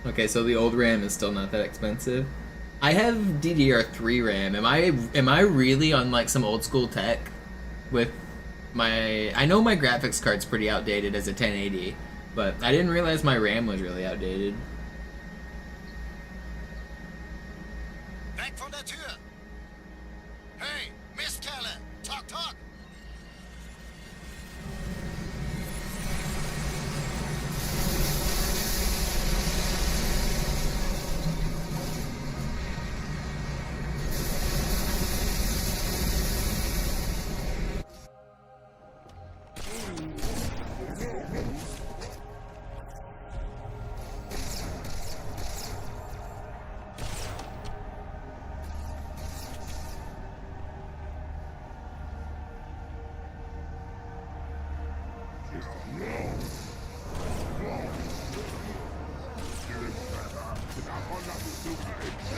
Okay, so the old RAM is still not that expensive. I have DDR3 RAM. Am I really on like some old school tech with my... I know my graphics card's pretty outdated as a 1080, but I didn't realize my RAM was really outdated. Weg von der Tür! Hey, Mistkerle! Talk, talk!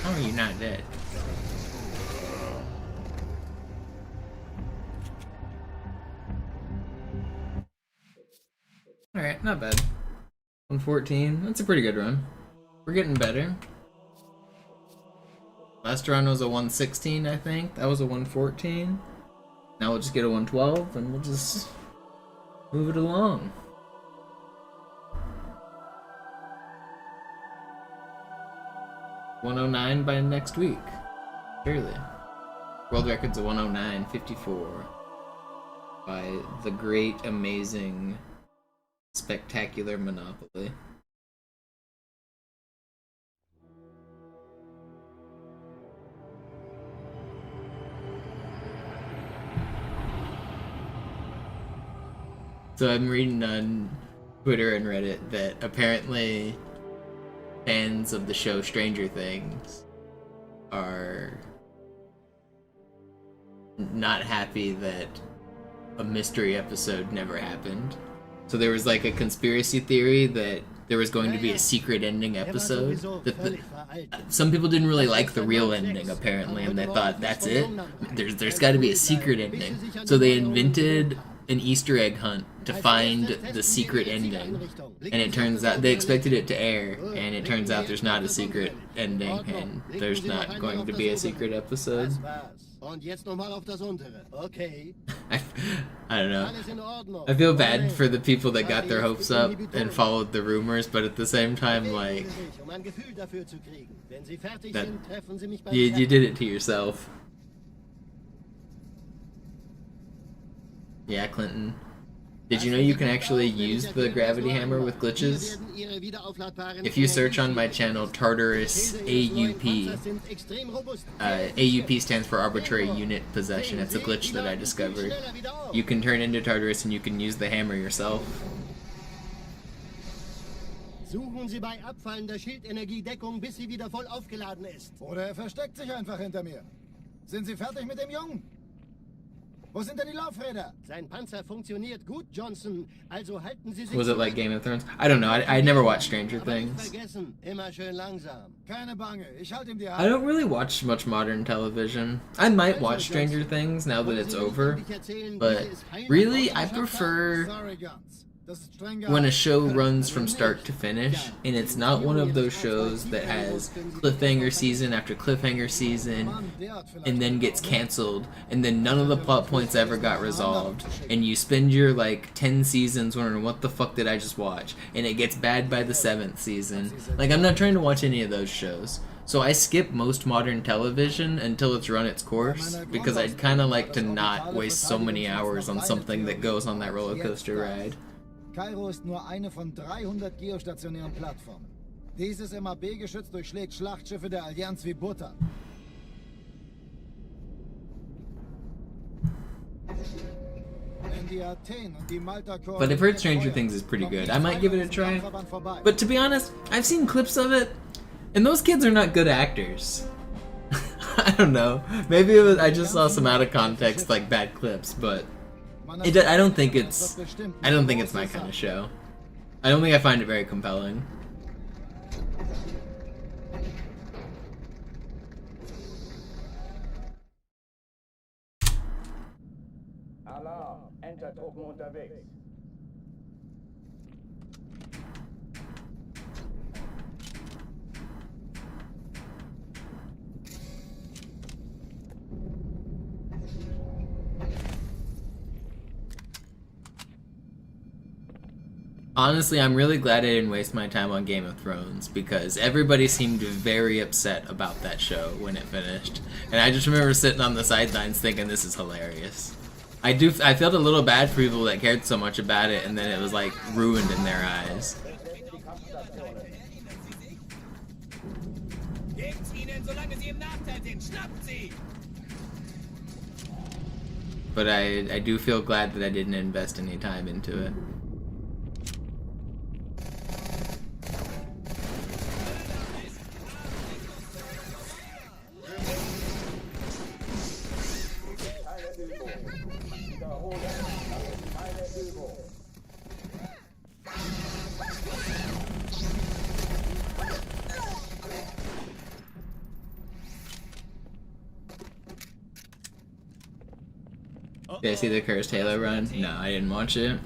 How are you not dead? Alright, not bad. 114, that's a pretty good run. We're getting better. Last run was a 116, I think. That was a 114. Now we'll just get a 112 and we'll just move it along. $109 by next week. Surely. World record's a 109.54 by the great, amazing, spectacular Monopoly. So I'm reading on Twitter and Reddit that apparently fans of the show Stranger Things are not happy that a mystery episode never happened. So there was like a conspiracy theory that there was going to be a secret ending episode. Some people didn't really like the real ending apparently, and they thought that's it. There's got to be a secret ending. So they invented an Easter egg hunt to find the secret ending, and it turns out they expected it to air, and it turns out there's not a secret ending, and there's not going to be a secret episode. I don't know. I feel bad for the people that got their hopes up and followed the rumors, but at the same time, like, you did it to yourself. Yeah, Clinton. Did you know you can actually use the gravity hammer with glitches? If you search on my channel Tartarus AUP, AUP stands for Arbitrary Unit Possession. It's a glitch that I discovered. You can turn into Tartarus and you can use the hammer yourself. Suchen Sie bei abfallender Schildenergiedeckung, bis sie wieder voll aufgeladen ist. Oder versteckt sich einfach hinter mir. Sind Sie fertig mit dem Jungen? Wo sind denn die Laufräder? Sein Panzer funktioniert gut, Johnson. Also halten Sie sich. Was it like Game of Thrones? I don't know. I never watched Stranger Things. Vergessen, immer schön langsam. Keine Bange, ich halte ihm die Hand. I don't really watch much modern television. I might watch Stranger Things now that it's over, but really I prefer when a show runs from start to finish, and it's not one of those shows that has cliffhanger season after cliffhanger season and then gets canceled and then none of the plot points ever got resolved and you spend your like 10 seasons wondering what the fuck did I just watch, and it gets bad by the 7th season. Like, I'm not trying to watch any of those shows. So I skip most modern television until it's run its course, because I'd kind of like to not waste so many hours on something that goes on that roller coaster ride. Kairo ist nur eine von 300 geostationären Plattformen. Dieses MAB-Geschütz durchschlägt Schlachtschiffe der Allianz wie Butter. But I've heard Stranger Things is pretty good. I might give it a try. But to be honest, I've seen clips of it, and those kids are not good actors. I don't know. Maybe it was, I just saw some out of context, like, bad clips, but I don't think it's my kind of show. I don't think I find it very compelling. Alarm, Entertruppen unterwegs. Honestly, I'm really glad I didn't waste my time on Game of Thrones, because everybody seemed very upset about that show when it finished. And I just remember sitting on the sidelines thinking, this is hilarious. I felt a little bad for people that cared so much about it, and then it was like ruined in their eyes. But I do feel glad that I didn't invest any time into it. Did I see the Cursed Halo run? No, I didn't watch it.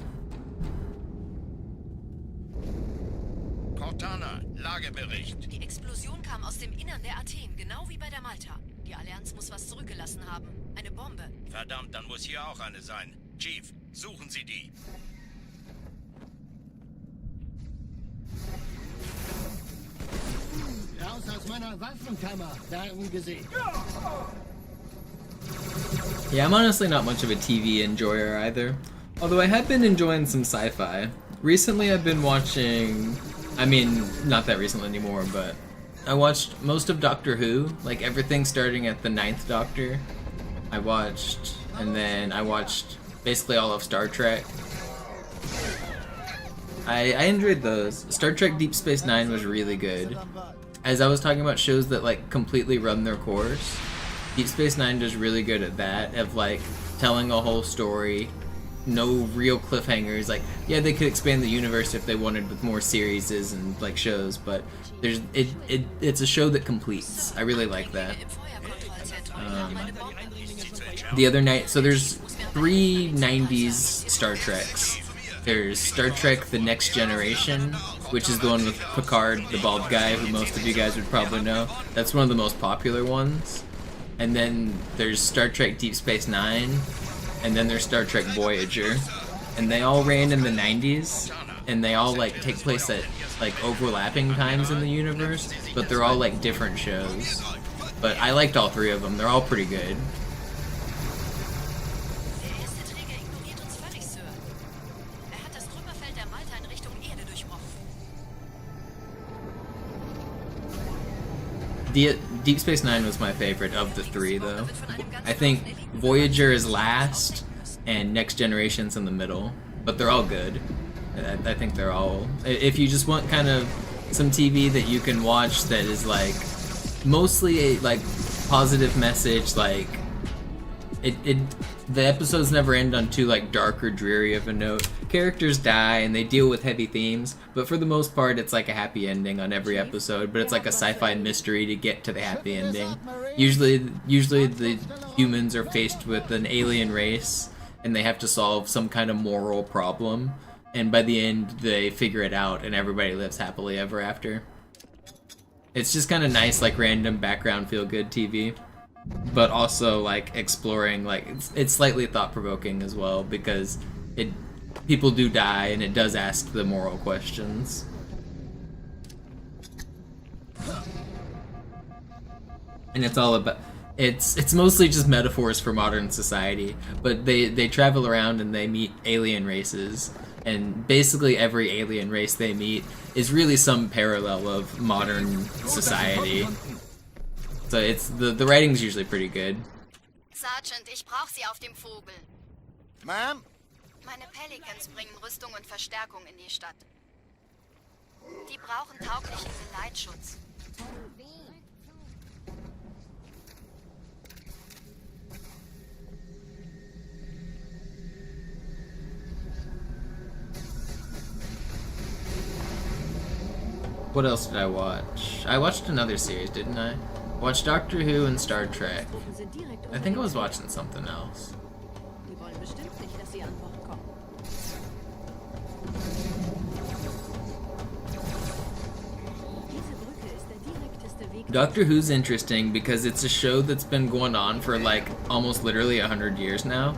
Cortana, Lagebericht. Die Explosion kam aus dem Innern der Athen, genau wie bei der Malta. Die Allianz muss was zurückgelassen haben. Eine Bombe. Verdammt, dann muss hier auch eine sein. Chief, suchen Sie die. Raus aus meiner Waffenkammer, Darm gesehen. Yeah, I'm honestly not much of a TV enjoyer either. Although I have been enjoying some sci-fi. Recently I've been watching... I mean, not that recently anymore, but... I watched most of Doctor Who, like everything starting at the 9th Doctor. I watched... and then I watched basically all of Star Trek. I enjoyed those. Star Trek Deep Space Nine was really good. As I was talking about shows that like completely run their course, Deep Space Nine does really good at that, of like telling a whole story, no real cliffhangers. Like, yeah, they could expand the universe if they wanted with more series and like shows, but there's it's a show that completes. I really like that. The other night, so there's 3 90s Star Treks. There's Star Trek The Next Generation, which is the one with Picard, the bald guy, who most of you guys would probably know. That's one of the most popular ones. And then there's Star Trek Deep Space Nine, and then there's Star Trek Voyager. And they all ran in the 90s, and they all like take place at like overlapping times in the universe, but they're all like different shows. But I liked all 3 of them. They're all pretty good. Deep Space Nine was my favorite of the 3, though. I think Voyager is last, and Next Generation's in the middle, but they're all good. I think they're all... If you just want kind of some TV that you can watch that is like mostly a like positive message, like the episodes never end on too like dark or dreary of a note. Characters die and they deal with heavy themes, but for the most part it's like a happy ending on every episode, but it's like a sci-fi mystery to get to the happy ending. Usually the humans are faced with an alien race and they have to solve some kind of moral problem, and by the end they figure it out and everybody lives happily ever after. It's just kind of nice, like random background feel-good TV, but also like exploring, like it's slightly thought-provoking as well, because people do die and it does ask the moral questions. And it's all about, it's mostly just metaphors for modern society, but they travel around and they meet alien races, and basically every alien race they meet is really some parallel of modern society. So it's the writing's usually pretty good. Sergeant, ich brauch Sie auf dem Vogel. Ma'am? Meine Pelicans bringen Rüstung und Verstärkung in die Stadt. Die brauchen tauglichen Geleitschutz. What else did I watch? I watched another series, didn't I? I watched Doctor Who and Star Trek. I think I was watching something else. Doctor Who's interesting because it's a show that's been going on for like almost literally 100 years now.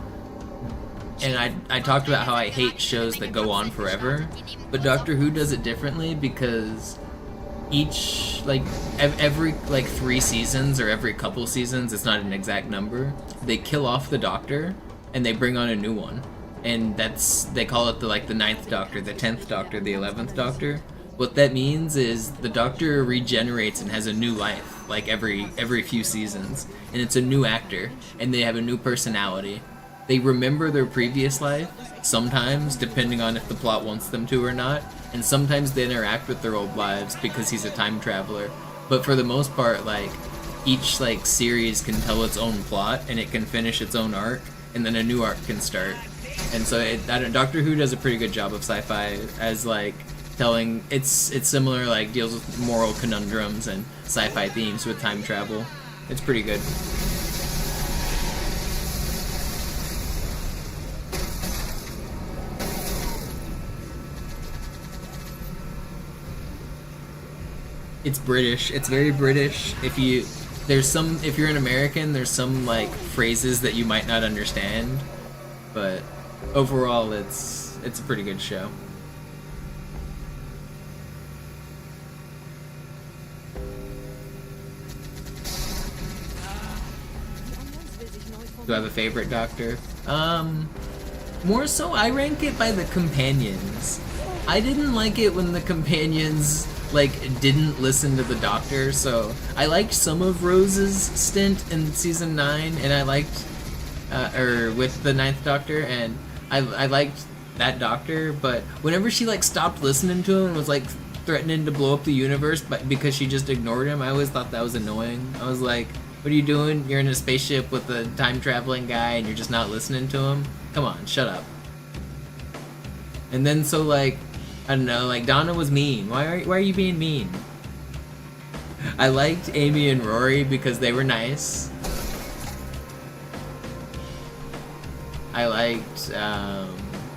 And I talked about how I hate shows that go on forever, but Doctor Who does it differently because each, like, every, like, 3 seasons or every couple seasons, it's not an exact number, they kill off the Doctor and they bring on a new one. And they call it the 9th Doctor, the 10th Doctor, the 11th Doctor. What that means is the Doctor regenerates and has a new life, like every few seasons. And it's a new actor, and they have a new personality. They remember their previous life, sometimes, depending on if the plot wants them to or not, and sometimes they interact with their old lives because he's a time traveler. But for the most part, like, each, like, series can tell its own plot, and it can finish its own arc, and then a new arc can start. And so Doctor Who does a pretty good job of sci-fi as, like, telling, it's similar, like, deals with moral conundrums and sci-fi themes with time travel. It's pretty good. It's British. It's very British. If you're an American, there's some like phrases that you might not understand, but overall it's a pretty good show. Do I have a favorite Doctor? More so I rank it by the companions. I didn't like it when the companions like didn't listen to the Doctor, so I liked some of Rose's stint in season 9, and I liked or with the 9th Doctor, and I liked that Doctor, but whenever she like stopped listening to him and was like threatening to blow up the universe because she just ignored him, I always thought that was annoying. I was like, what are you doing? You're in a spaceship with a time-traveling guy and you're just not listening to him? Come on, shut up. And then so like, I don't know, like Donna was mean. Why are you being mean? I liked Amy and Rory because they were nice. I liked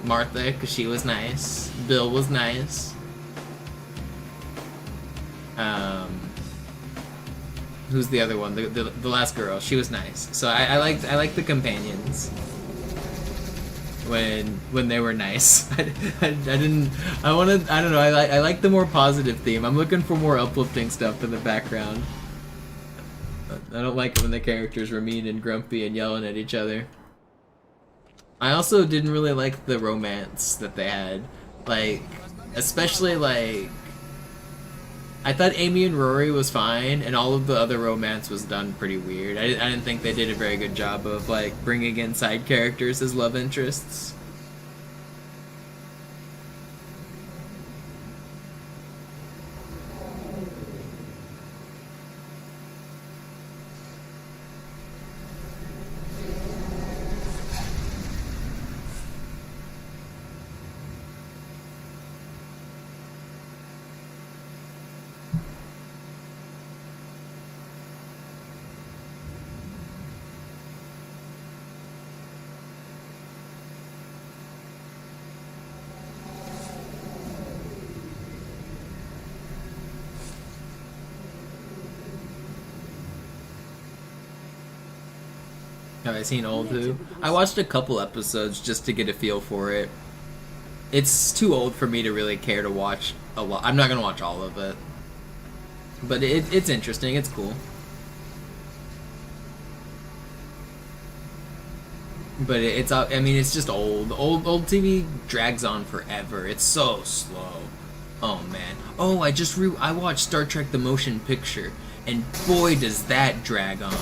Martha because she was nice. Bill was nice. Who's the other one? The last girl. She was nice. So I liked the companions when they were nice. I don't know. I like the more positive theme. I'm looking for more uplifting stuff in the background. I don't like it when the characters were mean and grumpy and yelling at each other. I also didn't really like the romance that they had. Like, especially like, I thought Amy and Rory was fine, and all of the other romance was done pretty weird. I didn't think they did a very good job of like bringing in side characters as love interests. Have I seen Old Who? I watched a couple episodes just to get a feel for it. It's too old for me to really care to watch a lot. I'm not gonna watch all of it, but it's interesting. It's cool. But I mean, it's just old. Old TV drags on forever. It's so slow. Oh man. Oh, I watched Star Trek: The Motion Picture, and boy does that drag on.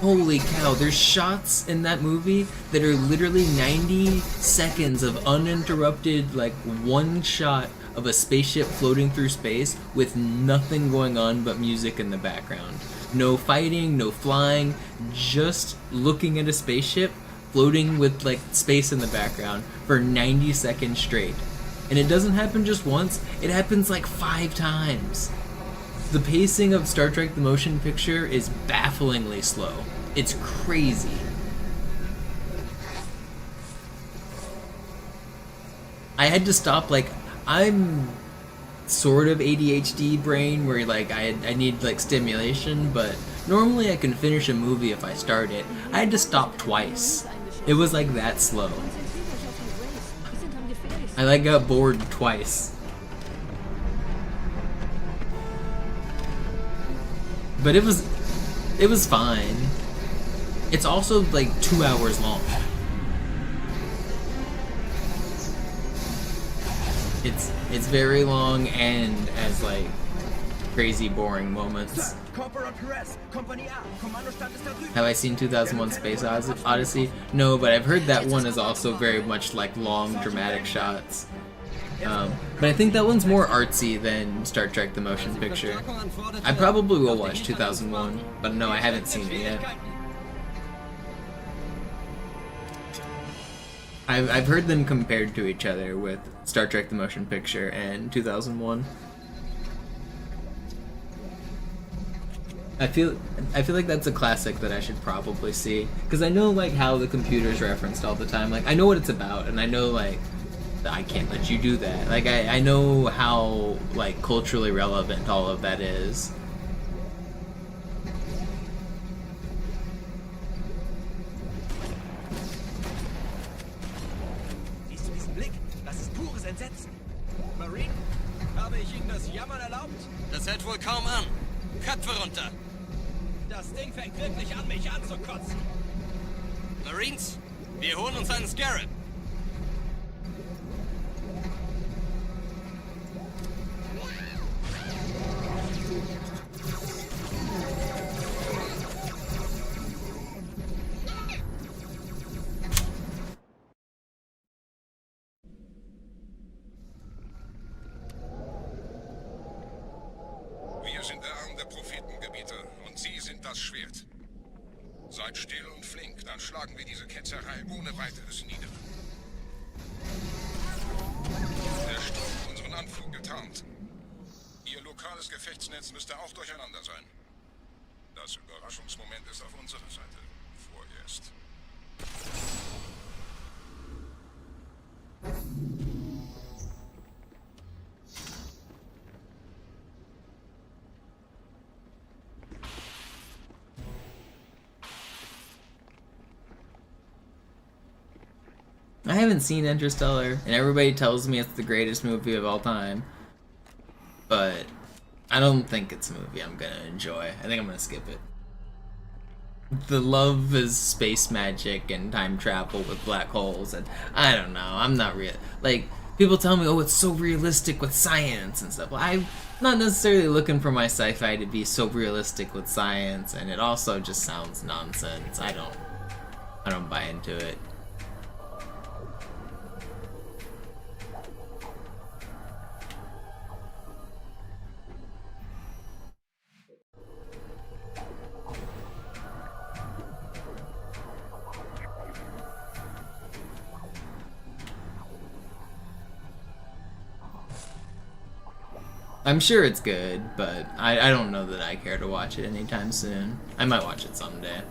Holy cow, there's shots in that movie that are literally 90 seconds of uninterrupted, like, one shot of a spaceship floating through space with nothing going on but music in the background. No fighting, no flying, just looking at a spaceship floating with, like, space in the background for 90 seconds straight. And it doesn't happen just once, it happens like 5 times. The pacing of Star Trek: The Motion Picture is bafflingly slow. It's crazy. I had to stop, like, I'm sort of ADHD brain where, like, I need, like, stimulation, but normally I can finish a movie if I start it. I had to stop twice. It was, like, that slow. I, like, got bored twice. But it was fine. It's also like 2 hours long. It's very long and has like crazy boring moments. Have I seen 2001 Space Odyssey? No, but I've heard that one is also very much like long dramatic shots. But I think that one's more artsy than Star Trek: The Motion Picture. I probably will watch 2001, but no, I haven't seen it yet. I've heard them compared to each other with Star Trek: The Motion Picture and 2001. I feel like that's a classic that I should probably see, because I know like how the computer's referenced all the time. Like I know what it's about, and I know like I can't let you do that. Like, I know how, like, culturally relevant all of that is. Siehst du diesen Blick? Das ist pures Entsetzen. Marine, habe ich Ihnen das Jammern erlaubt? Das hält wohl kaum an. Köpfe runter. Das Ding fängt wirklich an, mich anzukotzen. Marines, wir holen uns einen Scarab. Wir sind der Arm der Prophetengebiete und Sie sind das Schwert. Seid still und flink, dann schlagen wir diese Ketzerei ohne weiteres nieder. Der Sturm hat unseren Anflug getarnt. Ihr lokales Gefechtsnetz müsste auch durcheinander sein. Das Überraschungsmoment ist auf unserer Seite. Vorerst. I haven't seen Interstellar, and everybody tells me it's the greatest movie of all time. But I don't think it's a movie I'm gonna enjoy. I think I'm gonna skip it. The love is space magic and time travel with black holes, and I don't know, I'm not real. Like, people tell me, oh, it's so realistic with science and stuff. Well, I'm not necessarily looking for my sci-fi to be so realistic with science, and it also just sounds nonsense. I don't buy into it. I'm sure it's good, but I don't know that I care to watch it anytime soon. I might watch it someday.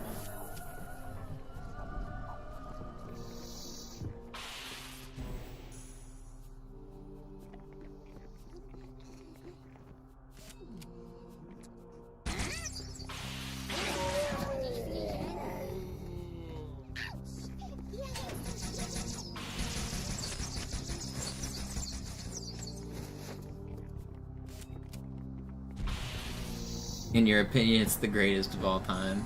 In your opinion, it's the greatest of all time?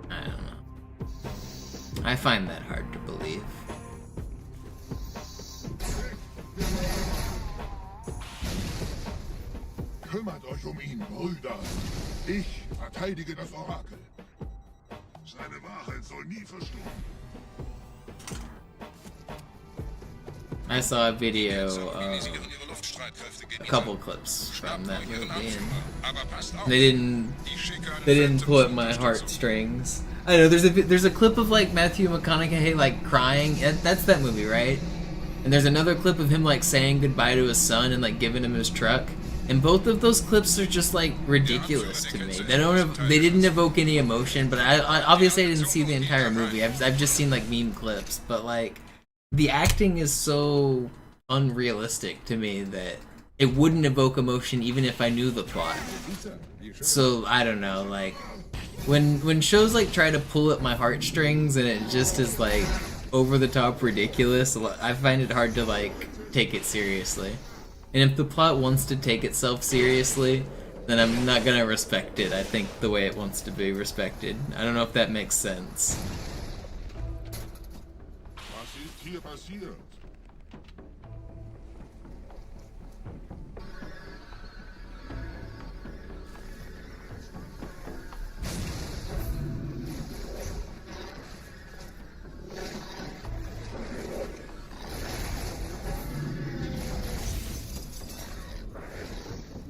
I don't know. I find that hard to believe. Kümmert euch ihn, Brüder. Ich verteidige das Orakel. Seine Wahrheit soll nie verstummen. I saw a video, a couple clips from that movie, and they didn't pull at my heartstrings. I don't know. There's a clip of like Matthew McConaughey like crying. That's that movie, right? And there's another clip of him like saying goodbye to his son and like giving him his truck. And both of those clips are just like ridiculous to me. They didn't evoke any emotion. But I obviously I didn't see the entire movie. I've just seen like meme clips. But like, the acting is so unrealistic to me that it wouldn't evoke emotion even if I knew the plot. So I don't know, like when shows like try to pull at my heartstrings and it just is like over the top ridiculous, I find it hard to like take it seriously. And if the plot wants to take itself seriously, then I'm not gonna respect it. I think the way it wants to be respected. I don't know if that makes sense. Hier passiert.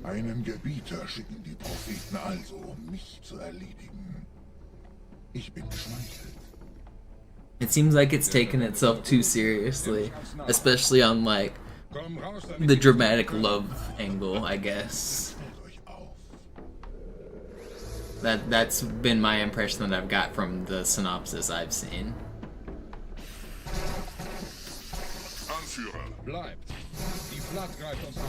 Einen Gebieter schicken die Propheten also, um mich zu erledigen. Ich bin geschmeichelt. It seems like it's taking itself too seriously, especially on like the dramatic love angle, I guess. That's been my impression that I've got from the synopsis I've seen. Führer. Bleibt. Die Flood greift uns an.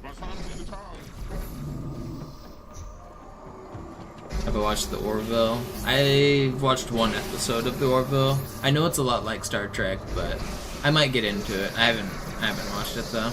Was haben Sie getan? Have I watched the Orville? I watched one episode of the Orville. I know it's a lot like Star Trek, but I might get into it. I haven't watched it though.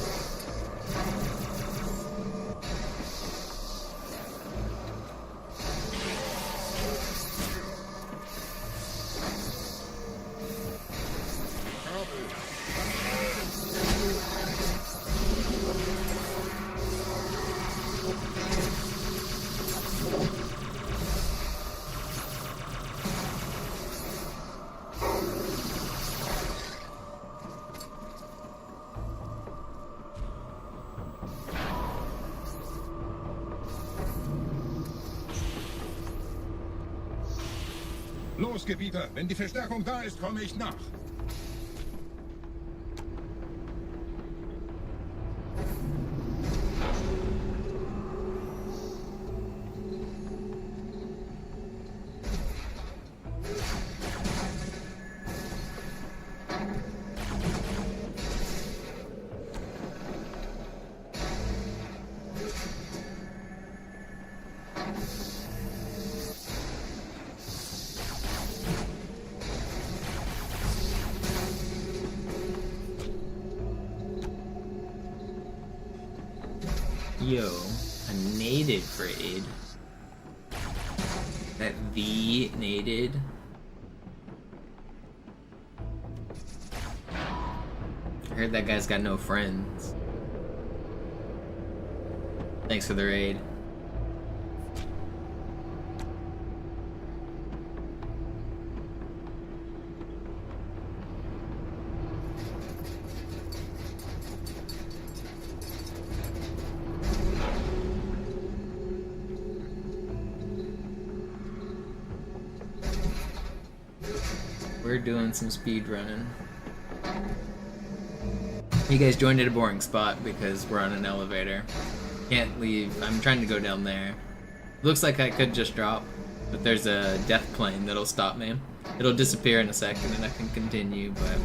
Los, Gebieter. Wenn die Verstärkung da ist, komme ich nach. Yo, a native raid. That V nated. I heard that guy's got no friends. Thanks for the raid. We're doing some speed running. You guys joined at a boring spot because we're on an elevator. Can't leave. I'm trying to go down there. Looks like I could just drop, but there's a death plane that'll stop me. It'll disappear in a second and I can continue, but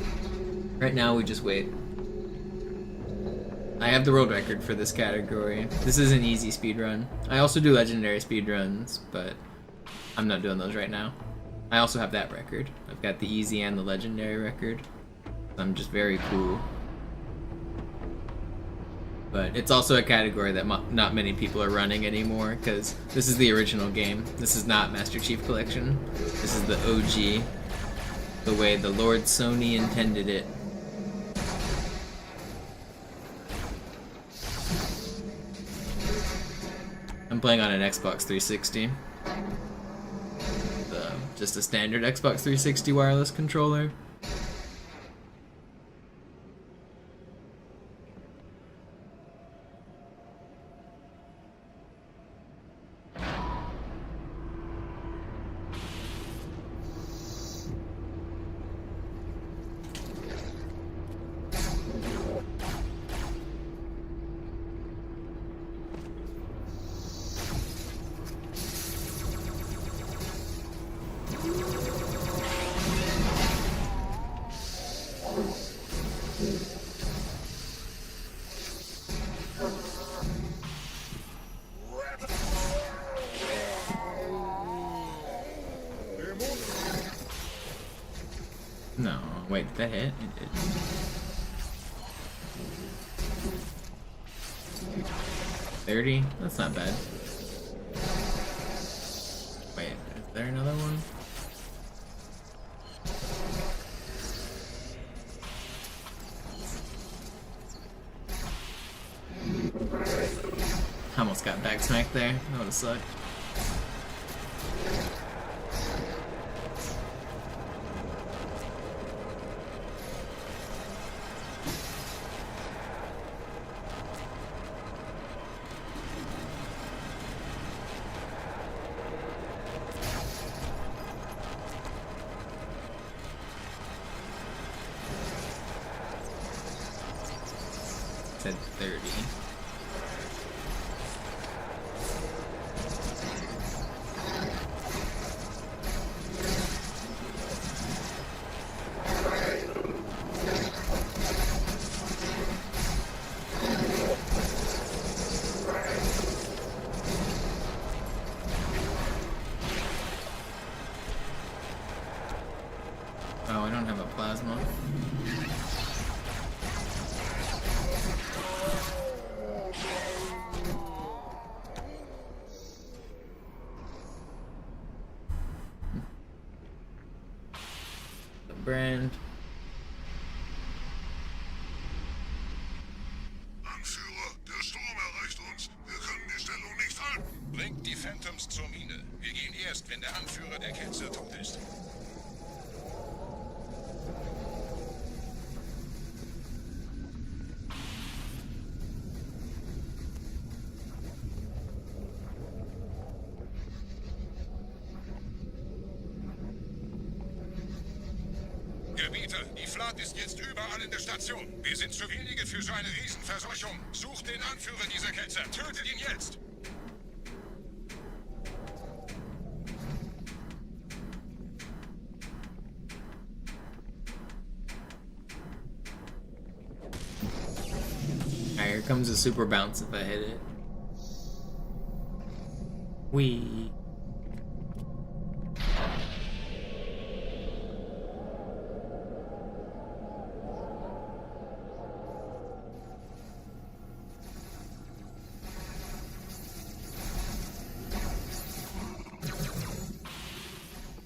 right now we just wait. I have the world record for this category. This is an easy speedrun. I also do legendary speedruns, but I'm not doing those right now. I also have that record. I've got the easy and the legendary record. I'm just very cool. But it's also a category that not many people are running anymore, because this is the original game. This is not Master Chief Collection. This is the OG, the way the Lord Sony intended it. I'm playing on an Xbox 360. Just a standard Xbox 360 wireless controller. No, wait, did that hit? It did. $30? That's not bad. Wait, is there another one? Almost got back smacked there. That would've sucked. Said 30. Brand. Anführer, der Sturm erreicht uns. Wir können die Stellung nicht halten. Bringt die Phantoms zur Mine. Wir gehen erst, wenn der Anführer der Ketzer tot ist. Gebieter, die Flat ist jetzt überall in der Station. Wir sind zu wenige für so eine Riesenverseuchung. Sucht den Anführer dieser Ketzer. Tötet ihn jetzt! Alright, here comes a super bounce if I hit it. Wee.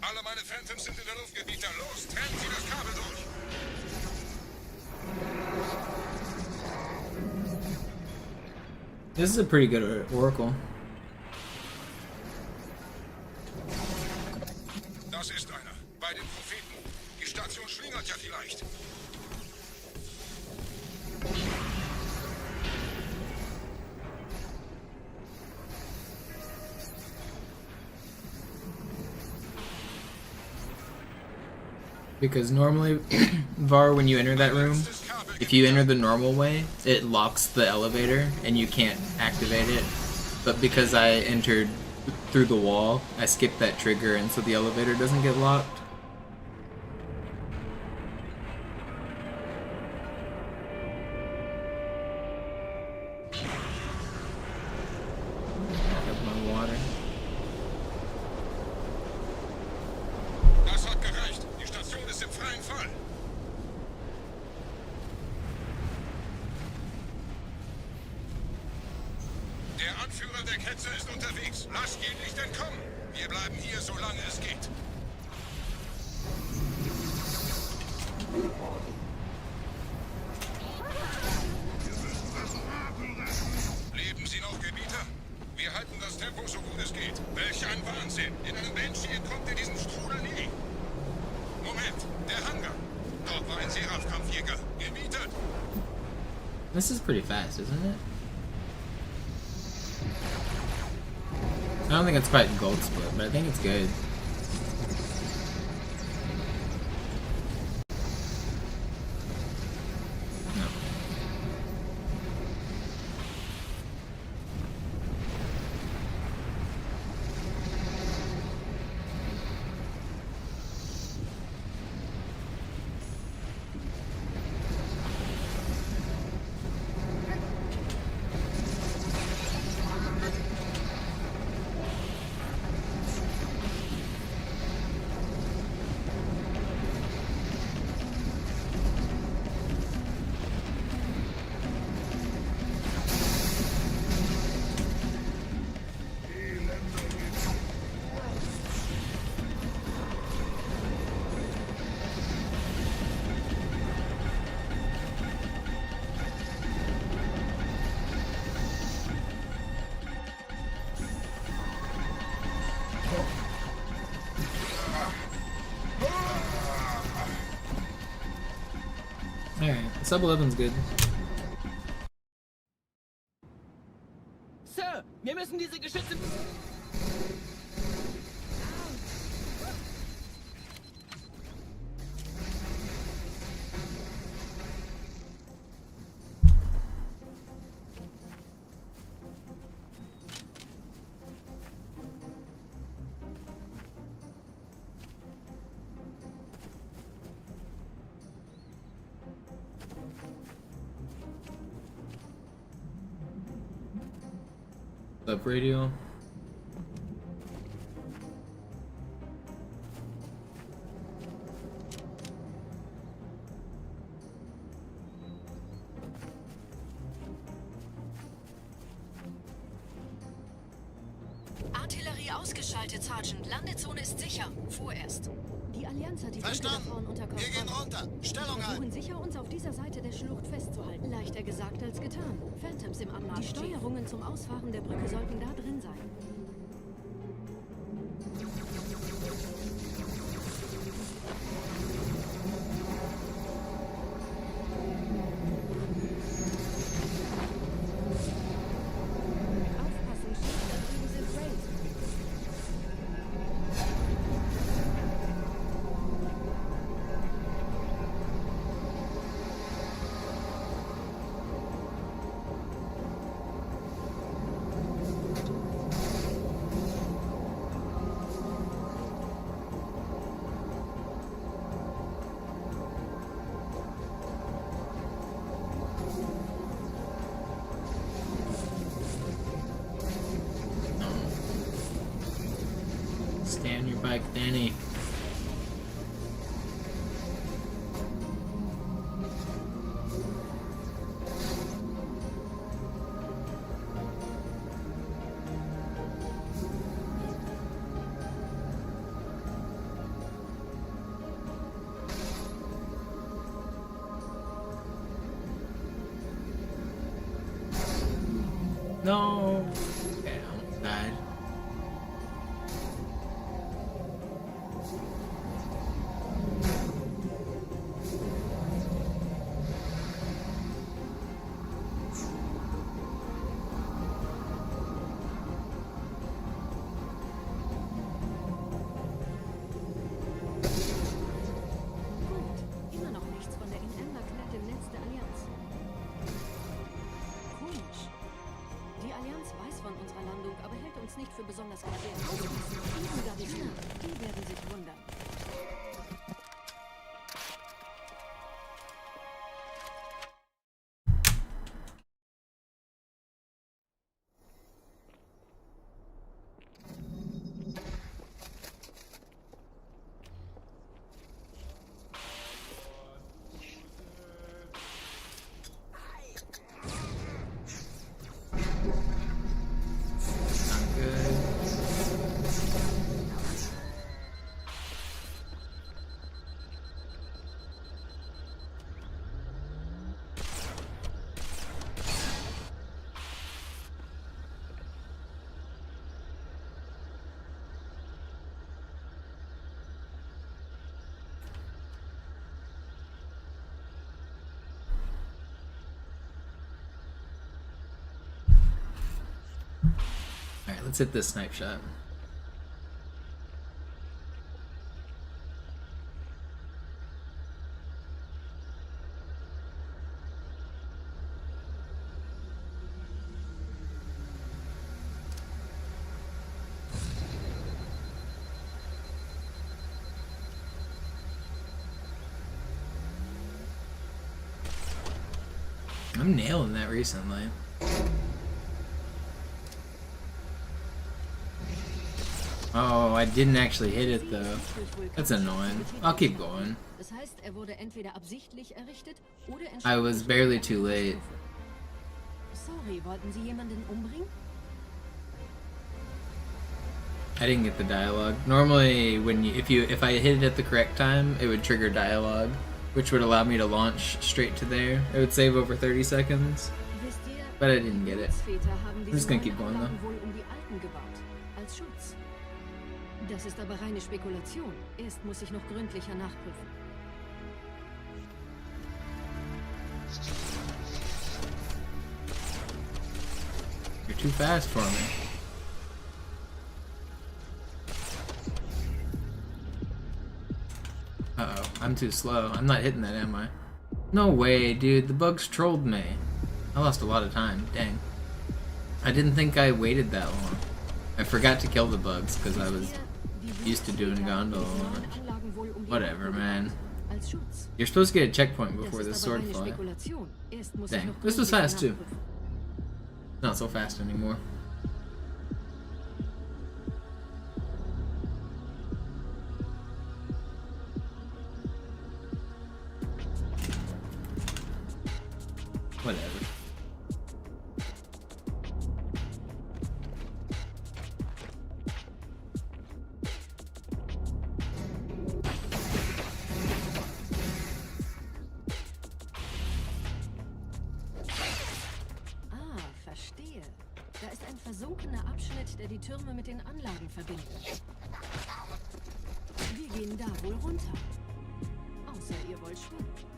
Alle meine Phantoms sind in der Luft, Gebieter. Los, trennen Sie das Kabel durch! This is a pretty good oracle. Das ist einer. Bei den Propheten. Die Station schlingert ja vielleicht. Because normally, Var, when you enter that room, if you enter the normal way, it locks the elevator and you can't activate it. But because I entered through the wall, I skipped that trigger and so the elevator doesn't get locked. I have my water. Das hat gereicht. Die Station ist im freien Fall. Der Anführer der Ketzer ist unterwegs. Lasst ihn nicht entkommen. Wir bleiben hier, solange es geht. Leben Sie noch, Gebieter? Wir halten das Tempo so gut es geht. Welch ein Wahnsinn! In einem Banshee entkommt ihr diesem Strudel nie. Moment, der Hangar. Dort war ein Seraph-Kampfjäger. Gebietet! This is pretty fast, isn't it? I don't think it's quite gold split, but I think it's good. No. Alright, sub 11's good. Sir, wir müssen diese Geschütze... Sub radio. Ausgeschaltet, Sergeant. Landezone ist sicher. Vorerst. Die Allianz hat die Brücke da vorne unter Kontrolle. Wir gehen runter. Stellung ein. Wir versuchen sicher, uns auf dieser Seite der Schlucht festzuhalten. Leichter gesagt als getan. Phantoms im Anmarsch. Die Steuerungen zum Ausfahren der Brücke sollten da drin sein. Stand your bike, Danny. No. Okay, I almost died. Nicht für besonders gefährlich. Die werden sich wundern. Alright, let's hit this snipe shot. I'm nailing that recently. Oh, I didn't actually hit it though. That's annoying. I'll keep going. I was barely too late. I didn't get the dialogue. Normally, if I hit it at the correct time, it would trigger dialogue, which would allow me to launch straight to there. It would save over 30 seconds, but I didn't get it. I'm just gonna keep going though. Das ist aber reine Spekulation. Erst muss ich noch gründlicher nachprüfen. You're too fast for me. Uh-oh, I'm too slow. I'm not hitting that, am I? No way, dude. The bugs trolled me. I lost a lot of time. Dang. I didn't think I waited that long. I forgot to kill the bugs because I was used to doing gondola launch. Whatever, man. You're supposed to get a checkpoint before this sword fly. Dang, this was fast too. Not so fast anymore. Whatever. versunkene Abschnitt, der die Türme mit den Anlagen verbindet. Wir gehen da wohl runter. Außer ihr wollt schwimmen.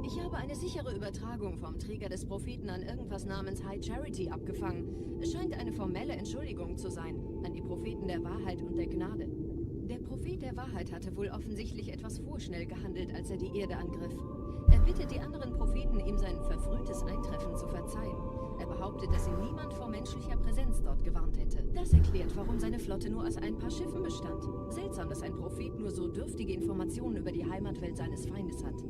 Ich habe eine sichere Übertragung vom Träger des Propheten an irgendwas namens High Charity abgefangen. Es scheint eine formelle Entschuldigung zu sein, an die Propheten der Wahrheit und der Gnade. Der Prophet der Wahrheit hatte wohl offensichtlich etwas vorschnell gehandelt, als er die Erde angriff. Er bittet die anderen Propheten, ihm sein verfrühtes Eintreffen zu verzeihen. Er behauptet, dass ihn niemand vor menschlicher Präsenz dort gewarnt hätte. Das erklärt, warum seine Flotte nur aus ein paar Schiffen bestand. Seltsam, dass ein Prophet nur so dürftige Informationen über die Heimatwelt seines Feindes hat.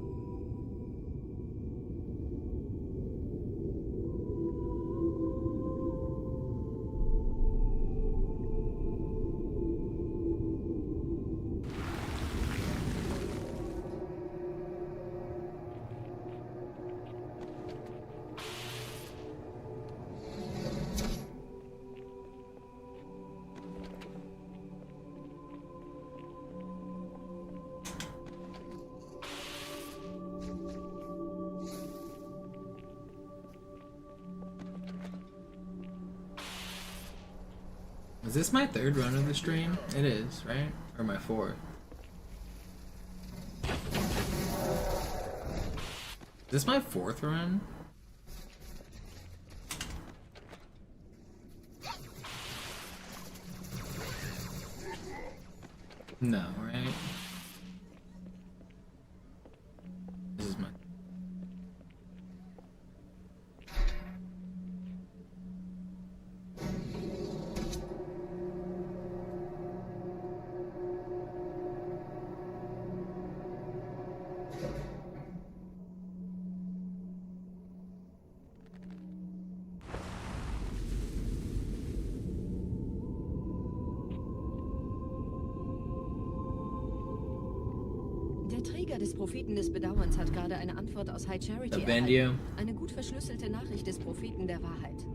Is this my third run of the stream? It is, right? Or my fourth? Is this my fourth run? No, right? This is my... Der Träger des Propheten des Bedauerns hat gerade eine Antwort aus High Charity erhalten. Eine gut verschlüsselte Nachricht des Propheten der Wahrheit.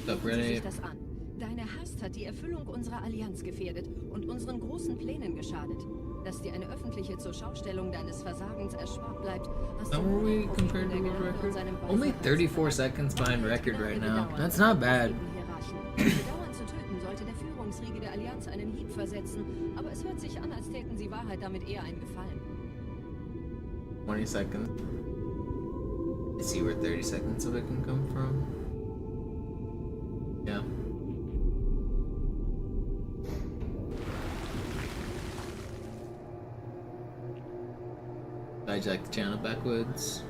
Gucken Sie sich das an. Deine Hast hat die Erfüllung unserer Allianz gefährdet und unseren großen Plänen geschadet. Dass dir eine öffentliche Zurschaustellung deines Versagens erspart bleibt, hast du How are we compared to world record? Only 34 seconds behind record right now. That's not bad. Bedauern zu töten sollte der Führungsriege der Allianz einen Hieb versetzen, aber es hört sich an, als täten sie Wahrheit damit eher einen Gefallen. 20 seconds. Let's see where 30 seconds of it can come from. Yeah. Hijack the channel backwards.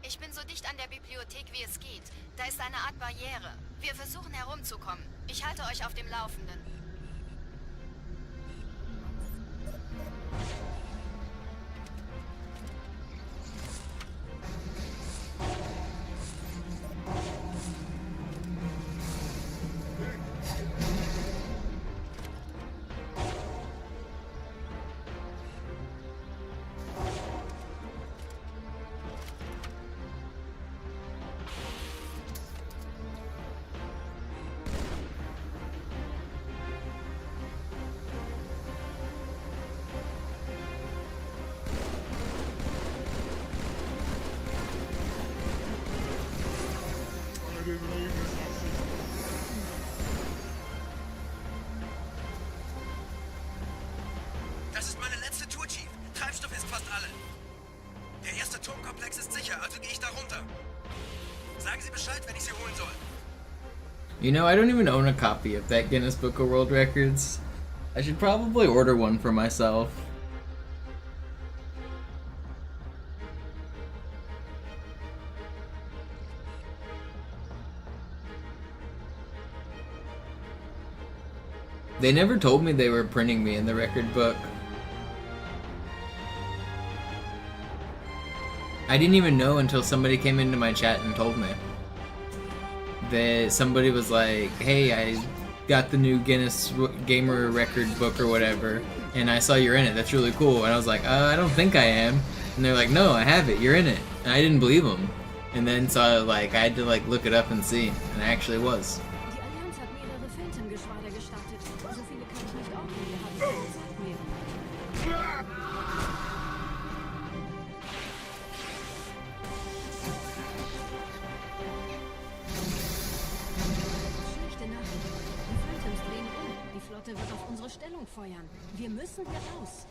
Ich bin so dicht an der Bibliothek, wie es geht. Da ist eine Art Barriere. Wir versuchen herumzukommen. Ich halte euch auf dem Laufenden. Turmkomplex ist sicher, also gehe ich da runter. Sagen Sie Bescheid, wenn ich Sie holen soll. You know, I don't even own a copy of that Guinness Book of World Records. I should probably order one for myself. They never told me they were printing me in the record book. I didn't even know until somebody came into my chat and told me. Somebody was like, hey, I got the new Guinness Gamer Record book or whatever, and I saw you're in it, that's really cool. And I was like, I don't think I am. And they're like, no, I have it, you're in it. And I didn't believe them. And then so like I had to like look it up and see, and I actually was. Wird auf unsere Stellung feuern. Wir müssen hier raus.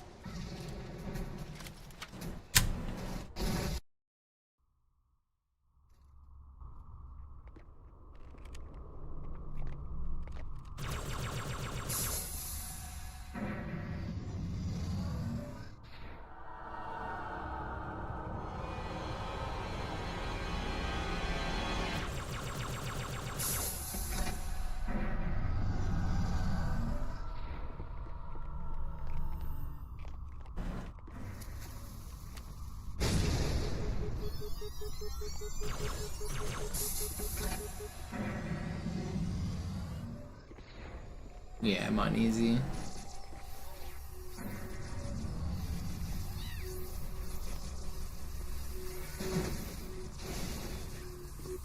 Yeah, I'm on easy.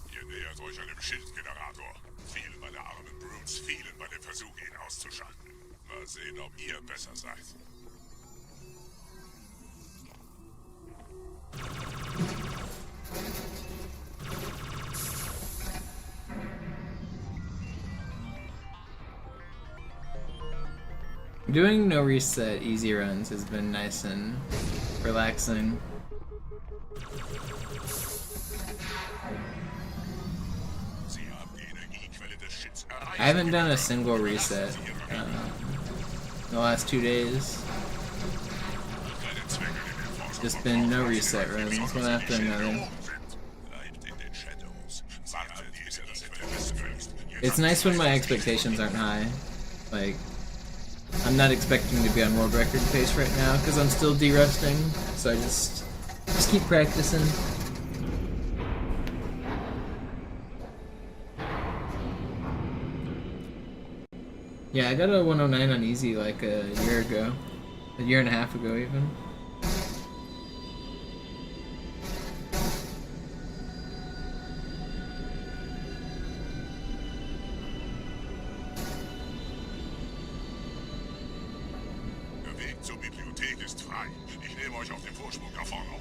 Ihr nähert euch einem Schildgenerator. Viele meiner armen Brutes fielen bei dem Versuch, ihn auszuschalten. Mal sehen, ob ihr besser seid. Doing no reset easy runs has been nice and relaxing. I haven't done a single reset in the last 2 days. Just been no reset runs, one after another. It's nice when my expectations aren't high. Like, I'm not expecting to be on world record pace right now because I'm still de-rusting, so I just keep practicing. Yeah, I got a 109 on easy like a year ago, a year and a half ago even. Zur Bibliothek ist frei. Ich nehme euch auf dem Vorsprung da vorne auf.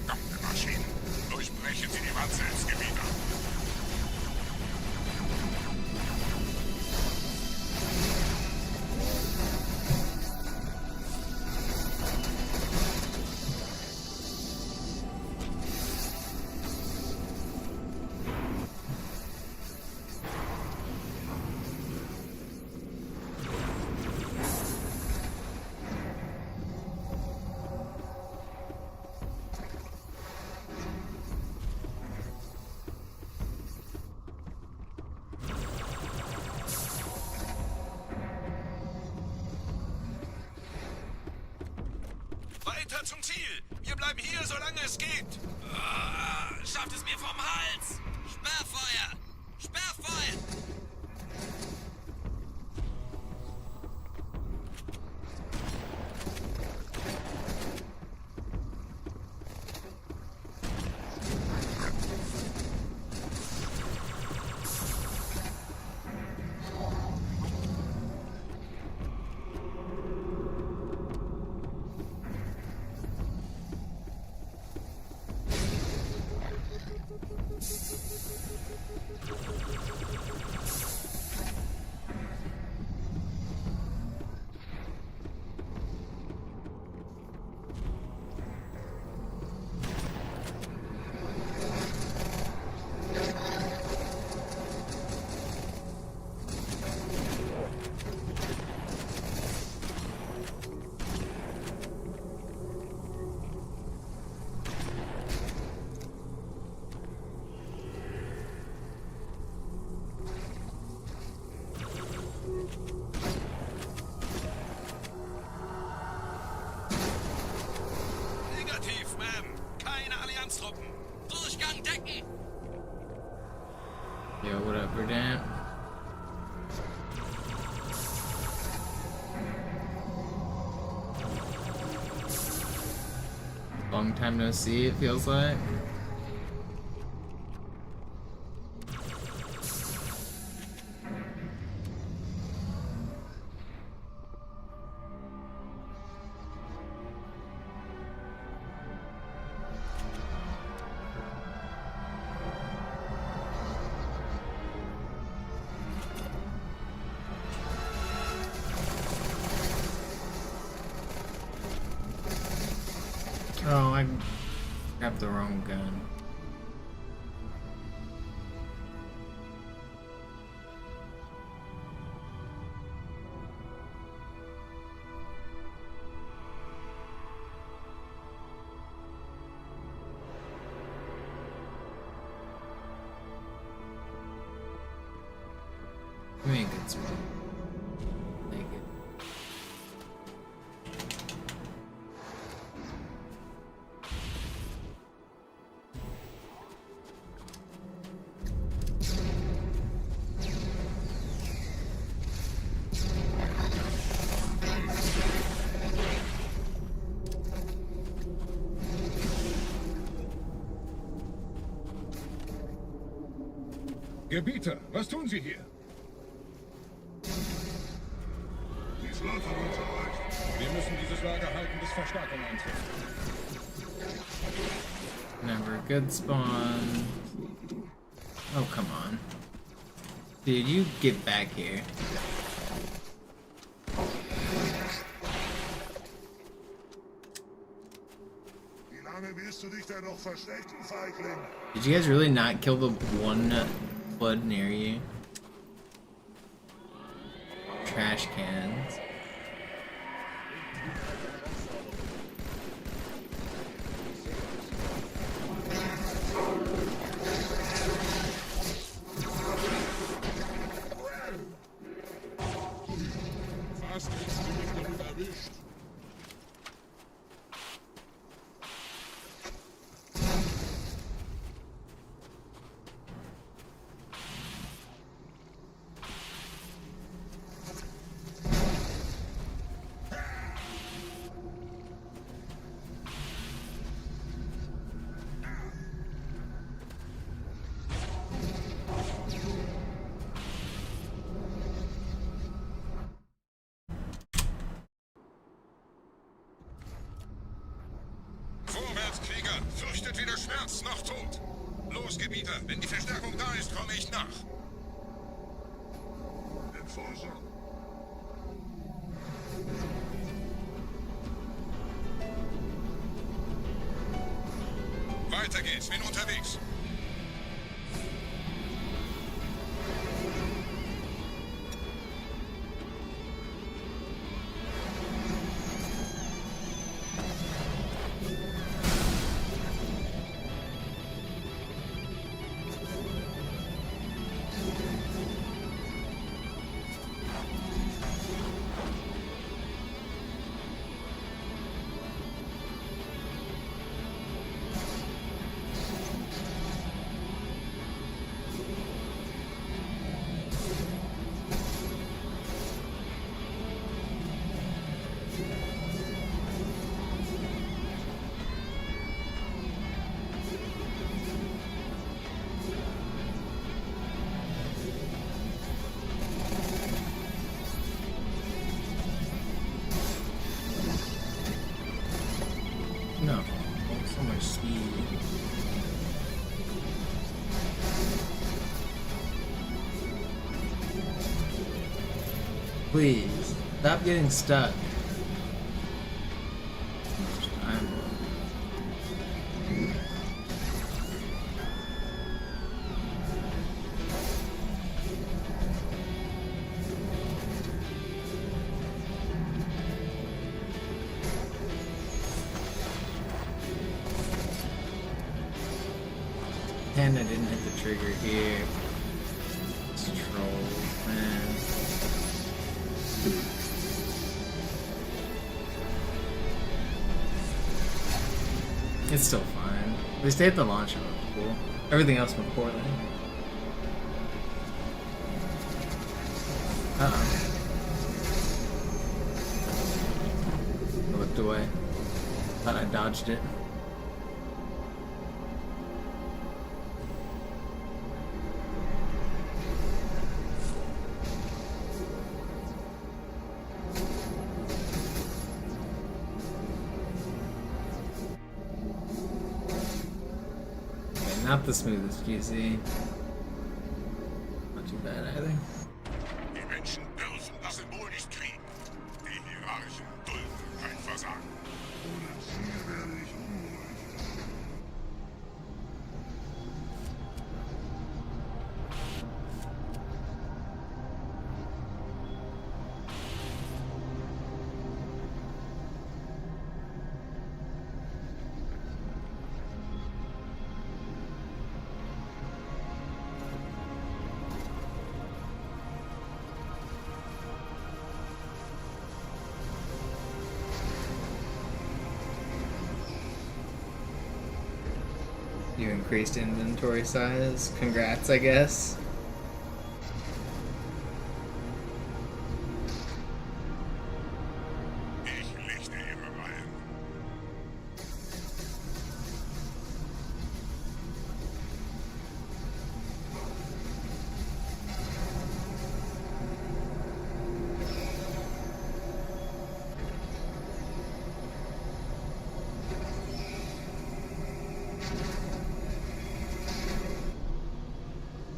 Verdammte Maschinen. Durchbrechen Sie die Wand selbst, Gebieter. Weiter zum Ziel! Wir bleiben hier, solange es geht! Schafft es mir vom Hals! Sperrfeuer! Sperrfeuer! Allianztruppen. Durchgang decken. Yo, what up, Verdant? Long time no see, it feels like. Oh, I grabbed the wrong gun. Give me a good spot. Take it. Gebieter, was tun Sie hier? Die Flotte wird erreicht. Wir müssen dieses Lager halten, bis Verstärkung eintrifft. Never a good spawn. Oh, come on. Dude, you get back here. Wie lange willst du dich denn noch verstecken, Feigling? Did you guys really not kill the one blood near you? Trash cans. Fast hättest du mich damit erwischt. Krieger, fürchtet weder Schmerz noch Tod. Los, Gebieter, wenn die Verstärkung da ist, komme ich nach. Enforcer. Weiter geht's, bin unterwegs. No, so much speed. Please, stop getting stuck. And I didn't hit the trigger here. It's trolls, man. It's still fine. At least they hit the launch and it looked cool. Everything else went poorly. Uh-oh. I looked away. Thought I dodged it. Not the smoothest GC. Not too bad either. Die Menschen dürfen das Symbol nicht kriegen. Die Hierarchen dulden kein Versagen. Ohne Ziel werde ich unruhig. You increased inventory size. Congrats, I guess. Ich lichte ihre Reihen.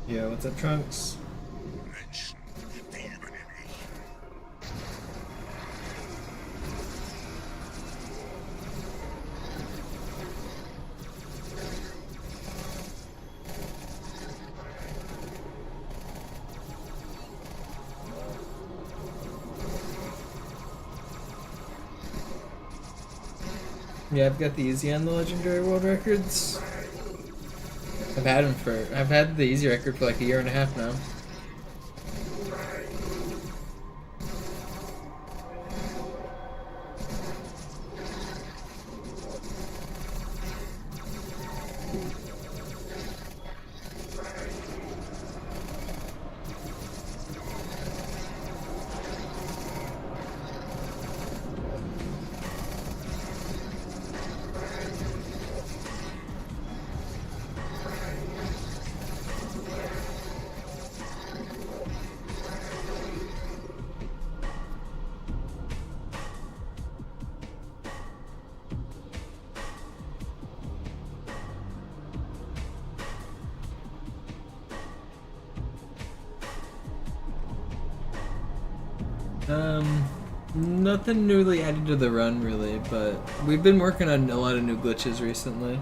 Yeah, what's up, Trunks? Menschen, die übernehme ich. Yeah, I've got the easy on the legendary world records. I've had the easy record for like a year and a half now. Nothing newly added to the run really, but we've been working on a lot of new glitches recently.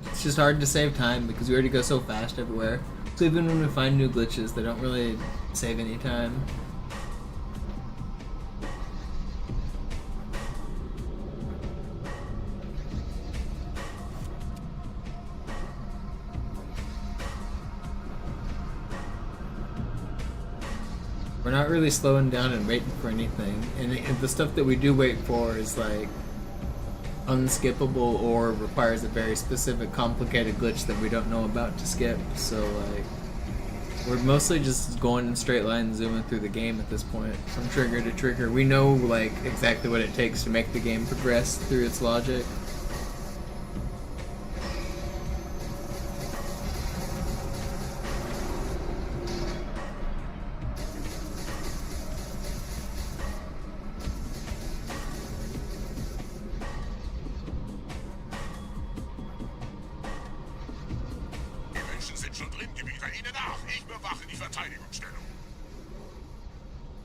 It's just hard to save time because we already go so fast everywhere. So even when we find new glitches, they don't really save any time. We're not really slowing down and waiting for anything, and the stuff that we do wait for is like unskippable or requires a very specific complicated glitch that we don't know about to skip. So like we're mostly just going in straight line, zooming through the game at this point from trigger to trigger. We know like exactly what it takes to make the game progress through its logic.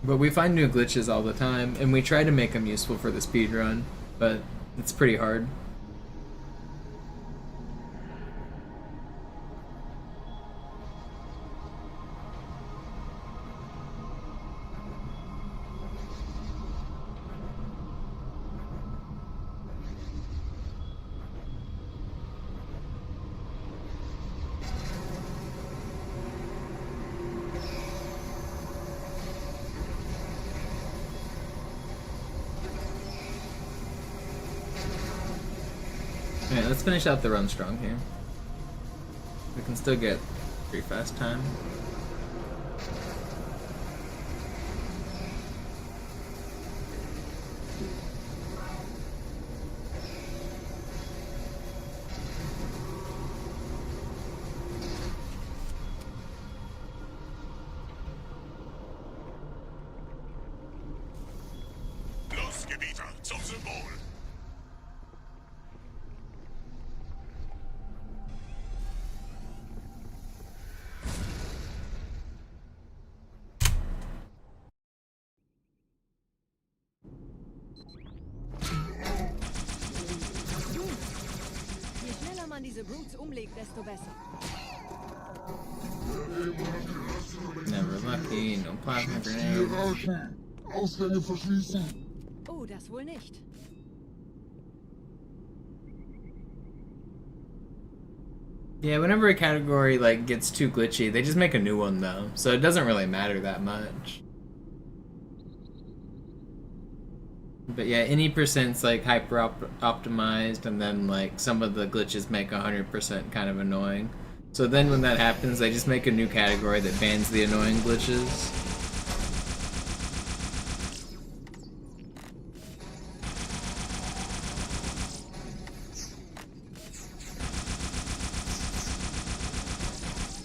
But we find new glitches all the time, and we try to make them useful for the speedrun, but it's pretty hard. let's finish out the run strong here. We can still get pretty fast time. Los, Gebieter, zum Symbol! Je schneller man diese Brutes umlegt, desto besser. Never lucky, no plasma grenades. Ausgänge verschließen! Oh, das wohl nicht. Yeah, whenever a category like gets too glitchy, they just make a new one though, so it doesn't really matter that much. But yeah, any percent's like hyper optimized, and then like some of the glitches make 100% kind of annoying. So then when that happens, they just make a new category that bans the annoying glitches.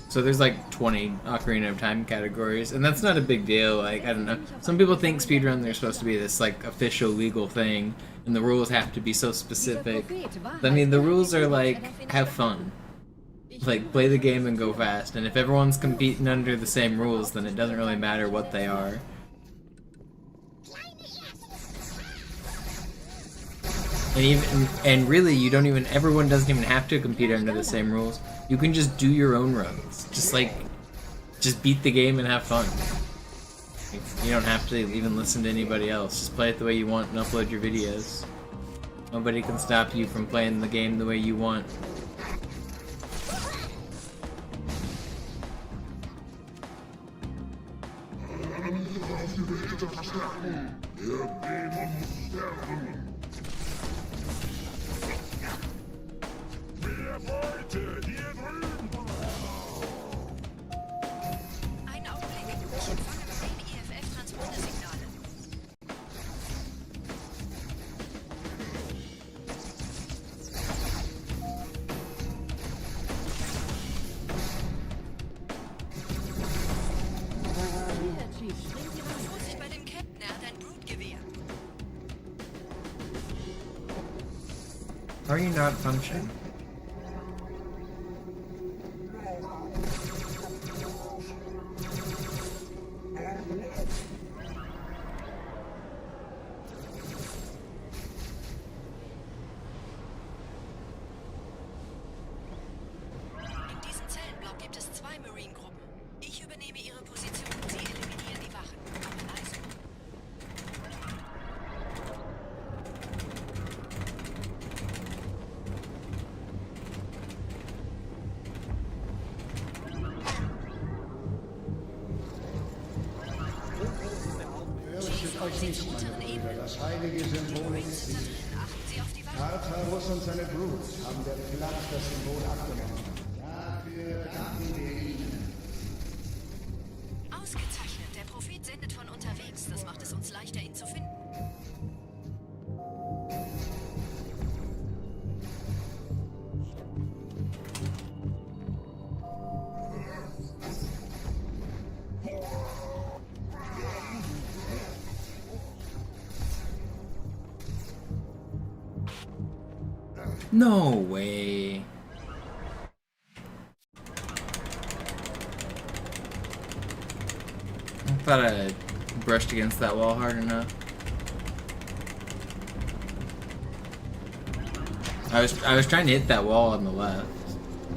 So there's like 20 Ocarina of Time categories, and that's not a big deal. Like, I don't know. Some people think speedrun they're supposed to be this like official legal thing, and the rules have to be so specific. I mean, the rules are like, have fun. Like, play the game and go fast, and if everyone's competing under the same rules, then it doesn't really matter what they are. And really, you don't even, everyone doesn't even have to compete under the same rules. You can just do your own runs. Just beat the game and have fun. You don't have to even listen to anybody else. Just play it the way you want and upload your videos. Nobody can stop you from playing the game the way you want. Einen Augenblick. Ich empfange geheime EFF-Transponder-Signale. Vorsicht bei dem Captain, er hat ein Brutgewehr. Are you not functioning? In diesem Zellenblock gibt es 2 Marine-Gruppen. Ich übernehme ihre Position. Sie eliminieren die Wachen. Aber leise. Fürchtet euch nicht, meine Brüder, das heilige Symbol ist hier. Achten Sie auf die Wachen. Tartarus und seine Brutes haben der Platt das Symbol abgenommen. Dafür danken wir ihnen. Ausgezeichnet. Der Prophet sendet von unterwegs. Das macht es uns leichter, ihn zu finden. No way. I thought I brushed against that wall hard enough. I was trying to hit that wall on the left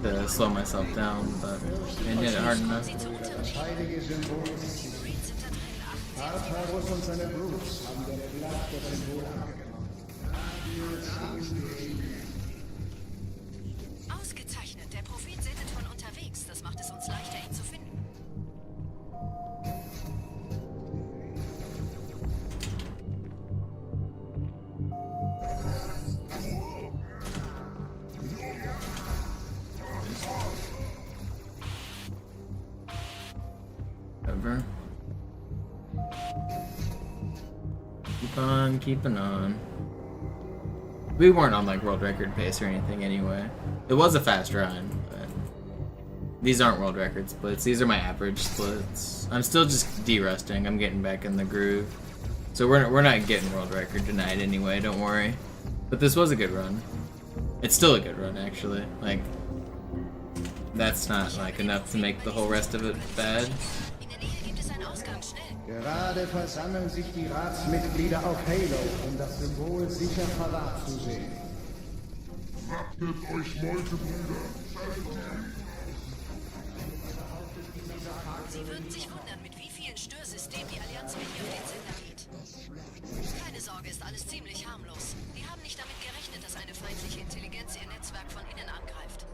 to slow myself down, but I didn't hit it hard enough. Das heilige Symbol ist hier. Tartarus und seine Brutes haben der Platt das Symbol abgenommen. Dafür danken wir ihnen. Ausgezeichnet. Der Prophet sendet von unterwegs. Das macht es uns leichter, ihn zu finden. whatever. Keep on keeping on. We weren't on like world record pace or anything anyway. It was a fast run, but these aren't world record splits. These are my average splits. I'm still just de-rusting. I'm getting back in the groove. So we're not getting world record tonight anyway, don't worry. But this was a good run. It's still a good run actually. Like, that's not like enough to make the whole rest of it bad. Gerade versammeln sich die Ratsmitglieder auf Halo, das Symbol sicher verwahrt zu sehen. Achtet euch, Meutebrüder! Sie würden sich wundern, mit wie vielen Störsystemen die Allianz mit hier auf den Sender geht. Keine Sorge, ist alles ziemlich harmlos. Die haben nicht damit gerechnet, dass eine feindliche Intelligenz ihr Netzwerk von innen angreift.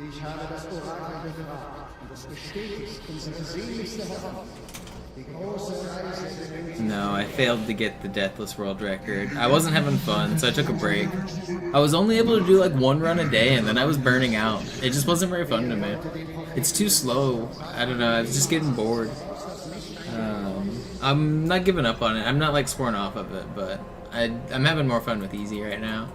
Ich habe das Orakel gefragt und es bestätigt unsere sehnlichste Hoffnung. Die große Reise. No, I failed to get the Deathless World Record. I wasn't having fun, so I took a break. I was only able to do like one run a day, and then I was burning out. It just wasn't very fun to me. It's too slow. I don't know, I was just getting bored. I'm not giving up on it. I'm not like sworn off of it, but I'm having more fun with easy right now.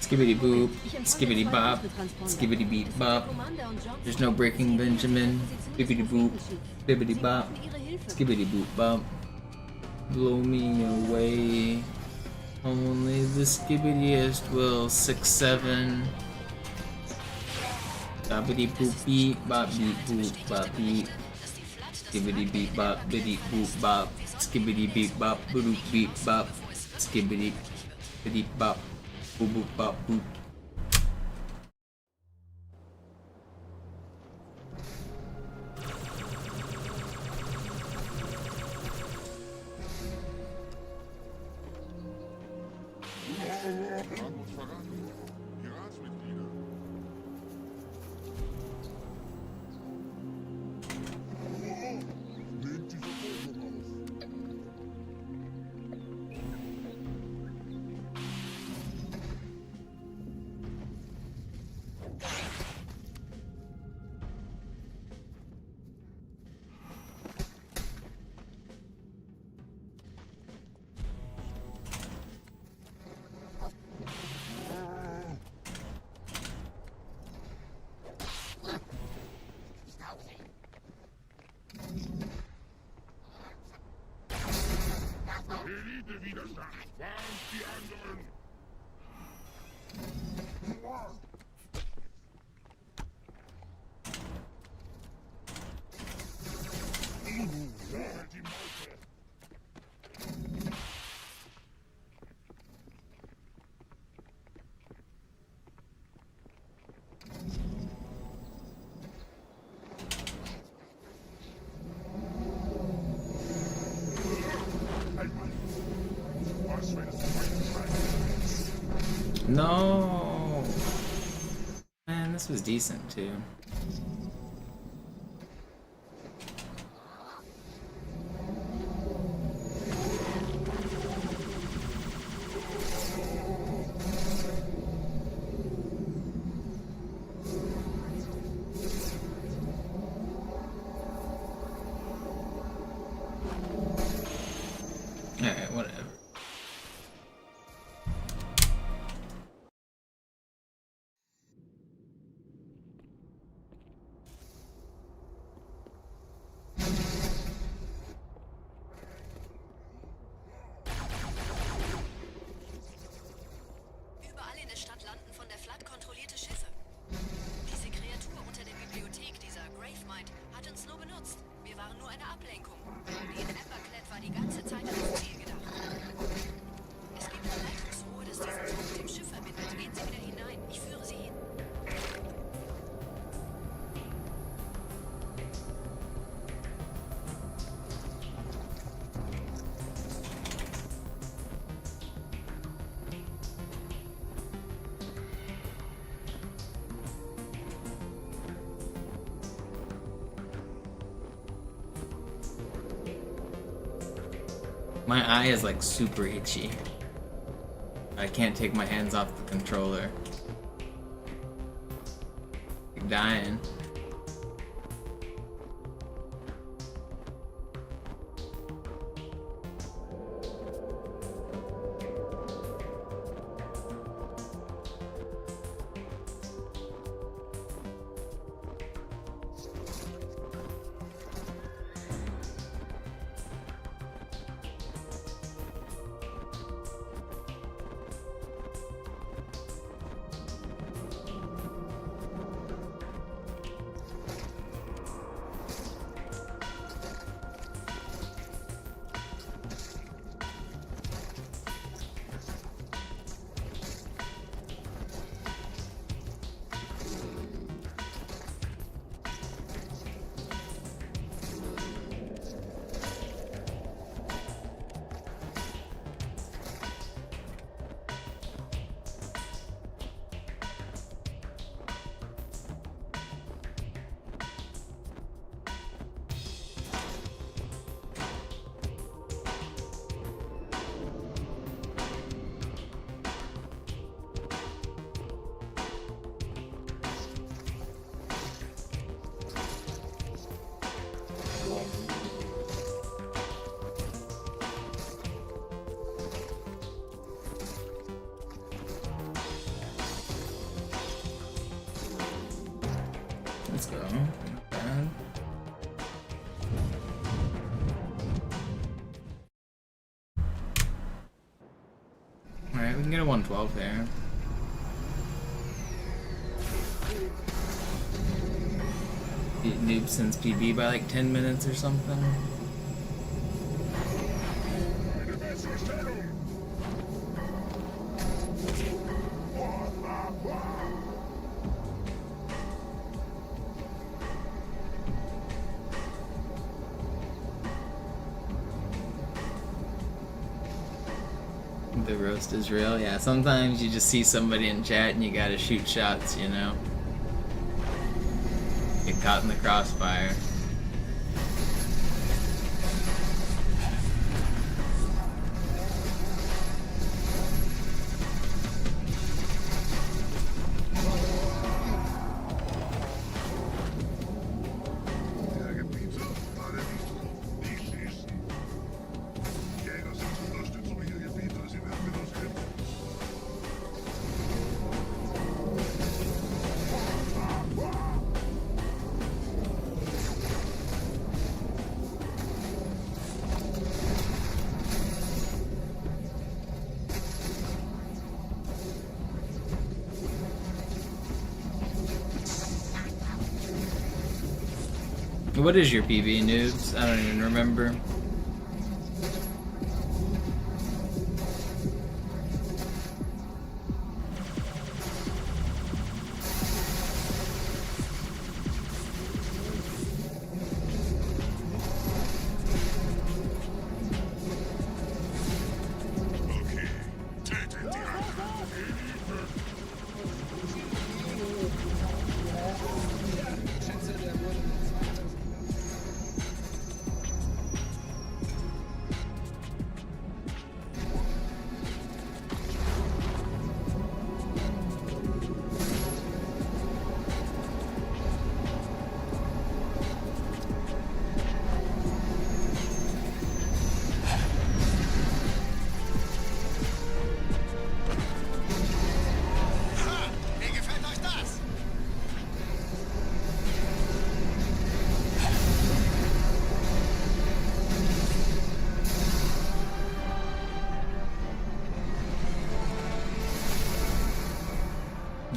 Skibbity boop, skibbity bop, skibbity beep bop. There's no breaking Benjamin. Bibbity boop, bibbity bop, skibbity boop bop. Blow me away. Only the skibbityest will 6-7. Boppity boop beep bop beep boop bop beep. Skibbity beep bop biddy boop bop. Skibbity beep bop boop beep bop. Skibbity biddy bop. Boop boop bop boop. Elite-Widerstand, warnt die anderen! Die Meute! No, man, this was decent too. whatever. Überall in der Stadt landen von der Flood kontrollierte Schiffe. Diese Kreatur unter der Bibliothek, dieser Gravemind, hat uns nur benutzt. Wir waren nur eine Ablenkung. Die in Emberclad war die ganze Zeit ans Ziel gedacht. Es gibt eine Leitungsrohr, das diesen Zug mit dem Schiff verbindet. Gehen Sie wieder hinein. Ich führe Sie hin. My eye is like super itchy. I can't take my hands off the controller. Like dying. Let's go. Not bad. Alright, we can get a 112 there. Noob sends PB by like 10 minutes or something. The roast is real. Yeah, sometimes you just see somebody in chat and you gotta shoot shots, you know? Get caught in the crossfire. What is your PB, noobs? I don't even remember.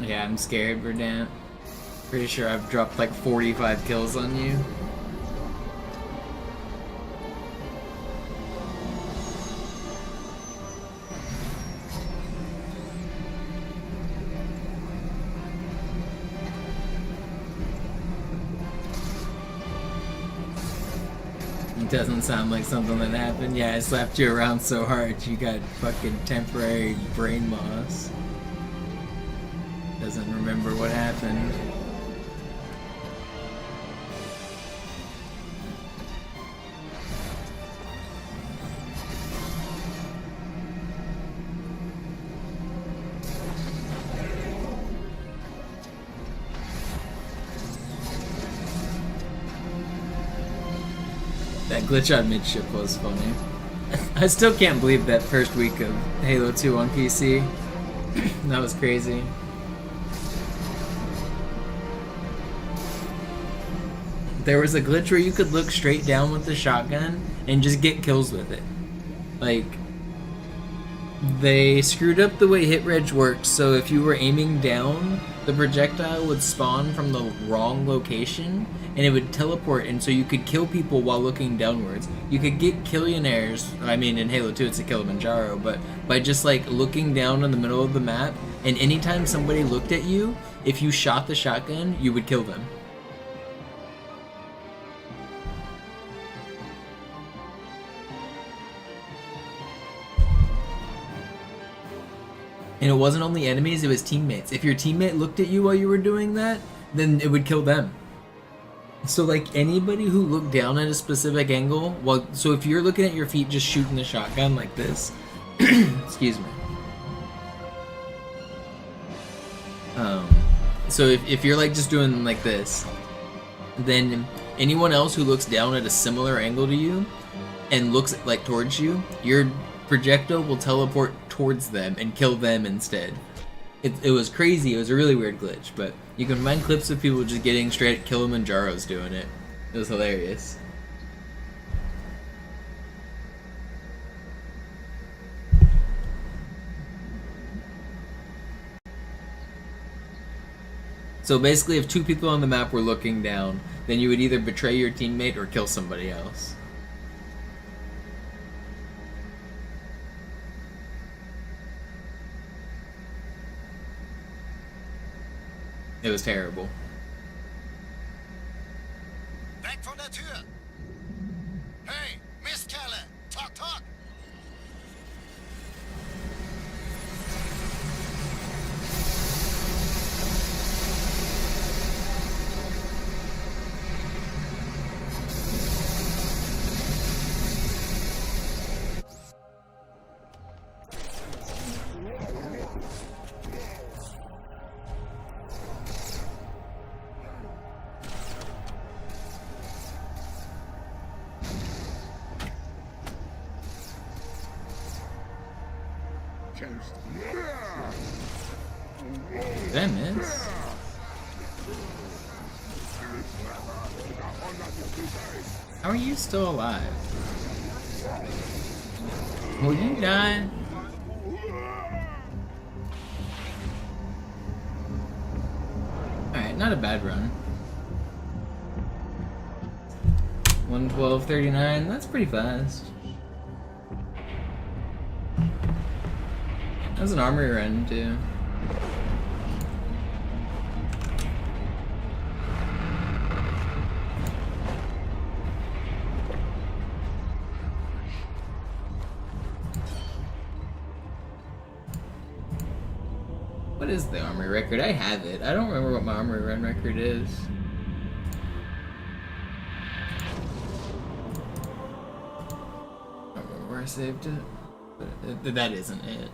Yeah, I'm scared, Verdant. Pretty sure I've dropped like 45 kills on you. It doesn't sound like something that happened. Yeah, I slapped you around so hard you got fucking temporary brain loss. Doesn't remember what happened. That glitch on midship was funny. I still can't believe that first week of Halo 2 on PC. That was crazy. There was a glitch where you could look straight down with the shotgun and just get kills with it. Like, they screwed up the way hit reg works, so if you were aiming down, the projectile would spawn from the wrong location and it would teleport, and so you could kill people while looking downwards. You could get Killionaires, I mean in Halo 2 it's a Kilimanjaro, but by just like looking down in the middle of the map, and anytime somebody looked at you, if you shot the shotgun, you would kill them. And it wasn't only enemies, it was teammates. If your teammate looked at you while you were doing that, then it would kill them. So like anybody who looked down at a specific angle, well, so if you're looking at your feet just shooting the shotgun like this, excuse me. So if you're like just doing like this, then anyone else who looks down at a similar angle to you and looks like towards you, your projectile will teleport towards them and kill them instead. It was crazy. It was a really weird glitch, but you can find clips of people just getting straight Kilimanjaros doing it. It was hilarious. So basically, if two people on the map were looking down, then you would either betray your teammate or kill somebody else. It was terrible. Weg von der Tür! Hey, Mistkerle! Talk, talk! Did I miss? How are you still alive? Will you die? Alright, not a bad run. 1:12:39, that's pretty fast. That was an armory run too. What is the armory record? I have it. I don't remember what my armory run record is. I don't remember where I saved it, but that isn't it.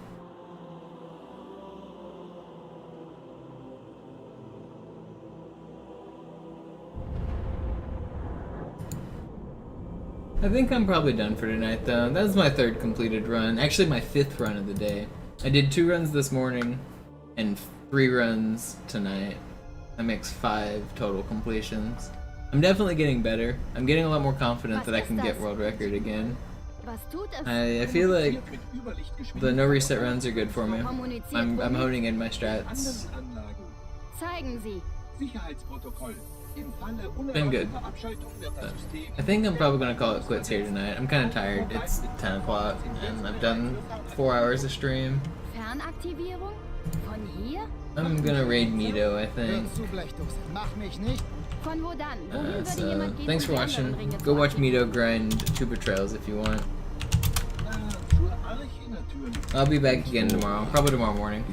I think I'm probably done for tonight though. That was my third completed run. Actually my fifth run of the day. I did 2 runs this morning and 3 runs tonight. That makes 5 total completions. I'm definitely getting better. I'm getting a lot more confident that I can get world record again. Was tut es? I feel like the no reset runs are good for me. I'm honing in my strats. Zeigen Sie. Been good. But I think I'm probably gonna call it quits here tonight. I'm kind of tired. It's 10 o'clock and I've done 4 hours of stream. Fernaktivierung? Von hier? I'm gonna raid Mito, I think. Von wo dann? Wohin würde jemand gehen, Thanks for die watching. anderen Ringe Go watch fortgehen? Mito grind 2 betrayals if you want. I'll be back again tomorrow. Probably tomorrow morning.